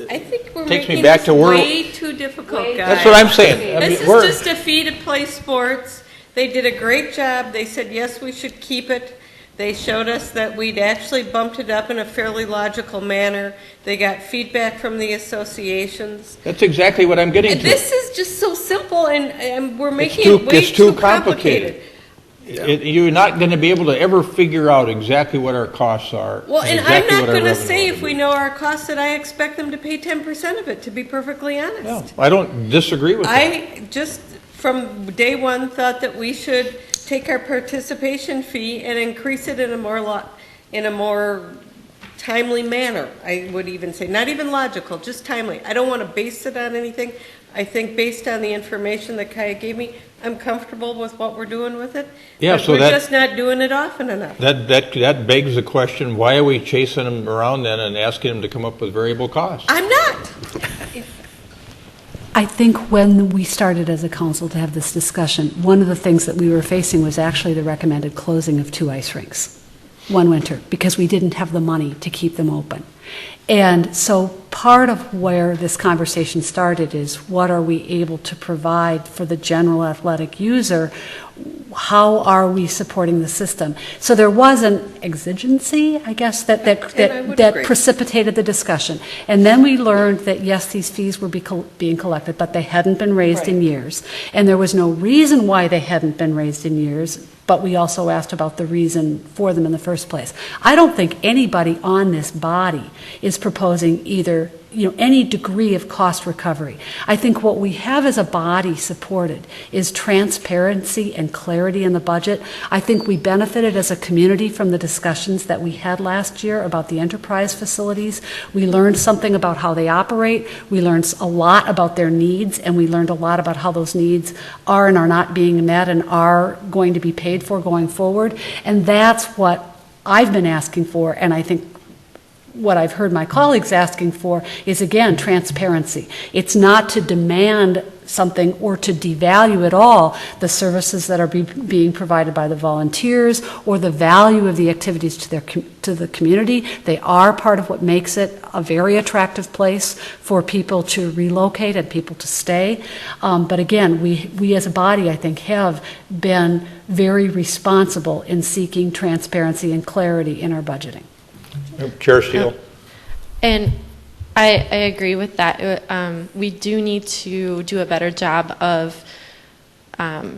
I think we're takes me making back this to way too difficult, guys. That's what I'm saying. I mean, This is just a fee to play sports. They did a great job. They said, yes, we should keep it. They showed us that we'd actually bumped it up in a fairly logical manner. They got feedback from the associations. That's exactly what I'm getting to. This is just so simple, and we're making it way It's too complicated. You're not going to be able to ever figure out exactly what our costs are. Well, and exactly I'm not what our going to revenue say is. if we know our costs that I expect them to pay 10% of it, to be perfectly honest. No, I don't disagree with that. I just, from day one, thought that we should take our participation fee and increase it in a more timely manner. I would even say, not even logical, just timely. I don't want to base it on anything. I think based on the information that Kaya gave me, I'm comfortable with what we're doing with it. Yeah, but so we're that- just not doing it often enough. That begs the question, why are we chasing them around then and asking them to come up with variable costs? I'm not. I think when we started as a council to have this discussion, one of the things that we were facing was actually the recommended closing of 2 ice rinks one winter because we didn't have the money to keep them open. And so part of where this conversation started is what are we able to provide for the general athletic user? How are we supporting the system? So there was an exigency, I guess, that precipitated the discussion. And then we learned that, yes, these fees were being collected, but they hadn't been raised in years. And there was no reason why they hadn't been raised in years, but we also asked about the reason for them in the first place. I don't think anybody on this body is proposing either any degree of cost recovery. I think what we have as a body supported is transparency and clarity in the budget. I think we benefited as a community from the discussions that we had last year about the enterprise facilities. We learned something about how they operate. We learned a lot about their needs, and we learned a lot about how those needs are and are not being met and are going to be paid for going forward. And that's what I've been asking for, and I think what I've heard my colleagues asking for is, again, transparency. It's not to demand something or to devalue at all the services that are being provided by the volunteers or the value of the activities to the community. They are part of what makes it a very attractive place for people to relocate and people to stay. But again, we as a body, I think, have been very responsible in seeking transparency and clarity in our budgeting. Chair Steele. And I agree with that. We do need to do a better job of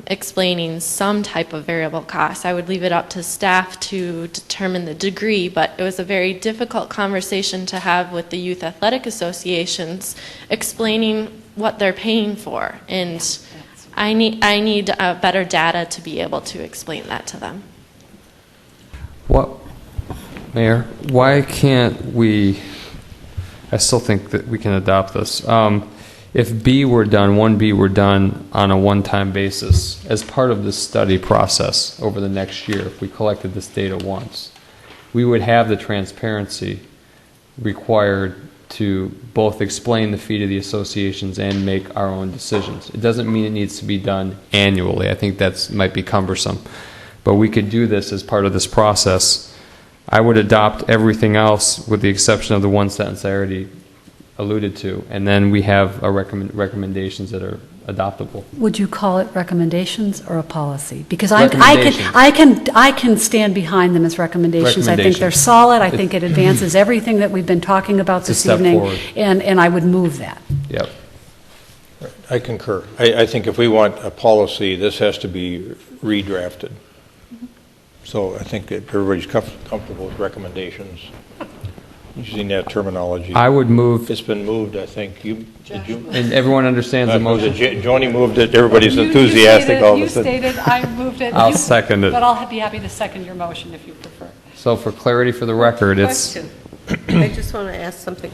explaining some type of variable cost. I would leave it up to staff to determine the degree, but it was a very difficult conversation to have with the youth athletic associations, explaining what they're paying for. And I need better data to be able to explain that to them. Mayor, why can't we, I still think that we can adopt this. if B were done, 1B were done on a one-time basis as part of this study process over the next year, if we collected this data once, we would have the transparency required to both explain the fee to the associations and make our own decisions. It doesn't mean it needs to be done annually. I think that might be cumbersome. But we could do this as part of this process. I would adopt everything else with the exception of the one sentence I already alluded to, and then we have recommendations that are adoptable. Would you call it recommendations or a policy? Because Recommendations. I can stand behind them as recommendations. I think they're solid. I think it advances everything that we've been talking about It's a this step evening, forward. and I would move that. Yep. I concur. I think if we want a policy, this has to be redrafted. So I think that everybody's comfortable with recommendations, using that terminology. I would move. It's been moved, I think. Did you? And everyone understands the motion. Joni moved it. Everybody's enthusiastic all of a sudden. You stated, I moved it. I'll second it. But I'll be happy to second your motion if you prefer. So for clarity for the record, it's... Question. I just want to ask something.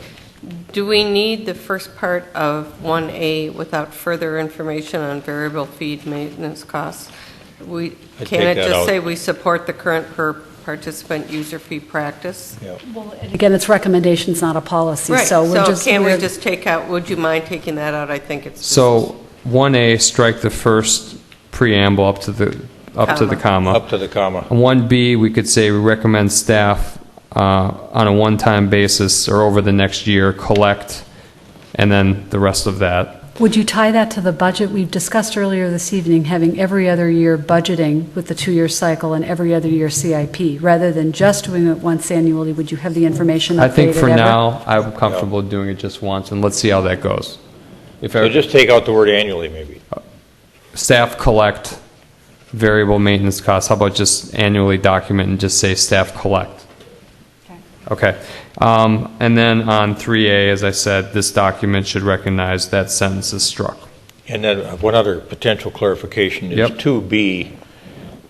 Do we need the first part of 1A without further information on variable feed maintenance costs? I'd Can take it that just out. say we support the current per participant user fee practice? Yeah. Well, again, it's recommendations, not a policy. Right, So we're so just. can we we're- just take out, would you mind taking that out? I think it's. So 1A, strike the first preamble up to the comma. Up to the comma. On 1B, we could say we recommend staff on a one-time basis or over the next year collect, and then the rest of that. Would you tie that to the budget? We've discussed earlier this evening having every other year budgeting with the 2-year cycle and every other year CIP. Rather than just doing it once annually, would you have the information I think updated for ever? now, I'm comfortable doing it just once, and let's see how that goes. So just take out the word annually, maybe. Staff collect variable maintenance costs, how about just annually document and just say staff collect? Okay. And then on 3A, as I said, this document should recognize that sentence is struck. And then one other potential clarification is 2B.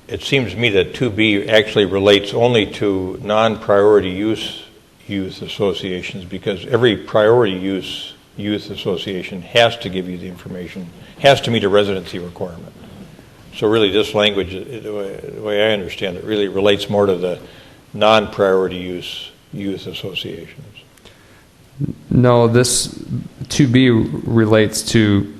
It seems to me that 2B actually relates only to non-priority use youth associations, because every priority use youth association has to give you the information, has to meet a residency requirement. So really this language, the way I understand it, really relates more to the non-priority use youth associations. No, this 2B relates to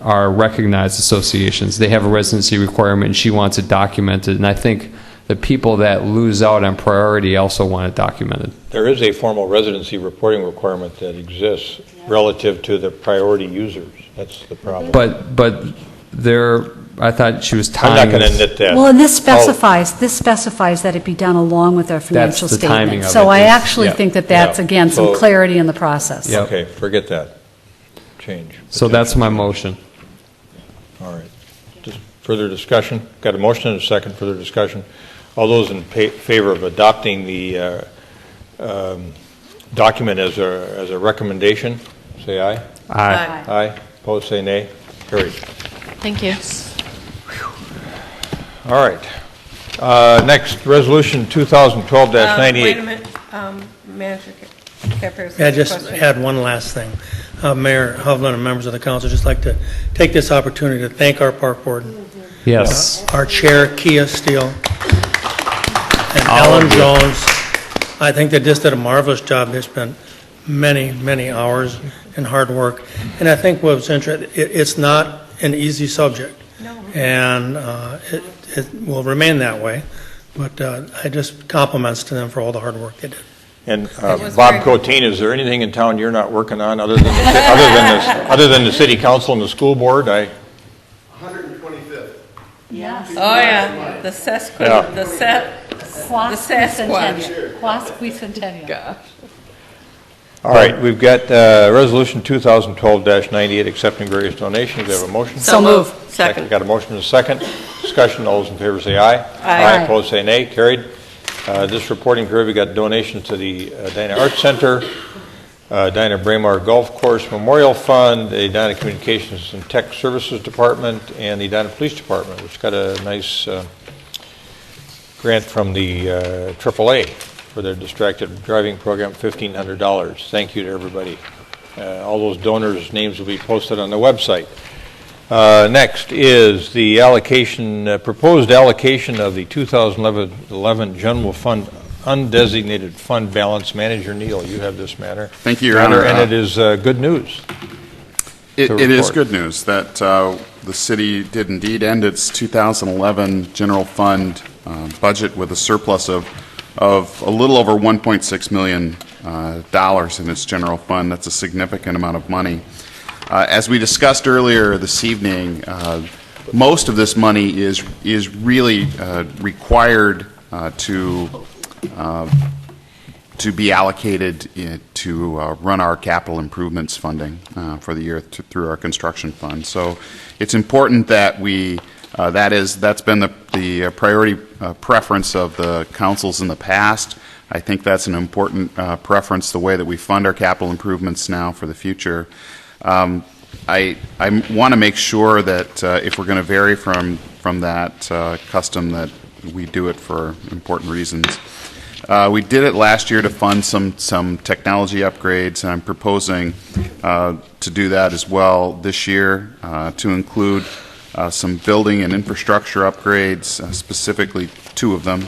our recognized associations. They have a residency requirement, and she wants it documented. And I think the people that lose out on priority also want it documented. There is a formal residency reporting requirement that exists relative to the priority users. That's the problem. But there, I thought she was tying. I'm not going to knit that. Well, and this specifies that it be done along with our financial the timing statement. of So it I is- actually think that that's, again, some So- clarity in the process. Okay, forget that change. So that's my motion. All right. Just further discussion? Got a motion and a second. Further discussion? All those in favor of adopting the document as a recommendation, say aye. Aye. Aye. Opposed, say nay. Carried. Thank you. All right. Next, Resolution 2012-98. Wait a minute, Manager Caparis. Yeah, just add one last thing. Mayor Hovland and members of the council, just like to take this opportunity to thank our park board. Yes. Our chair, Kia Steele, and All Ellen of you. Jones. I think they just did a marvelous job. They spent many, many hours and hard work. And I think what's interesting, it's not an easy subject. And it will remain that way. But I just compliments to them for all the hard work they did. And Bob Coteen, is there anything in town you're not working on other than the city council and the school board? 125th. Yes. Oh, yeah, the Sasquatch, the Sasquatch. Quasquicentennial. All right, we've got Resolution 2012-98, accepting various donations. We have a motion? So moved. Second. Got a motion and a second. Discussion, all those in favor say aye. Aye. Opposed, say nay. Carried. This reporting period, we got donations to the Edina Arts Center, Edina Braemar Golf Course Memorial Fund, the Edina Communications and Tech Services Department, and the Edina Police Department, which got a nice grant from the AAA for their distracted driving program, $1,500. Thank you to everybody. All those donors' names will be posted on the website. Next is the proposed allocation of the 2011 General Fund undesignated fund balance. Manager Neal, you have this matter. Thank you, Your Honor. And it is good news. It is good news that the city did indeed end its 2011 general fund budget with a surplus of a little over $1.6 million in its general fund. That's a significant amount of money. As we discussed earlier this evening, most of this money is really required to be allocated to run our capital improvements funding for the year through our construction fund. So it's important that that's been the priority preference of the councils in the past. I think that's an important preference, the way that we fund our capital improvements now for the future. I want to make sure that if we're going to vary from that custom, that we do it for important reasons. We did it last year to fund some technology upgrades, and I'm proposing to do that as well this year, to include some building and infrastructure upgrades, specifically 2 of them,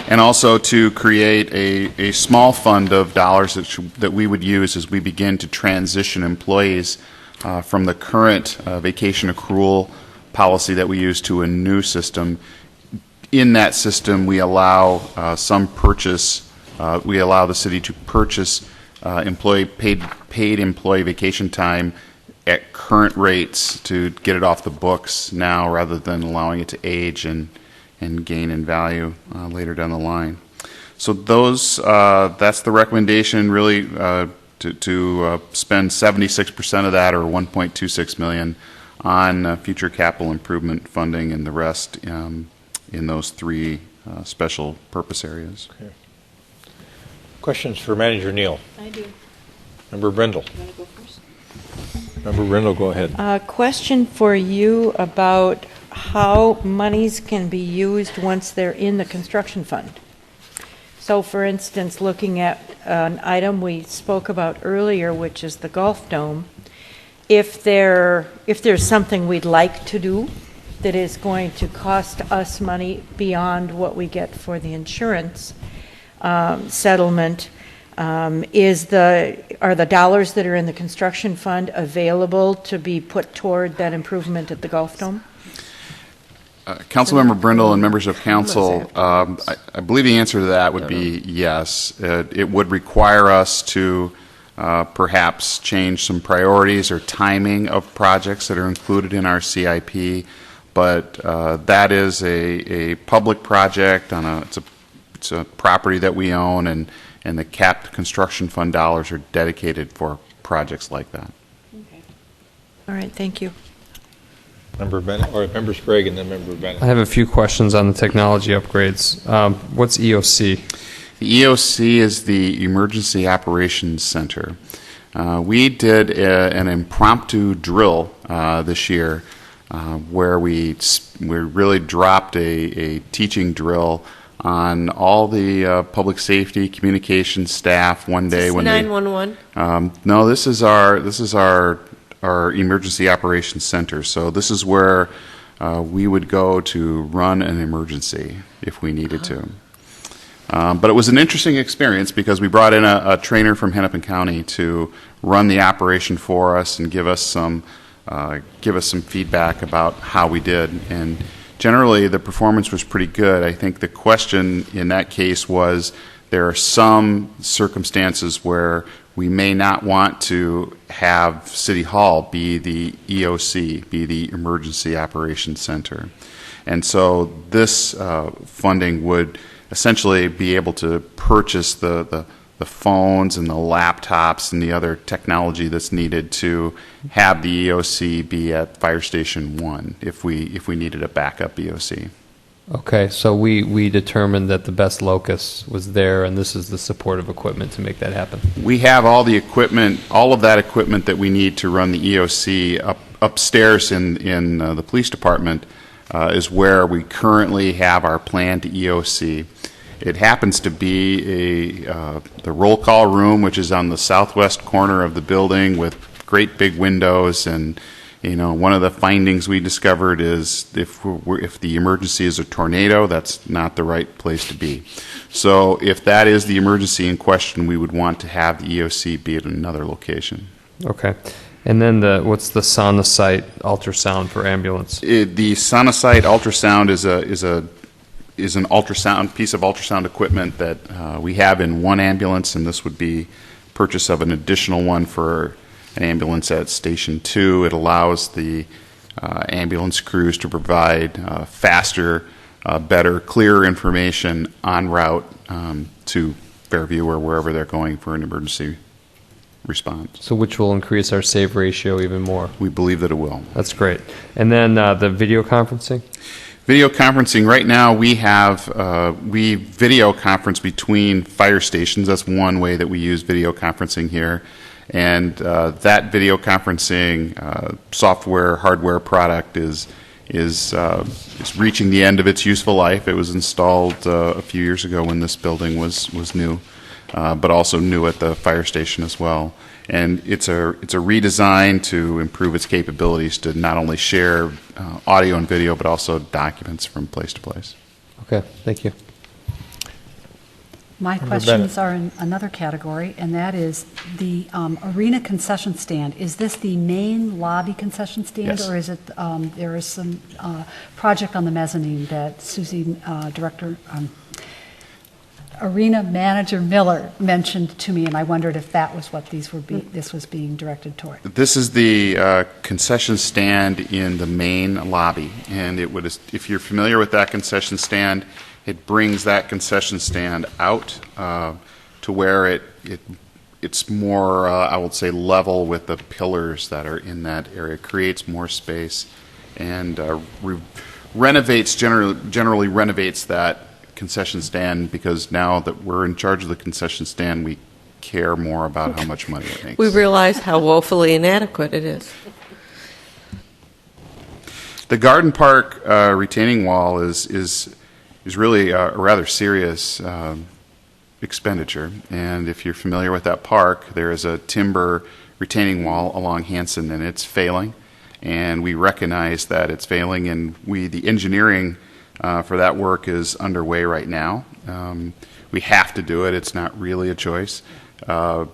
and also to create a small fund of dollars that we would use as we begin to transition employees from the current vacation accrual policy that we use to a new system. In that system, we allow we allow the city to purchase paid employee vacation time at current rates to get it off the books now, rather than allowing it to age and gain in value later down the line. So that's the recommendation, really, to spend 76% of that, or $1.26 million, on future capital improvement funding, and the rest in those 3 special purpose areas. Okay. Questions for Manager Neal? I do. Member Brindle. You want to go first? Member Brindle, go ahead. Question for you about how monies can be used once they're in the construction fund. So, for instance, looking at an item we spoke about earlier, which is the Golf Dome, if there's something we'd like to do that is going to cost us money beyond what we get for the insurance settlement, are the dollars that are in the construction fund available to be put toward that improvement at the Golf Dome? Councilmember Brindle and members of council, I believe the answer to that would be yes. It would require us to perhaps change some priorities or timing of projects that are included in our CIP. But that is a public project it's a property that we own, and the capped construction fund dollars are dedicated for projects like that. Okay. All right, thank you. Member Bennett, or Member Sprague, and then Member Bennett. I have a few questions on the technology upgrades. What's EOC? The EOC is the Emergency Operations Center. We did an impromptu drill this year, where we really dropped a teaching drill on all the public safety communications staff one day. Is this 911? No, this is our emergency operations center. So this is where we would go to run an emergency if we needed to. But it was an interesting experience because we brought in a trainer from Hennepin County to run the operation for us and give us some feedback about how we did. And generally, the performance was pretty good. I think the question in that case was, there are some circumstances where we may not want to have City Hall be the EOC, be the Emergency Operations Center. And so this funding would essentially be able to purchase the phones and the laptops and the other technology that's needed to have the EOC be at Fire Station 1 if we needed a backup EOC. Okay, so we determined that the best locus was there, and this is the supportive equipment to make that happen. We have all the equipment, all of that equipment that we need to run the EOC upstairs in the police department is where we currently have our planned EOC. It happens to be the roll call room, which is on the southwest corner of the building with great big windows. And one of the findings we discovered is if the emergency is a tornado, that's not the right place to be. So if that is the emergency in question, we would want to have the EOC be at another location. Okay. And then what's the sonosite ultrasound for ambulance? The sonosite ultrasound is an ultrasound piece of ultrasound equipment that we have in one ambulance, and this would be purchase of an additional one for an ambulance at Station 2. It allows the ambulance crews to provide faster, better, clearer information en route to Fairview or wherever they're going for an emergency response. So which will increase our save ratio even more? We believe that it will. That's great. And then the video conferencing? Video conferencing, right now we video conference between fire stations. That's one way that we use video conferencing here. And that video conferencing software, hardware product is reaching the end of its useful life. It was installed a few years ago when this building was new, but also new at the fire station as well. And it's a redesign to improve its capabilities to not only share audio and video, but also documents from place to place. Okay, thank you. My questions are in another category, and that is the arena concession stand. Is this the main lobby concession stand, Yes. or is it there is some project on the mezzanine that Susie, Arena Manager Miller mentioned to me, and I wondered if that was what this was being directed toward. This is the concession stand in the main lobby, and it would, if you're familiar with that concession stand, it brings that concession stand out to where it's more, I would say, level with the pillars that are in that area. It creates more space and generally renovates that concession stand, because now that we're in charge of the concession stand, we care more about how much money it makes. We realize how woefully inadequate it is. The garden park retaining wall is really a rather serious expenditure, and if you're familiar with that park, there is a timber retaining wall along Hanson, and it's failing, and we recognize that it's failing, and the engineering for that work is underway right now. We have to do it. It's not really a choice. How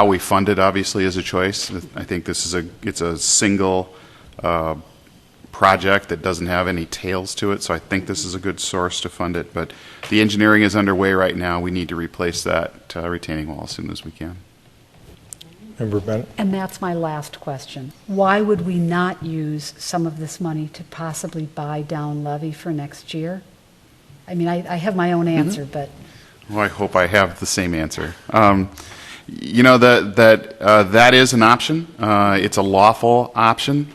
we fund it obviously is a choice. I think it's a single project that doesn't have any tails to it, so I think this is a good source to fund it. But the engineering is underway right now. We need to replace that retaining wall as soon as we can. Member Bennett? And that's my last question. Why would we not use some of this money to possibly buy down levy for next year? I mean, I have my own answer, but... Well, I hope I have the same answer. That is an option. It's a lawful option.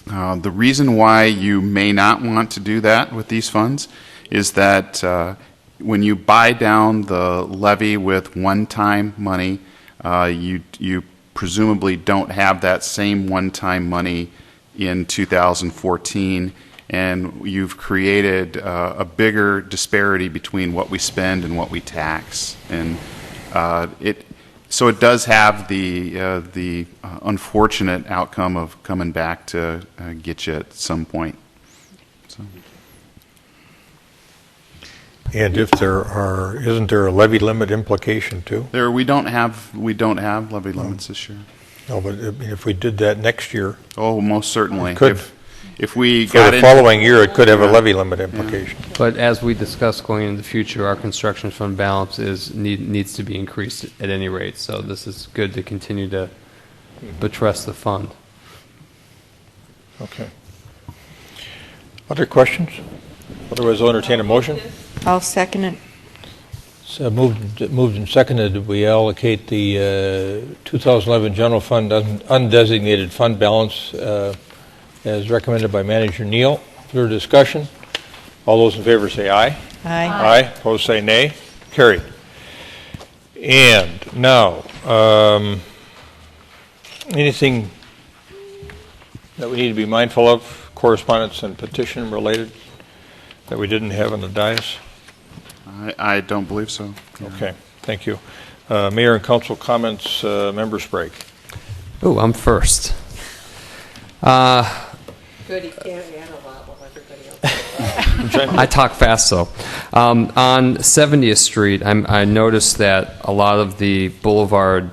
The reason why you may not want to do that with these funds is that when you buy down the levy with one-time money, you presumably don't have that same one-time money in 2014, and you've created a bigger disparity between what we spend and what we tax. And so it does have the unfortunate outcome of coming back to get you at some point. So. And if isn't there a levy limit implication too? We don't have levy limits this year. No, but if we did that next year, oh, most certainly. If we for the following year, it could have a levy limit implication. Yeah. But as we discussed going into the future, our construction fund balance needs to be increased at any rate. So this is good to continue to buttress the fund. Okay. Other questions? Otherwise, I'll entertain a motion. I'll second it. So moved and seconded, we allocate the 2011 general fund undesignated fund balance as recommended by Manager Neal. Further discussion? All those in favor say aye. Aye. Aye. Opposed say nay. Carried. And now, anything that we need to be mindful of, correspondence and petition related, that we didn't have on the dais? I don't believe so. Yeah. Okay, thank you. Mayor and council comments, Member Sprague. Oh, I'm first. Good, he can't add a lot while everybody else. I talk fast, though. On 70th Street, I noticed that a lot of the boulevard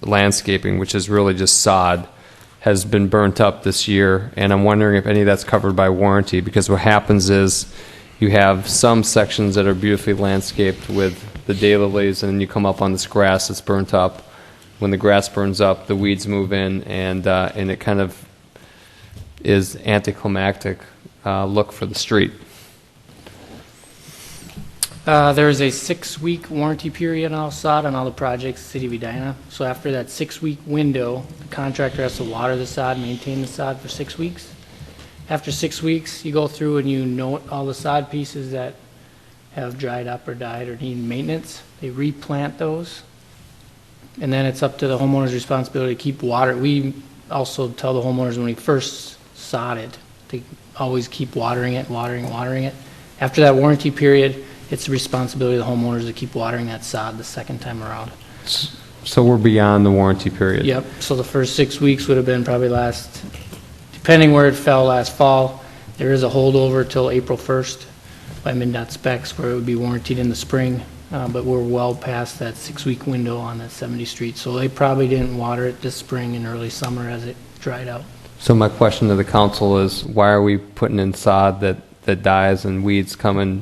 landscaping, which is really just sod, has been burnt up this year, and I'm wondering if any of that's covered by warranty, because what happens is you have some sections that are beautifully landscaped with the daylilies, and then you come up on this grass that's burnt up. When the grass burns up, the weeds move in, and it kind of is anticlimactic look for the street. There is a 6-week warranty period on all sod on all the projects, City of Edina. So after that 6-week window, the contractor has to water the sod, maintain the sod for 6 weeks. After 6 weeks, you go through and you note all the sod pieces that have dried up or died or need maintenance. They replant those. And then it's up to the homeowner's responsibility to keep water. We also tell the homeowners when we first sod it, to always keep watering it. After that warranty period, it's the responsibility of the homeowners to keep watering that sod the second time around. So we're beyond the warranty period. Yep, so the first 6 weeks would have been probably depending where it fell last fall. There is a holdover till April 1st by MnDOT specs where it would be warranted in the spring, but we're well past that 6-week window on that 70th Street. So they probably didn't water it this spring and early summer as it dried out. So my question to the council is, why are we putting in sod that dies and weeds come and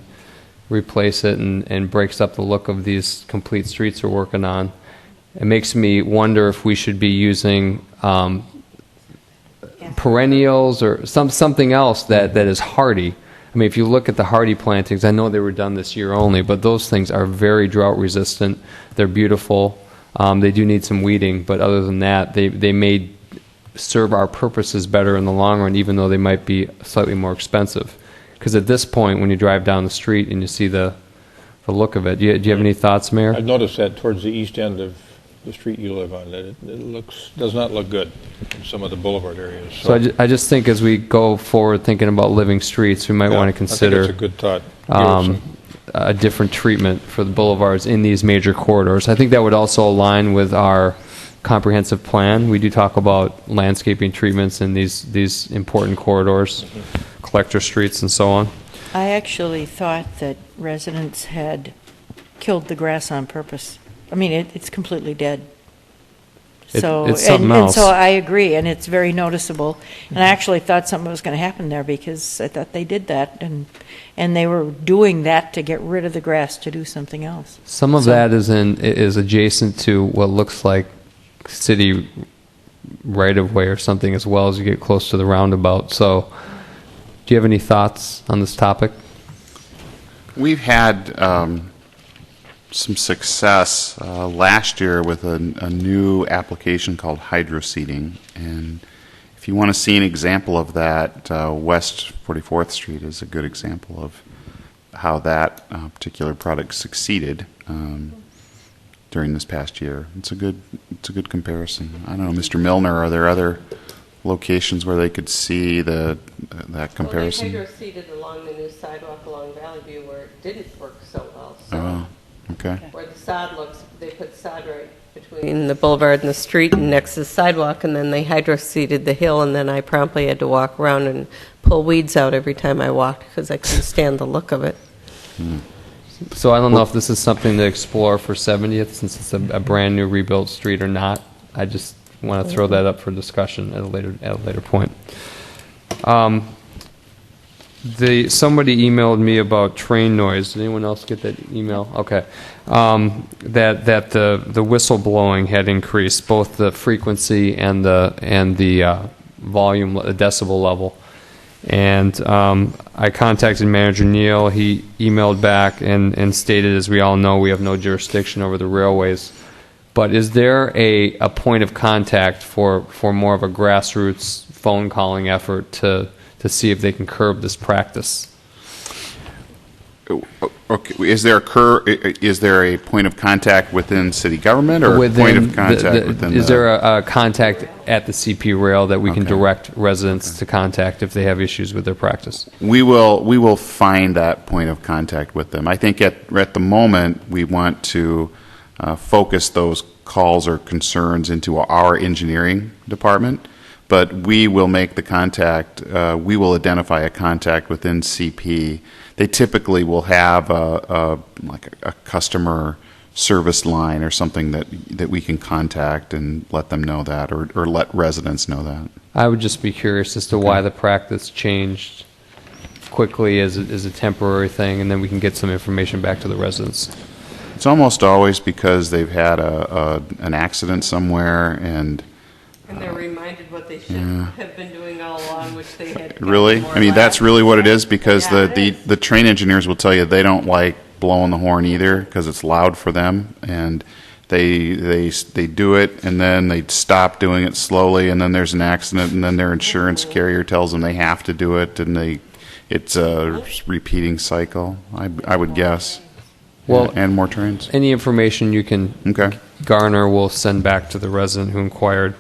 replace it and breaks up the look of these complete streets we're working on? It makes me wonder if we should be using perennials or something else that is hardy. I mean, if you look at the hardy plantings, I know they were done this year only, but those things are very drought resistant. They're beautiful. They do need some weeding, but other than that, they may serve our purposes better in the long run, even though they might be slightly more expensive. Because at this point, when you drive down the street and you see the look of it, do you have any thoughts, Mayor? I've noticed that towards the east end of the street you live on, that it does not look good in some of the boulevard areas. So I just think as we go forward thinking about living streets, we might want to consider I think it's a good thought. A different treatment for the boulevards in these major corridors. I think that would also align with our comprehensive plan. We do talk about landscaping treatments in these important corridors, collector streets and so on. I actually thought that residents had killed the grass on purpose. I mean, it's completely dead. So it's something and else. so I agree, and it's very noticeable. And I actually thought something was going to happen there because I thought they did that, and they were doing that to get rid of the grass to do something else. Some of that is adjacent to what looks like city right-of-way or something as well as you get close to the roundabout. So do you have any thoughts on this topic? We've had some success last year with a new application called hydroseeding, and if you want to see an example of that, West 44th Street is a good example of how that particular product succeeded during this past year. It's a good comparison. I don't know, Mr. Milner, are there other locations where they could see that comparison? Well, they hydroseeded along the new sidewalk along Valley View where it didn't work so well. So okay. where the sod looks, they put sod right between the boulevard and the street and next to the sidewalk, and then they hydroseeded the hill, and then I promptly had to walk around and pull weeds out every time I walked because I couldn't stand the look of it. So I don't know if this is something to explore for 70th since it's a brand new rebuilt street or not. I just want to throw that up for discussion at a later point. Somebody emailed me about train noise. Did anyone else get that email? Okay. That the whistle blowing had increased, both the frequency and the volume, the decibel level. And I contacted Manager Neal. He emailed back and stated, as we all know, we have no jurisdiction over the railways. But is there a point of contact for more of a grassroots phone calling effort to see if they can curb this practice? Okay, is there a point of contact within city government or a point of contact within Is there a contact at the CP rail that we can Okay. direct residents to contact if they have issues with their practice? We will find that point of contact with them. I think at the moment, we want to focus those calls or concerns into our engineering department, but we will make the contact, we will identify a contact within CP. They typically will have like a customer service line or something that we can contact and let them know that, or let residents know that. I would just be curious as to why the practice changed quickly as a temporary thing, and then we can get some information back to the residents. It's almost always because they've had an accident somewhere, and they're reminded what they should have been doing all along, which they had. really, I mean, that's really what it is, because the train engineers will tell you they don't like blowing the horn either because it's loud for them, and they do it, and then they stop doing it slowly, and then there's an accident, and then their insurance carrier tells them they have to do it, and it's a repeating cycle, I would guess. Well, and more trains. Any information you can garner, we'll send back to the resident who inquired.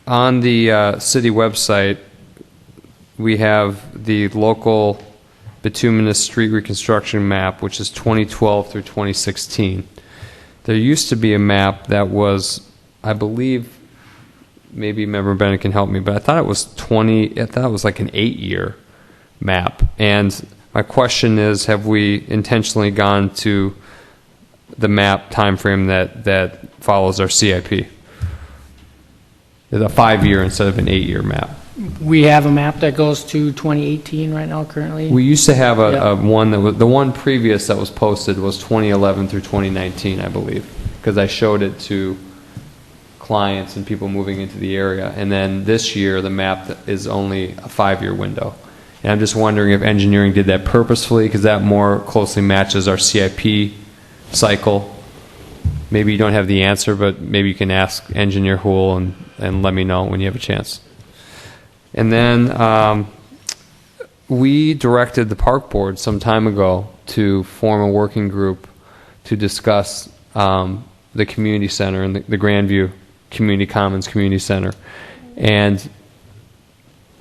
On the city website, we have the local bituminous street reconstruction map, which is 2012 through 2016. There used to be a map that was, I believe, maybe Member Bennett can help me, but I thought it was like an 8-year map. And my question is, have we intentionally gone to the map timeframe that follows our CIP? It's a 5-year instead of an 8-year map. We have a map that goes to 2018 right now currently. We used to have a one that was, the one previous that was posted was 2011 through 2019, I believe, because I showed it to clients and people moving into the area. And then this year, the map is only a 5-year window. And I'm just wondering if engineering did that purposefully, because that more closely matches our CIP cycle. Maybe you don't have the answer, but maybe you can ask Engineer Hool and let me know when you have a chance. And then we directed the park board some time ago to form a working group to discuss the community center and the Grandview Community Commons Community Center. And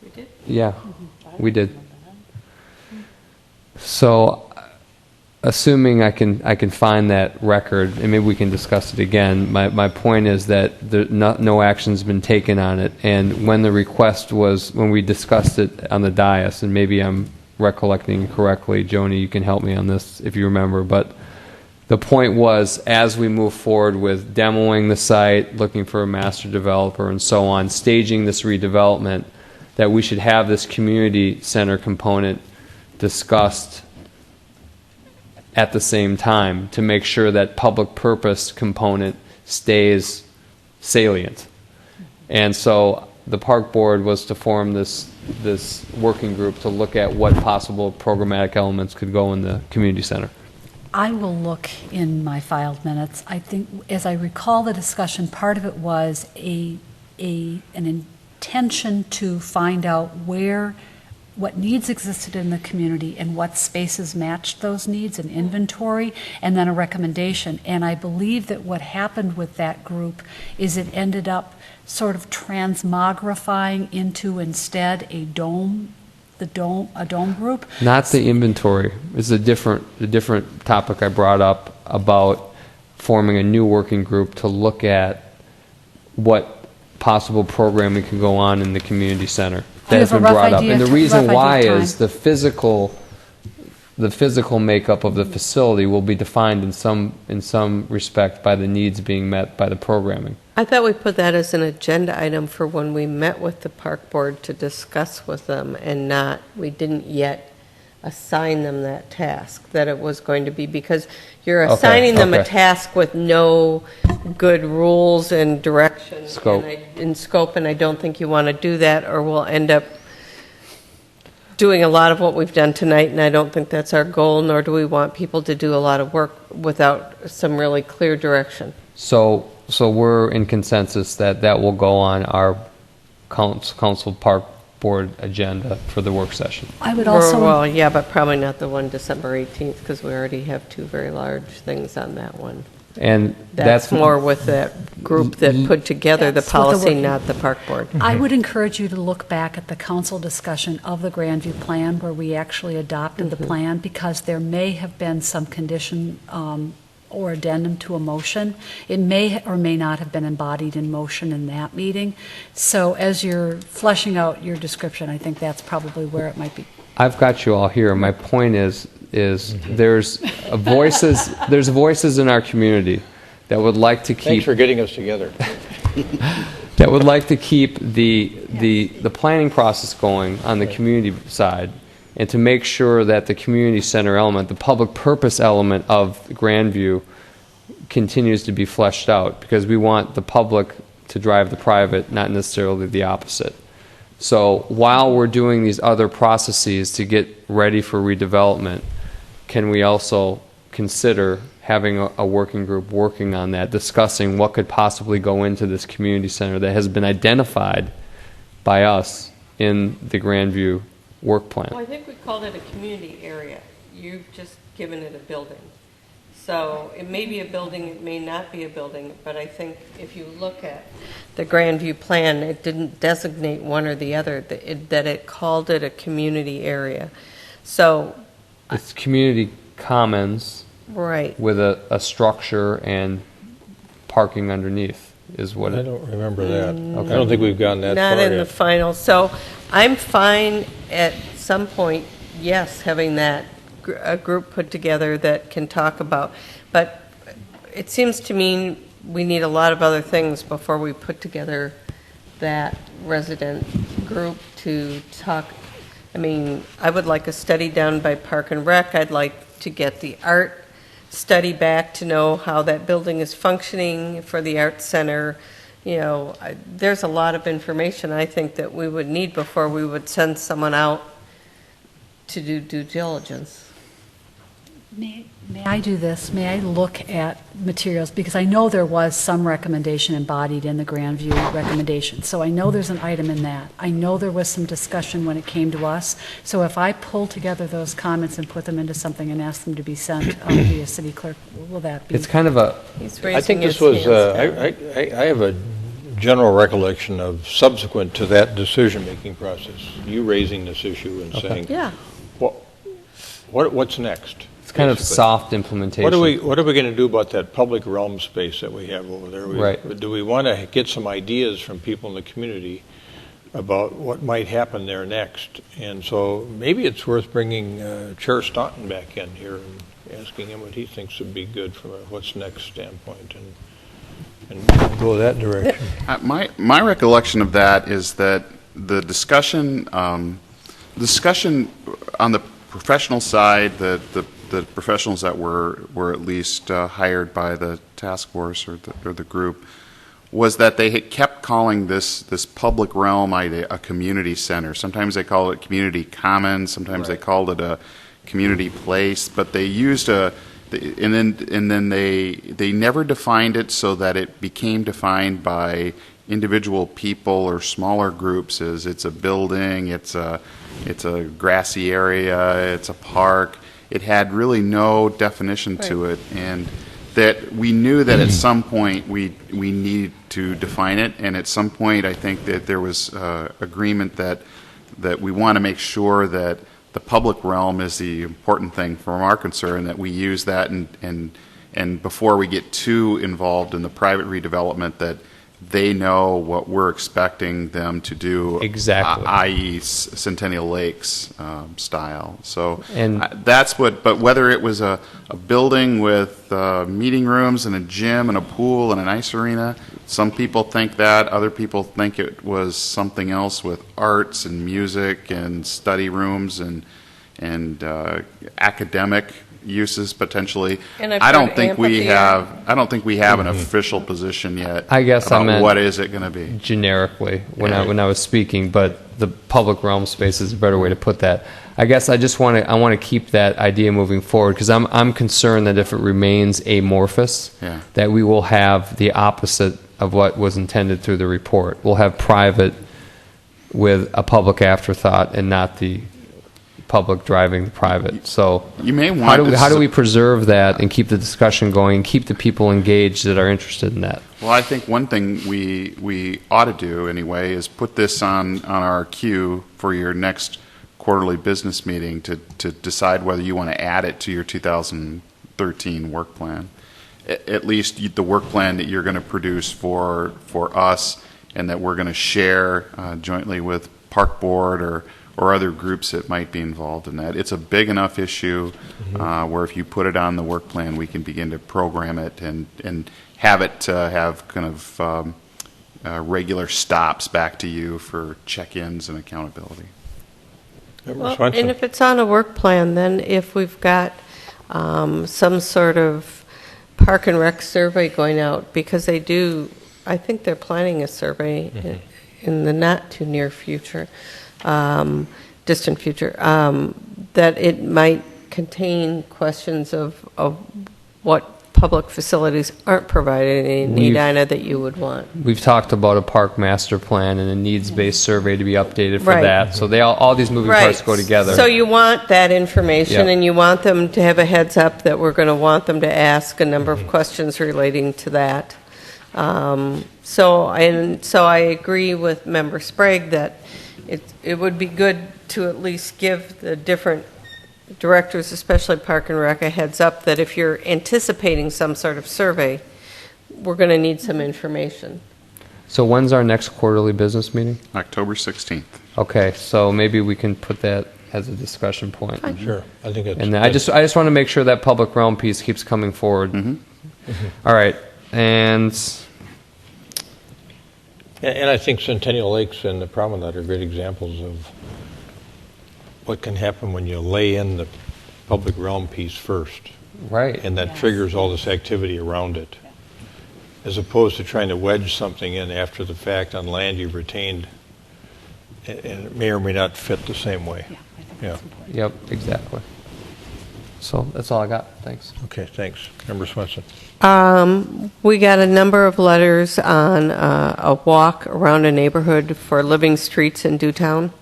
We did? Yeah, we did. So, assuming I can find that record, and maybe we can discuss it again, my point is that no action's been taken on it, and when the request was, when we discussed it on the dais, and maybe I'm recollecting correctly, Joni, you can help me on this if you remember, but the point was, as we move forward with demoing the site, looking for a master developer and so on, staging this redevelopment, that we should have this community center component discussed at the same time to make sure that public purpose component stays salient. And so the park board was to form this working group to look at what possible programmatic elements could go in the community center. I will look in my filed minutes. I think, as I recall the discussion, part of it was an intention to find out what needs existed in the community and what spaces matched those needs, an inventory, and then a recommendation. And I believe that what happened with that group is it ended up sort of transmogrifying into instead a dome group. Not the inventory. It's a different topic I brought up about forming a new working group to look at what possible programming can go on in the community center. That has been brought up. And the reason why is the physical makeup of the facility will be defined in some respect by the needs being met by the programming. I thought we put that as an agenda item for when we met with the park board to discuss with them, and we didn't yet assign them that task, that it was going to be, because you're assigning them a task with no good rules and direction in scope, and I don't think you want to do that, or we'll end up doing a lot of what we've done tonight, and I don't think that's our goal, nor do we want people to do a lot of work without some really clear direction. So we're in consensus that will go on our council park board agenda for the work session. I would also... Well, yeah, but probably not the one December 18th, because we already have two very large things on that one. And that's more with that group that put together the policy, not the park board. I would encourage you to look back at the council discussion of the Grandview plan where we actually adopted the plan, because there may have been some condition or addendum to a motion. It may or may not have been embodied in motion in that meeting. So as you're fleshing out your description, I think that's probably where it might be. I've got you all here. My point is there's voices in our community that would like to keep. Thanks for getting us together. That would like to keep the planning process going on the community side, and to make sure that the community center element, the public purpose element of Grandview, continues to be fleshed out, because we want the public to drive the private, not necessarily the opposite. So while we're doing these other processes to get ready for redevelopment, can we also consider having a working group working on that, discussing what could possibly go into this community center that has been identified by us in the Grandview work plan? Well, I think we called it a community area. You've just given it a building. So it may be a building, it may not be a building, but I think if you look at the Grandview plan, it didn't designate one or the other, that it called it a community area. So it's community commons, right, with a structure and parking underneath is what I it. don't remember that. Okay. I don't think we've gone that not far in yet. the final. So I'm fine at some point, yes, having that a group put together that can talk about, but it seems to me we need a lot of other things before we put together that resident group to talk. I mean, I would like a study done by Park and Rec. I'd like to get the art study back to know how that building is functioning for the art center. You know, there's a lot of information I think that we would need before we would send someone out to do due diligence. May I do this? May I look at materials? Because I know there was some recommendation embodied in the Grandview recommendation. So I know there's an item in that. I know there was some discussion when it came to us. So if I pull together those comments and put them into something and ask them to be sent via city clerk, will that be? It's kind of a. I think this was. I have a general recollection of subsequent to that decision-making process, you raising this issue and saying, yeah, what's next? Kind of soft implementation. What are we going to do about that public realm space that we have over there? Right. Do we want to get some ideas from people in the community about what might happen there next? And so maybe it's worth bringing Chair Staunton back in here and asking him what he thinks would be good from a what's next standpoint, and go that direction. My recollection of that is that the discussion on the professional side, the professionals that were at least hired by the task force or the group, was that they had kept calling this public realm idea a community center. Sometimes they call it community commons. Sometimes they called it a community place. But they used and then they never defined it so that it became defined by individual people or smaller groups as it's a building, it's a grassy area, it's a park. It had really no definition to it, and that we knew that at some point we needed to define it, and at some point I think that there was agreement that we want to make sure that the public realm is the important thing from our concern, that we use that and before we get too involved in the private redevelopment, that they know what we're expecting them to do, exactly, i.e. Centennial Lakes style. So and that's what. But whether it was a building with meeting rooms and a gym and a pool and an ice arena, some people think that. Other people think it was something else with arts and music and study rooms and academic uses potentially. I don't think we have an official position yet. I guess about I meant what is it going to be generically when I was speaking, but the public realm space is a better way to put that. I guess I want to keep that idea moving forward, because I'm concerned that if it remains amorphous, that we will have the opposite of what was intended through the report. We'll have private with a public afterthought and not the public driving the private. So You may want how do we preserve that and keep the discussion going and keep the people engaged that are interested in that? Well, I think one thing we ought to do anyway is put this on our queue for your next quarterly business meeting to decide whether you want to add it to your 2013 work plan. At least the work plan that you're going to produce for us and that we're going to share jointly with Park Board or other groups that might be involved in that. It's a big enough issue where if you put it on the work plan, we can begin to program it and have it have kind of regular stops back to you for check-ins and accountability. Well, and if it's on a work plan, then if we've got some sort of park and rec survey going out, because they do, I think they're planning a survey in the not too near future, distant future, that it might contain questions of what public facilities aren't provided in Edina that you would want. We've talked about a park master plan and a needs-based survey to be updated for Right. that. So all these moving parts go together. So you want that information, Yep. and you want them to have a heads up that we're going to want them to ask a number of questions relating to that. So I agree with Member Sprague that it would be good to at least give the different directors, especially Park and Rec, a heads up that if you're anticipating some sort of survey, we're going to need some information. So when's our next quarterly business meeting? October 16th. Okay, so maybe we can put that as a discussion point. Sure, I think it's. And I just want to make sure that public realm piece keeps coming forward. All right, and I think Centennial Lakes and the Promenade are great examples of what can happen when you lay in the public realm piece first. Right. And that triggers all this activity around it, as opposed to trying to wedge something in after the fact on land you've retained, and it may or may not fit the same way. Yeah. Yep, exactly. So that's all I got. Thanks. Okay, thanks. Member Swenson. We got a number of letters on a walk around a neighborhood for living streets in Dewtown.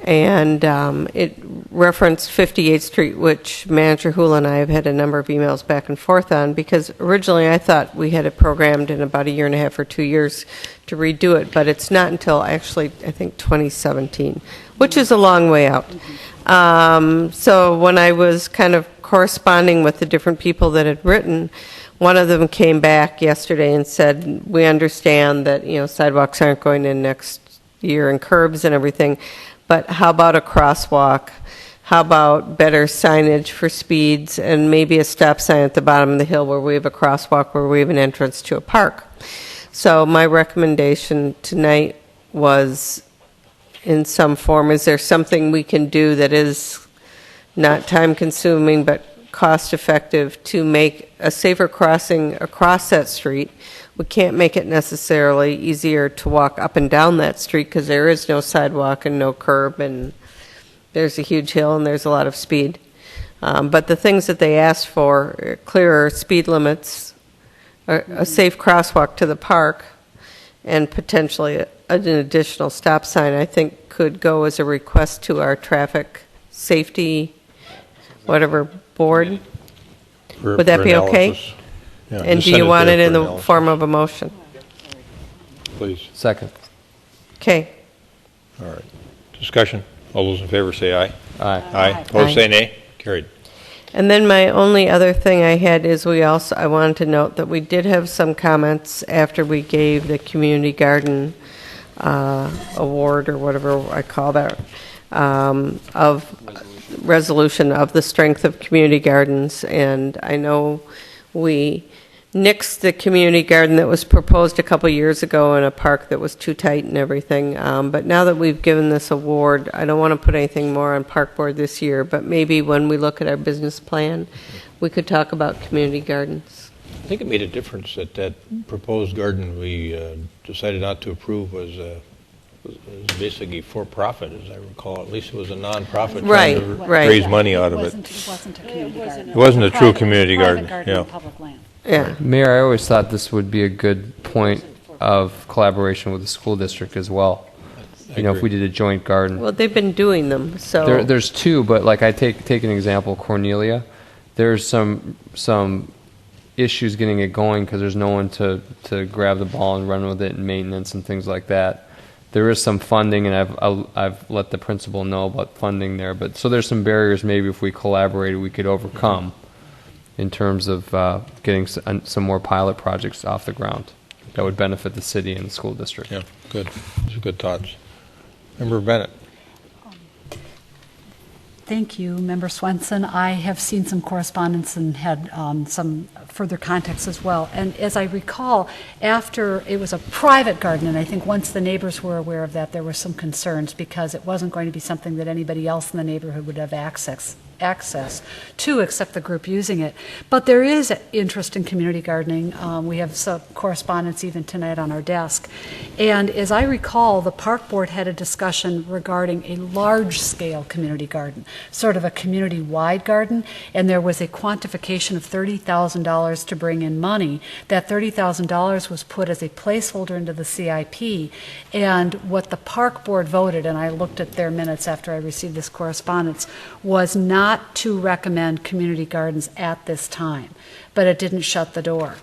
And it referenced 58th Street, which Manager Hula and I have had a number of emails back and forth on, because originally I thought we had it programmed in about a year and a half or 2 years to redo it, but it's not until actually, I think, 2017, which is a long way out. So when I was kind of corresponding with the different people that had written, one of them came back yesterday and said, we understand that, sidewalks aren't going in next year and curbs and everything, but how about a crosswalk? How about better signage for speeds and maybe a stop sign at the bottom of the hill where we have a crosswalk, where we have an entrance to a park? So my recommendation tonight was, in some form, is there something we can do that is not time-consuming but cost-effective to make a safer crossing across that street? We can't make it necessarily easier to walk up and down that street because there is no sidewalk and no curb, and there's a huge hill and there's a lot of speed. But the things that they asked for, clearer speed limits, a safe crosswalk to the park, and potentially an additional stop sign, I think could go as a request to our traffic safety, whatever board. Would that be okay? Yeah, And just do send you want there it in for the analysis. form of a motion? Please. Second. Okay. All right. Discussion. All those in favor say aye. Aye. Aye. Opposed, say nay. Carried. And then my only other thing I had is I wanted to note that we did have some comments after we gave the community garden award, or whatever I call that, of resolution of the strength of community gardens. And I know we nixed the community garden that was proposed a couple years ago in a park that was too tight and everything. But now that we've given this award, I don't want to put anything more on Park Board this year, but maybe when we look at our business plan, we could talk about community gardens. I think it made a difference that proposed garden we decided not to approve was basically for-profit, as I recall. At least it was a non-profit trying to raise money out of it. It wasn't a community garden. It wasn't a true community garden. Yeah. On public land. Yeah. Mayor, I always thought this would be a good point of collaboration with the school district as well. you know, if we did a joint garden. Well, they've been doing them, so. There's two, but like I take an example, Cornelia. There's some issues getting it going because there's no one to grab the ball and run with it and maintenance and things like that. There is some funding, and I've let the principal know about funding there. But so there's some barriers maybe if we collaborated we could overcome in terms of getting some more pilot projects off the ground that would benefit the city and the school district. Yeah, good. Those are good thoughts. Member Bennett. Thank you, Member Swenson. I have seen some correspondence and had some further context as well. And as I recall, after it was a private garden, and I think once the neighbors were aware of that, there were some concerns because it wasn't going to be something that anybody else in the neighborhood would have access to except the group using it. But there is interest in community gardening. We have some correspondence even tonight on our desk. And as I recall, the park board had a discussion regarding a large-scale community garden, sort of a community-wide garden, and there was a quantification of $30,000 to bring in money. That $30,000 was put as a placeholder into the CIP, and what the park board voted, and I looked at their minutes after I received this correspondence, was not to recommend community gardens at this time, but it didn't shut the door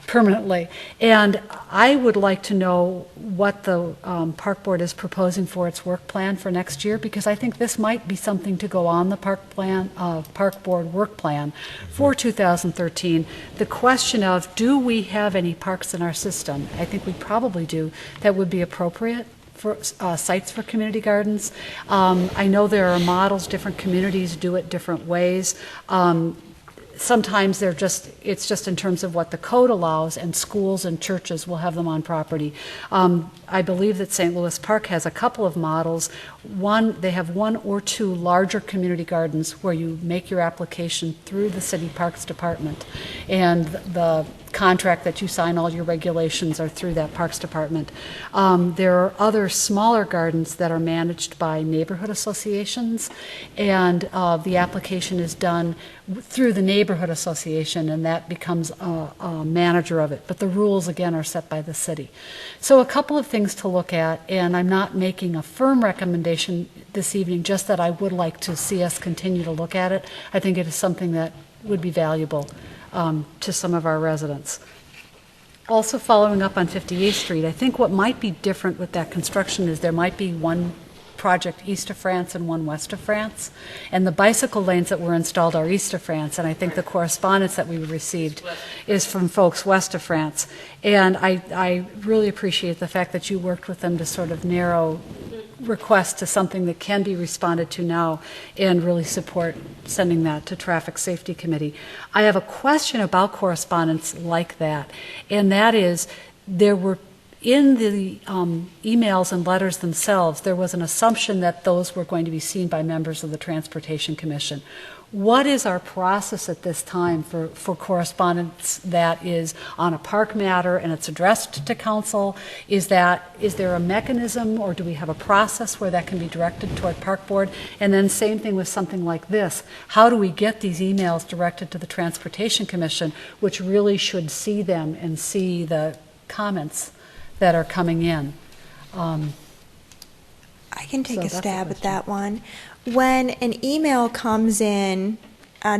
permanently. And I would like to know what the park board is proposing for its work plan for next year, because I think this might be something to go on the park board work plan for 2013. The question of, do we have any parks in our system? I think we probably do, that would be appropriate for sites for community gardens. I know there are models, different communities do it different ways. Sometimes it's just in terms of what the code allows, and schools and churches will have them on property. I believe that St. Louis Park has a couple of models. They have one or two larger community gardens where you make your application through the city parks department, and the contract that you sign, all your regulations are through that parks department. There are other smaller gardens that are managed by neighborhood associations, and the application is done through the neighborhood association, and that becomes a manager of it. But the rules, again, are set by the city. So a couple of things to look at, and I'm not making a firm recommendation this evening, just that I would like to see us continue to look at it. I think it is something that would be valuable to some of our residents. Also, following up on 58th Street, I think what might be different with that construction is there might be one project east of France and one west of France, and the bicycle lanes that were installed are east of France, and I think the correspondence that we received is from folks west of France. And I really appreciate the fact that you worked with them to sort of narrow request to something that can be responded to now, and really support sending that to Traffic Safety Committee. I have a question about correspondence like that, and that is, there were in the emails and letters themselves, there was an assumption that those were going to be seen by members of the Transportation Commission. What is our process at this time for correspondence that is on a park matter and it's addressed to council? Is there a mechanism, or do we have a process where that can be directed toward park board? And then same thing with something like this. How do we get these emails directed to the Transportation Commission, which really should see them and see the comments that are coming in? I can take a stab at that one. When an email comes in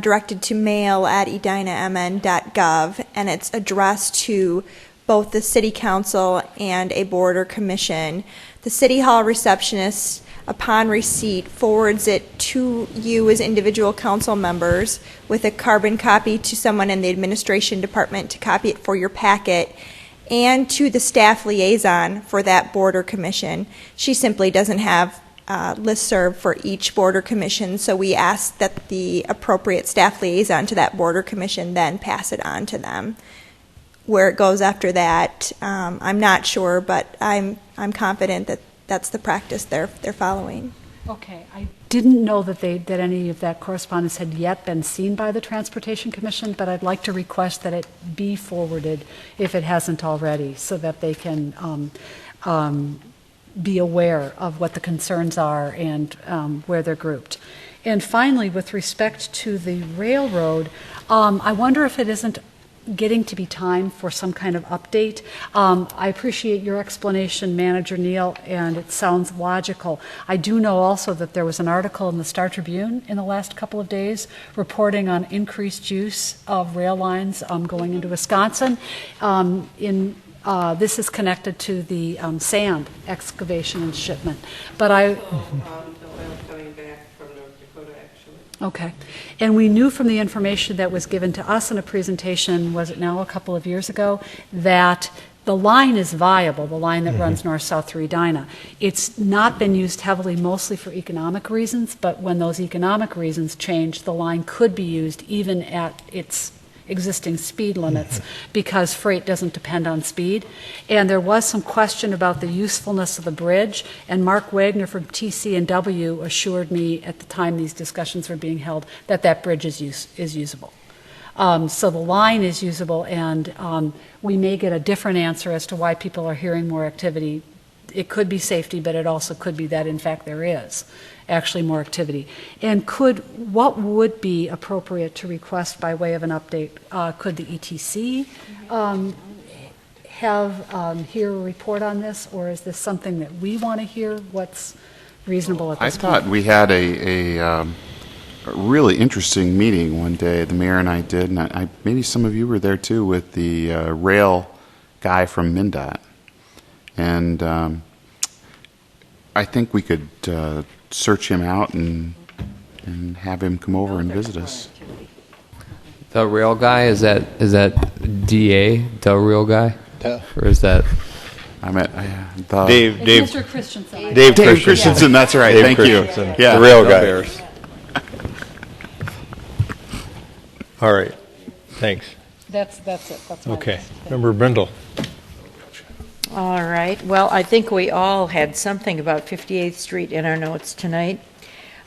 directed to mail@edinamn.gov, and it's addressed to both the city council and a board or commission, the city hall receptionist, upon receipt, forwards it to you as individual council members with a carbon copy to someone in the administration department to copy it for your packet, and to the staff liaison for that board or commission. She simply doesn't have listserv for each board or commission, so we ask that the appropriate staff liaison to that board or commission then pass it on to them. Where it goes after that, I'm not sure, but I'm confident that that's the practice they're following. Okay, I didn't know that any of that correspondence had yet been seen by the Transportation Commission, but I'd like to request that it be forwarded if it hasn't already, so that they can be aware of what the concerns are and where they're grouped. And finally, with respect to the railroad, I wonder if it isn't getting to be time for some kind of update. I appreciate your explanation, Manager Neal, and it sounds logical. I do know also that there was an article in the Star Tribune in the last couple of days reporting on increased use of rail lines going into Wisconsin. This is connected to the sand excavation and shipment. But okay. And we knew from the information that was given to us in a presentation, was it now a couple of years ago, that the line is viable, the line that runs north-south through Edina. It's not been used heavily, mostly for economic reasons, but when those economic reasons change, the line could be used even at its existing speed limits because freight doesn't depend on speed. And there was some question about the usefulness of the bridge, and Mark Wagner from TC&W assured me at the time these discussions were being held that that bridge is usable. So the line is usable, and we may get a different answer as to why people are hearing more activity. It could be safety, but it also could be that, in fact, there is actually more activity. And what would be appropriate to request by way of an update? Could the ETC hear a report on this, or is this something that we want to hear? What's reasonable at this point? I thought we had a really interesting meeting one day, the mayor and I did, and maybe some of you were there too, with the rail guy from MnDOT. And I think we could search him out and have him come over and visit us. The rail guy, is that DA, the real guy? Or is that... Dave Mr. Christensen. Dave Christensen, that's right. Dave Thank Christensen, you. Yeah. the rail guy. All right. Thanks. That's it. That's my Okay. list. Member Brindle. All right. Well, I think we all had something about 58th Street in our notes tonight.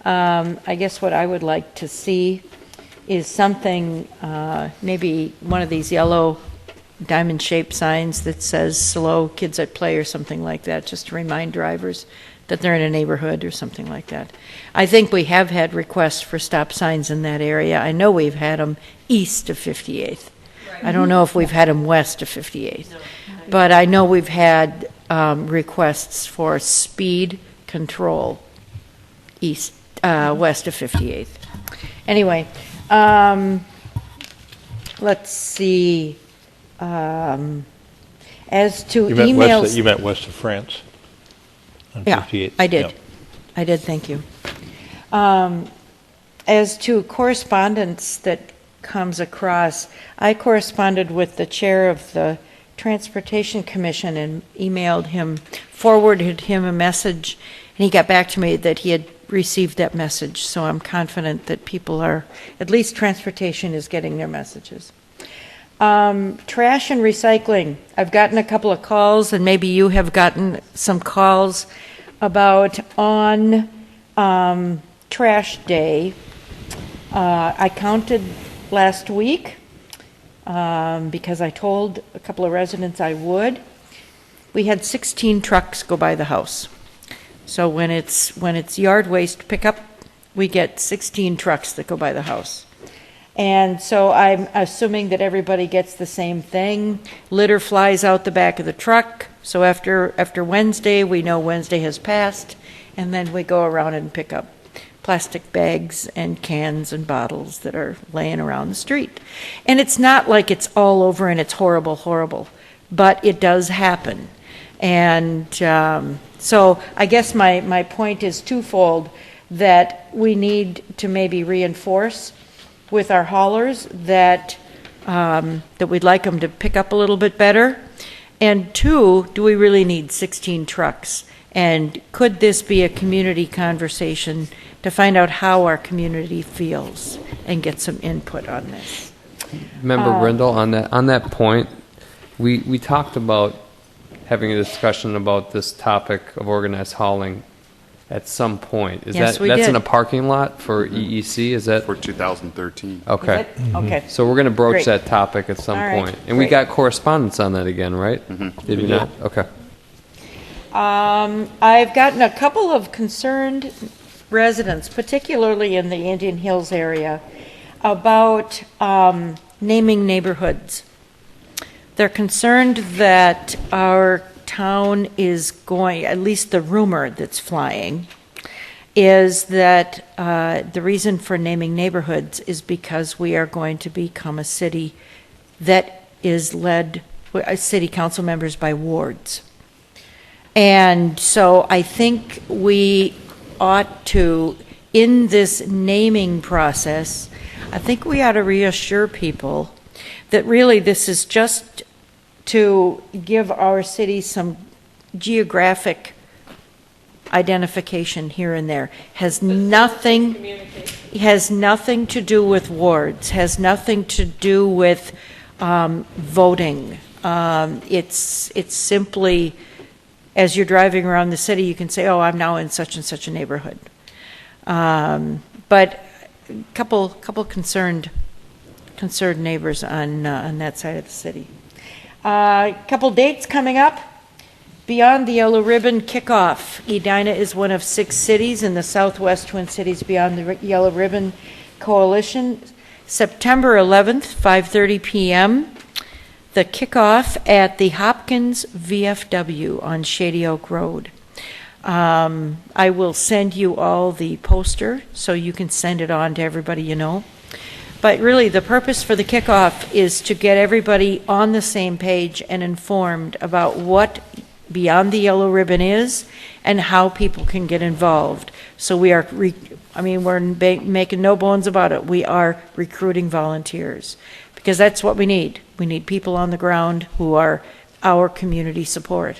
I guess what I would like to see is something, maybe one of these yellow diamond-shaped signs that says "Slow Kids at Play" or something like that, just to remind drivers that they're in a neighborhood or something like that. I think we have had requests for stop signs in that area. I know we've had them east of 58th. I don't know if we've had them west of 58th. But I know we've had requests for speed control west of 58th. Anyway, let's see. As to emails... You meant west of France on 58th? Yeah, I did. Yeah. I did, thank you. As to correspondence that comes across, I corresponded with the chair of the Transportation Commission and forwarded him a message, and he got back to me that he had received that message, so I'm confident that people at least transportation is getting their messages. Trash and recycling. I've gotten a couple of calls, and maybe you have gotten some calls about on Trash Day. I counted last week because I told a couple of residents I would. We had 16 trucks go by the house. So when it's yard waste pickup, we get 16 trucks that go by the house. And so I'm assuming that everybody gets the same thing. Litter flies out the back of the truck. So after Wednesday, we know Wednesday has passed, and then we go around and pick up plastic bags and cans and bottles that are laying around the street. And it's not like it's all over and it's horrible, but it does happen. And so I guess my point is twofold, that we need to maybe reinforce with our haulers that we'd like them to pick up a little bit better. And two, do we really need 16 trucks? And could this be a community conversation to find out how our community feels and get some input on this? Member Brindle, on that point, we talked about having a discussion about this topic of organized hauling at some point. That's in a parking lot for EEC? Is that for 2013? Okay. Is it? Okay. So we're going to broach Great. that topic at some All right. point. And we got correspondence on that again, right? Did we not? Okay. I've gotten a couple of concerned residents, particularly in the Indian Hills area, about naming neighborhoods. They're concerned that our town is going, at least the rumor that's flying, is that the reason for naming neighborhoods is because we are going to become a city that is led, city council members by wards. And so I think we ought to, in this naming process, I think we ought to reassure people that really this is just to give our city some geographic identification here and there. Has nothing to do with wards, has nothing to do with voting. It's simply, as you're driving around the city, you can say, oh, I'm now in such and such a neighborhood. But a couple concerned neighbors on that side of the city. Couple dates coming up. Beyond the Yellow Ribbon kickoff. Edina is one of 6 cities in the Southwest Twin Cities Beyond the Yellow Ribbon Coalition. September 11th, 5:30 p.m. The kickoff at the Hopkins VFW on Shady Oak Road. I will send you all the poster so you can send it on to everybody you know. But really, the purpose for the kickoff is to get everybody on the same page and informed about what Beyond the Yellow Ribbon is and how people can get involved. So we are, we're making no bones about it. We are recruiting volunteers because that's what we need. We need people on the ground who are our community support.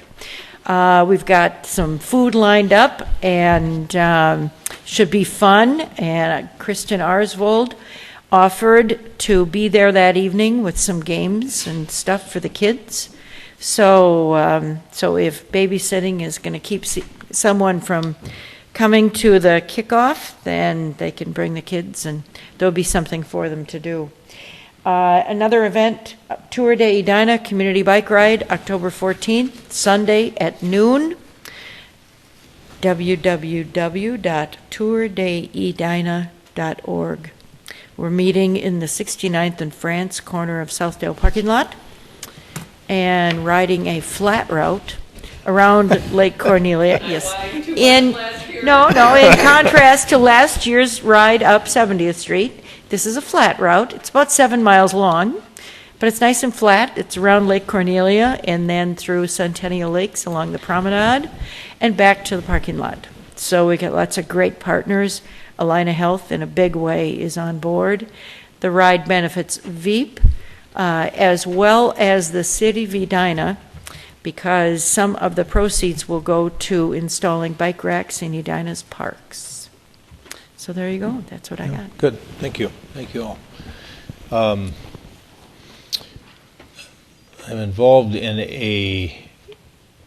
We've got some food lined up and should be fun. And Kristen Arsvold offered to be there that evening with some games and stuff for the kids. So if babysitting is going to keep someone from coming to the kickoff, then they can bring the kids and there'll be something for them to do. Another event, Tour de Edina Community Bike Ride, October 14th, Sunday at noon. www.tourdeedina.org. We're meeting in the 69th and France corner of Southdale parking lot and riding a flat route around Lake Cornelia. Yes. In contrast to last year's ride up 70th Street, this is a flat route. It's about 7 miles long, but it's nice and flat. It's around Lake Cornelia and then through Centennial Lakes along the promenade and back to the parking lot. So we got lots of great partners. Alina Health, in a big way, is on board. The ride benefits Veep, as well as the city of Edina, because some of the proceeds will go to installing bike racks in Edina's parks. So there you go. That's what I got. Good. Thank you. Thank you all. I'm involved in a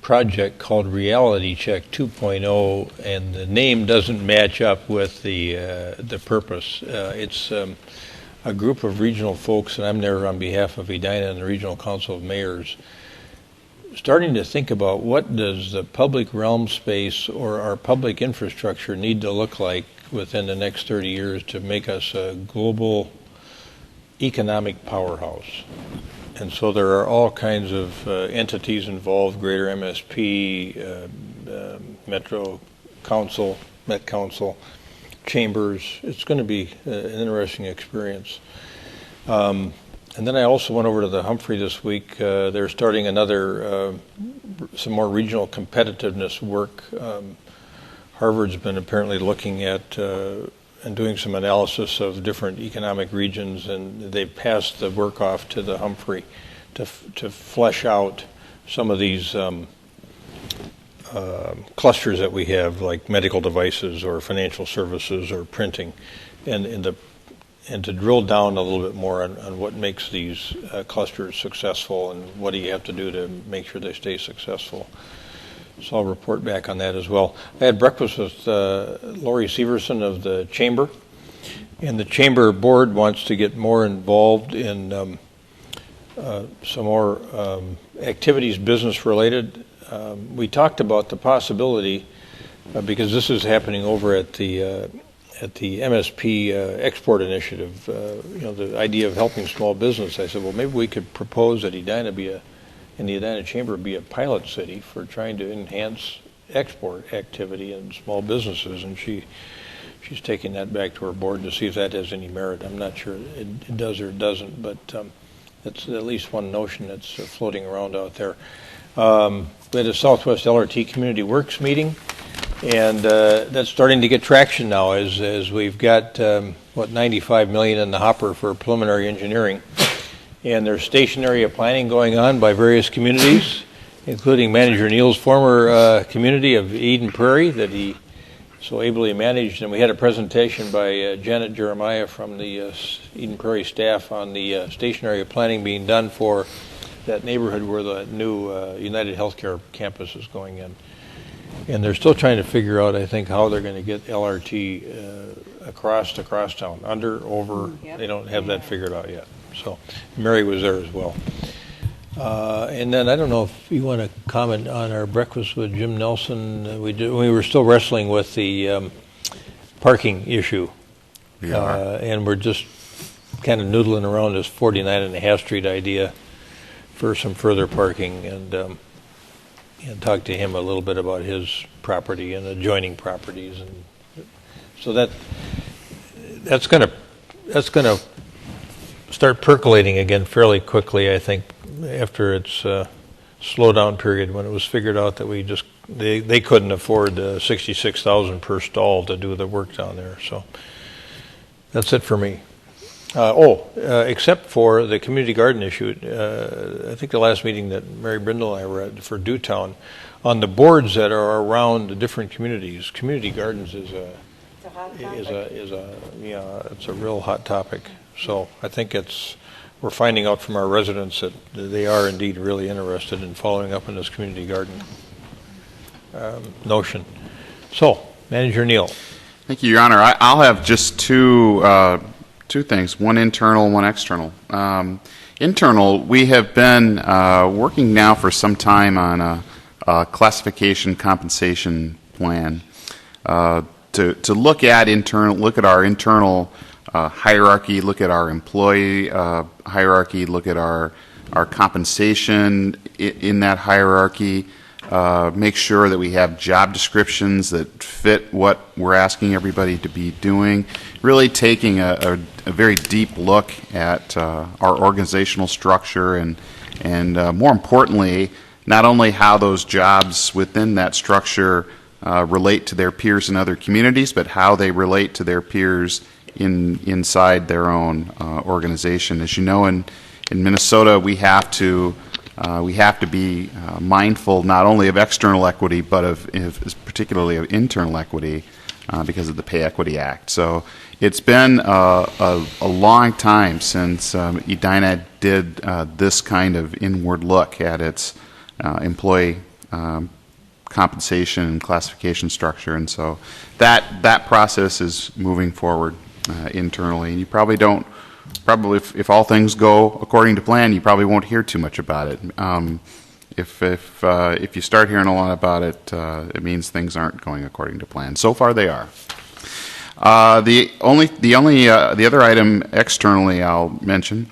project called Reality Check 2.0, and the name doesn't match up with the purpose. It's a group of regional folks, and I'm there on behalf of Edina and the Regional Council of Mayors, starting to think about what does the public realm space or our public infrastructure need to look like within the next 30 years to make us a global economic powerhouse. And so there are all kinds of entities involved, Greater MSP, Metro Council, Met Council, chambers. It's going to be an interesting experience. And then I also went over to the Humphrey this week. They're starting some more regional competitiveness work. Harvard's been apparently looking at and doing some analysis of different economic regions, and they've passed the work off to the Humphrey to flesh out some of these clusters that we have, like medical devices or financial services or printing, and to drill down a little bit more on what makes these clusters successful and what do you have to do to make sure they stay successful. So I'll report back on that as well. I had breakfast with Lori Severson of the Chamber, and the Chamber Board wants to get more involved in some more activities business related. We talked about the possibility, because this is happening over at the at the MSP export initiative, the idea of helping small business. I said, well, maybe we could propose that Edina and the Edina Chamber be a pilot city for trying to enhance export activity in small businesses, and she's taking that back to her board to see if that has any merit. I'm not sure it does or it doesn't, but that's at least one notion that's floating around out there. We had a Southwest LRT Community Works meeting, and that's starting to get traction now as we've got, $95 million in the hopper for preliminary engineering. And there's station area planning going on by various communities, including Manager Neal's former community of Eden Prairie that he so ably managed. And we had a presentation by Janet Jeremiah from the Eden Prairie staff on the station area planning being done for that neighborhood where the new United Healthcare campus is going in. And they're still trying to figure out, I think, how they're going to get LRT across town, under, over. Yep. They don't have that figured out yet. So Mary was there as well. And then I don't know if you want to comment on our breakfast with Jim Nelson. We were still wrestling with the parking issue. And we're just kind of noodling around this 49.5 Street idea for some further parking, and talk to him a little bit about his property and adjoining properties, and so that's going to start percolating again fairly quickly, I think, after its slowdown period when it was figured out that they couldn't afford $66,000 per stall to do the work down there. So that's it for me. Except for the community garden issue, I think the last meeting that Mary Brindle and I were at for Dewtown, on the boards that are around the different communities, community gardens is a real hot topic. So I think we're finding out from our residents that they are indeed really interested in following up on this community garden notion. So, Manager Neal. Thank you, Your Honor. I'll have just two things, one internal, one external. Internal, we have been working now for some time on a classification compensation plan to look at our internal hierarchy, look at our employee hierarchy, look at our compensation in that hierarchy, make sure that we have job descriptions that fit what we're asking everybody to be doing, really taking a very deep look at our organizational structure and more importantly, not only how those jobs within that structure relate to their peers in other communities, but how they relate to their peers inside their own organization. As you know, in Minnesota, we have to be mindful not only of external equity, but particularly of internal equity because of the Pay Equity Act. So it's been a long time since Edina did this kind of inward look at its employee compensation and classification structure, and so that process is moving forward internally. And you probably if all things go according to plan, you probably won't hear too much about it. If you start hearing a lot about it, it means things aren't going according to plan. So far, they are. The other item externally I'll mention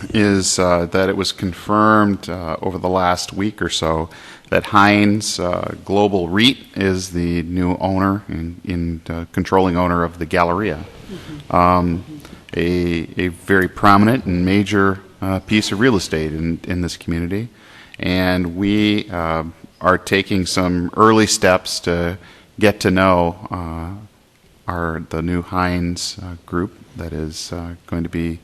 is that it was confirmed over the last week or so that Heinz Global REIT is the new owner and controlling owner of the Galleria, a very prominent and major piece of real estate in this community. And we are taking some early steps to get to know the new Heinz group that is going to be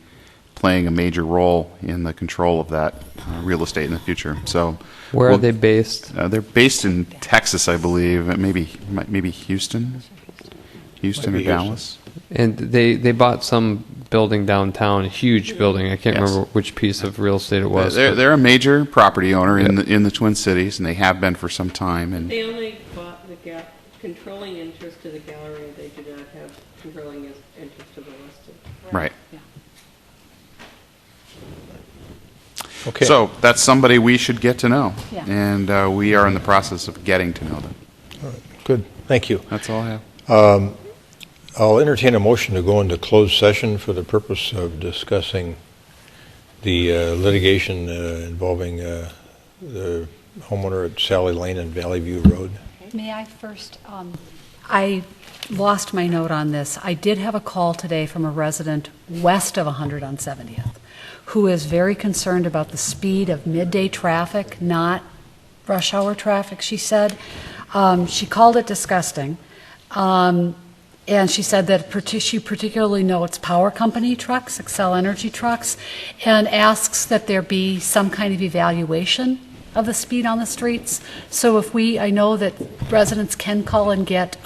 playing a major role in the control of that real estate in the future. So, where are they based? They're based in Texas, I believe. Maybe Houston or Dallas. And they bought some building downtown, a huge building. I can't remember which piece of real estate it was. They're a major property owner in the Twin Cities, and they have been for some time. And they only bought the controlling interest of the gallery. They do not have controlling interest of the listed. Right. Yeah. Okay. So that's somebody we should get to know, yeah. And we are in the process of getting to know them. All right. Good. Thank you. That's all I have. I'll entertain a motion to go into closed session for the purpose of discussing the litigation involving the homeowner at Sally Lane and Valley View Road. May I first, I lost my note on this. I did have a call today from a resident west of 100 on 70th who is very concerned about the speed of midday traffic, not rush hour traffic, she said. She called it disgusting. And she said that she particularly notes power company trucks, Xcel Energy trucks, and asks that there be some kind of evaluation of the speed on the streets. So if I know that residents can call and get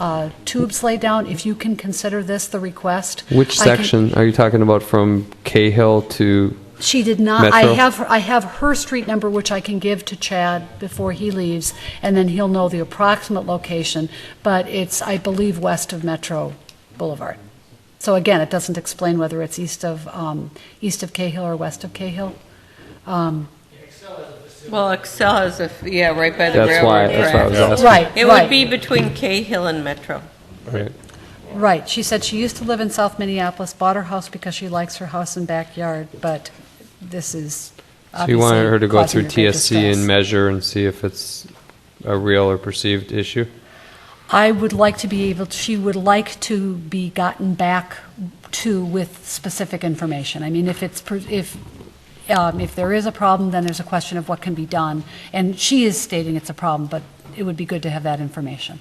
tubes laid down, if you can consider this the request. Which section are you talking about, from Cahill to She did not. Metro? I have her street number, which I can give to Chad before he leaves, and then he'll know the approximate location. But it's, I believe, west of Metro Boulevard. So again, it doesn't explain whether it's east of Cahill or west of Cahill. Well, Xcel is right by the That's railroad why I was tracks. asking. Right. It would be between Cahill and Metro. Right. Right. She said she used to live in South Minneapolis, bought her house because she likes her house and backyard, but this is So you wanted her to go causing through her great TSC distress. and measure and see if it's a real or perceived issue? I would like to be able, she would like to be gotten back to with specific information. I mean, if there is a problem, then there's a question of what can be done. And she is stating it's a problem, but it would be good to have that information.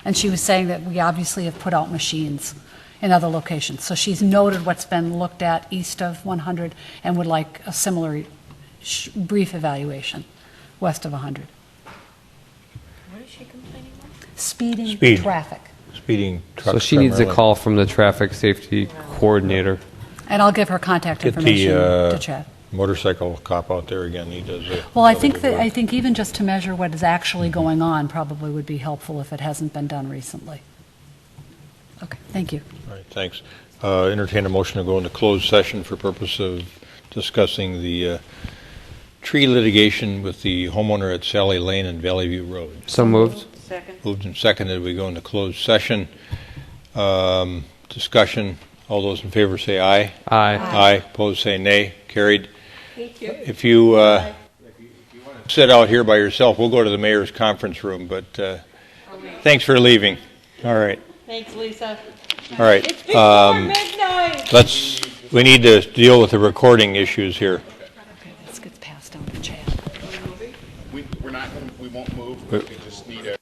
And she was saying that we obviously have put out machines in other locations. So she's noted what's been looked at east of 100 and would like a similar brief evaluation west of 100. What is she complaining about? Speeding traffic. Speeding trucks. So she needs a primarily. call from the traffic safety coordinator. And I'll give her contact Get information the to Chad. motorcycle cop out there again. He does it. Well, I think even just to measure what is actually going on probably would be helpful if it hasn't been done recently. Okay, thank you. All right, thanks. Entertain a motion to go into closed session for purpose of discussing the tree litigation with the homeowner at Sally Lane and Valley View Road. So moved. Second. Moved and seconded. We go into closed session. Discussion. All those in favor say aye. Aye. Aye. Opposed say nay. Carried. Thank you. If you want to sit out here by yourself, we'll go to the mayor's conference room, but thanks for leaving. All right. Thanks, Lisa. All right. It's before midnight. We need to deal with the recording issues here. Okay, this gets passed down to Chad. We won't move. We just need a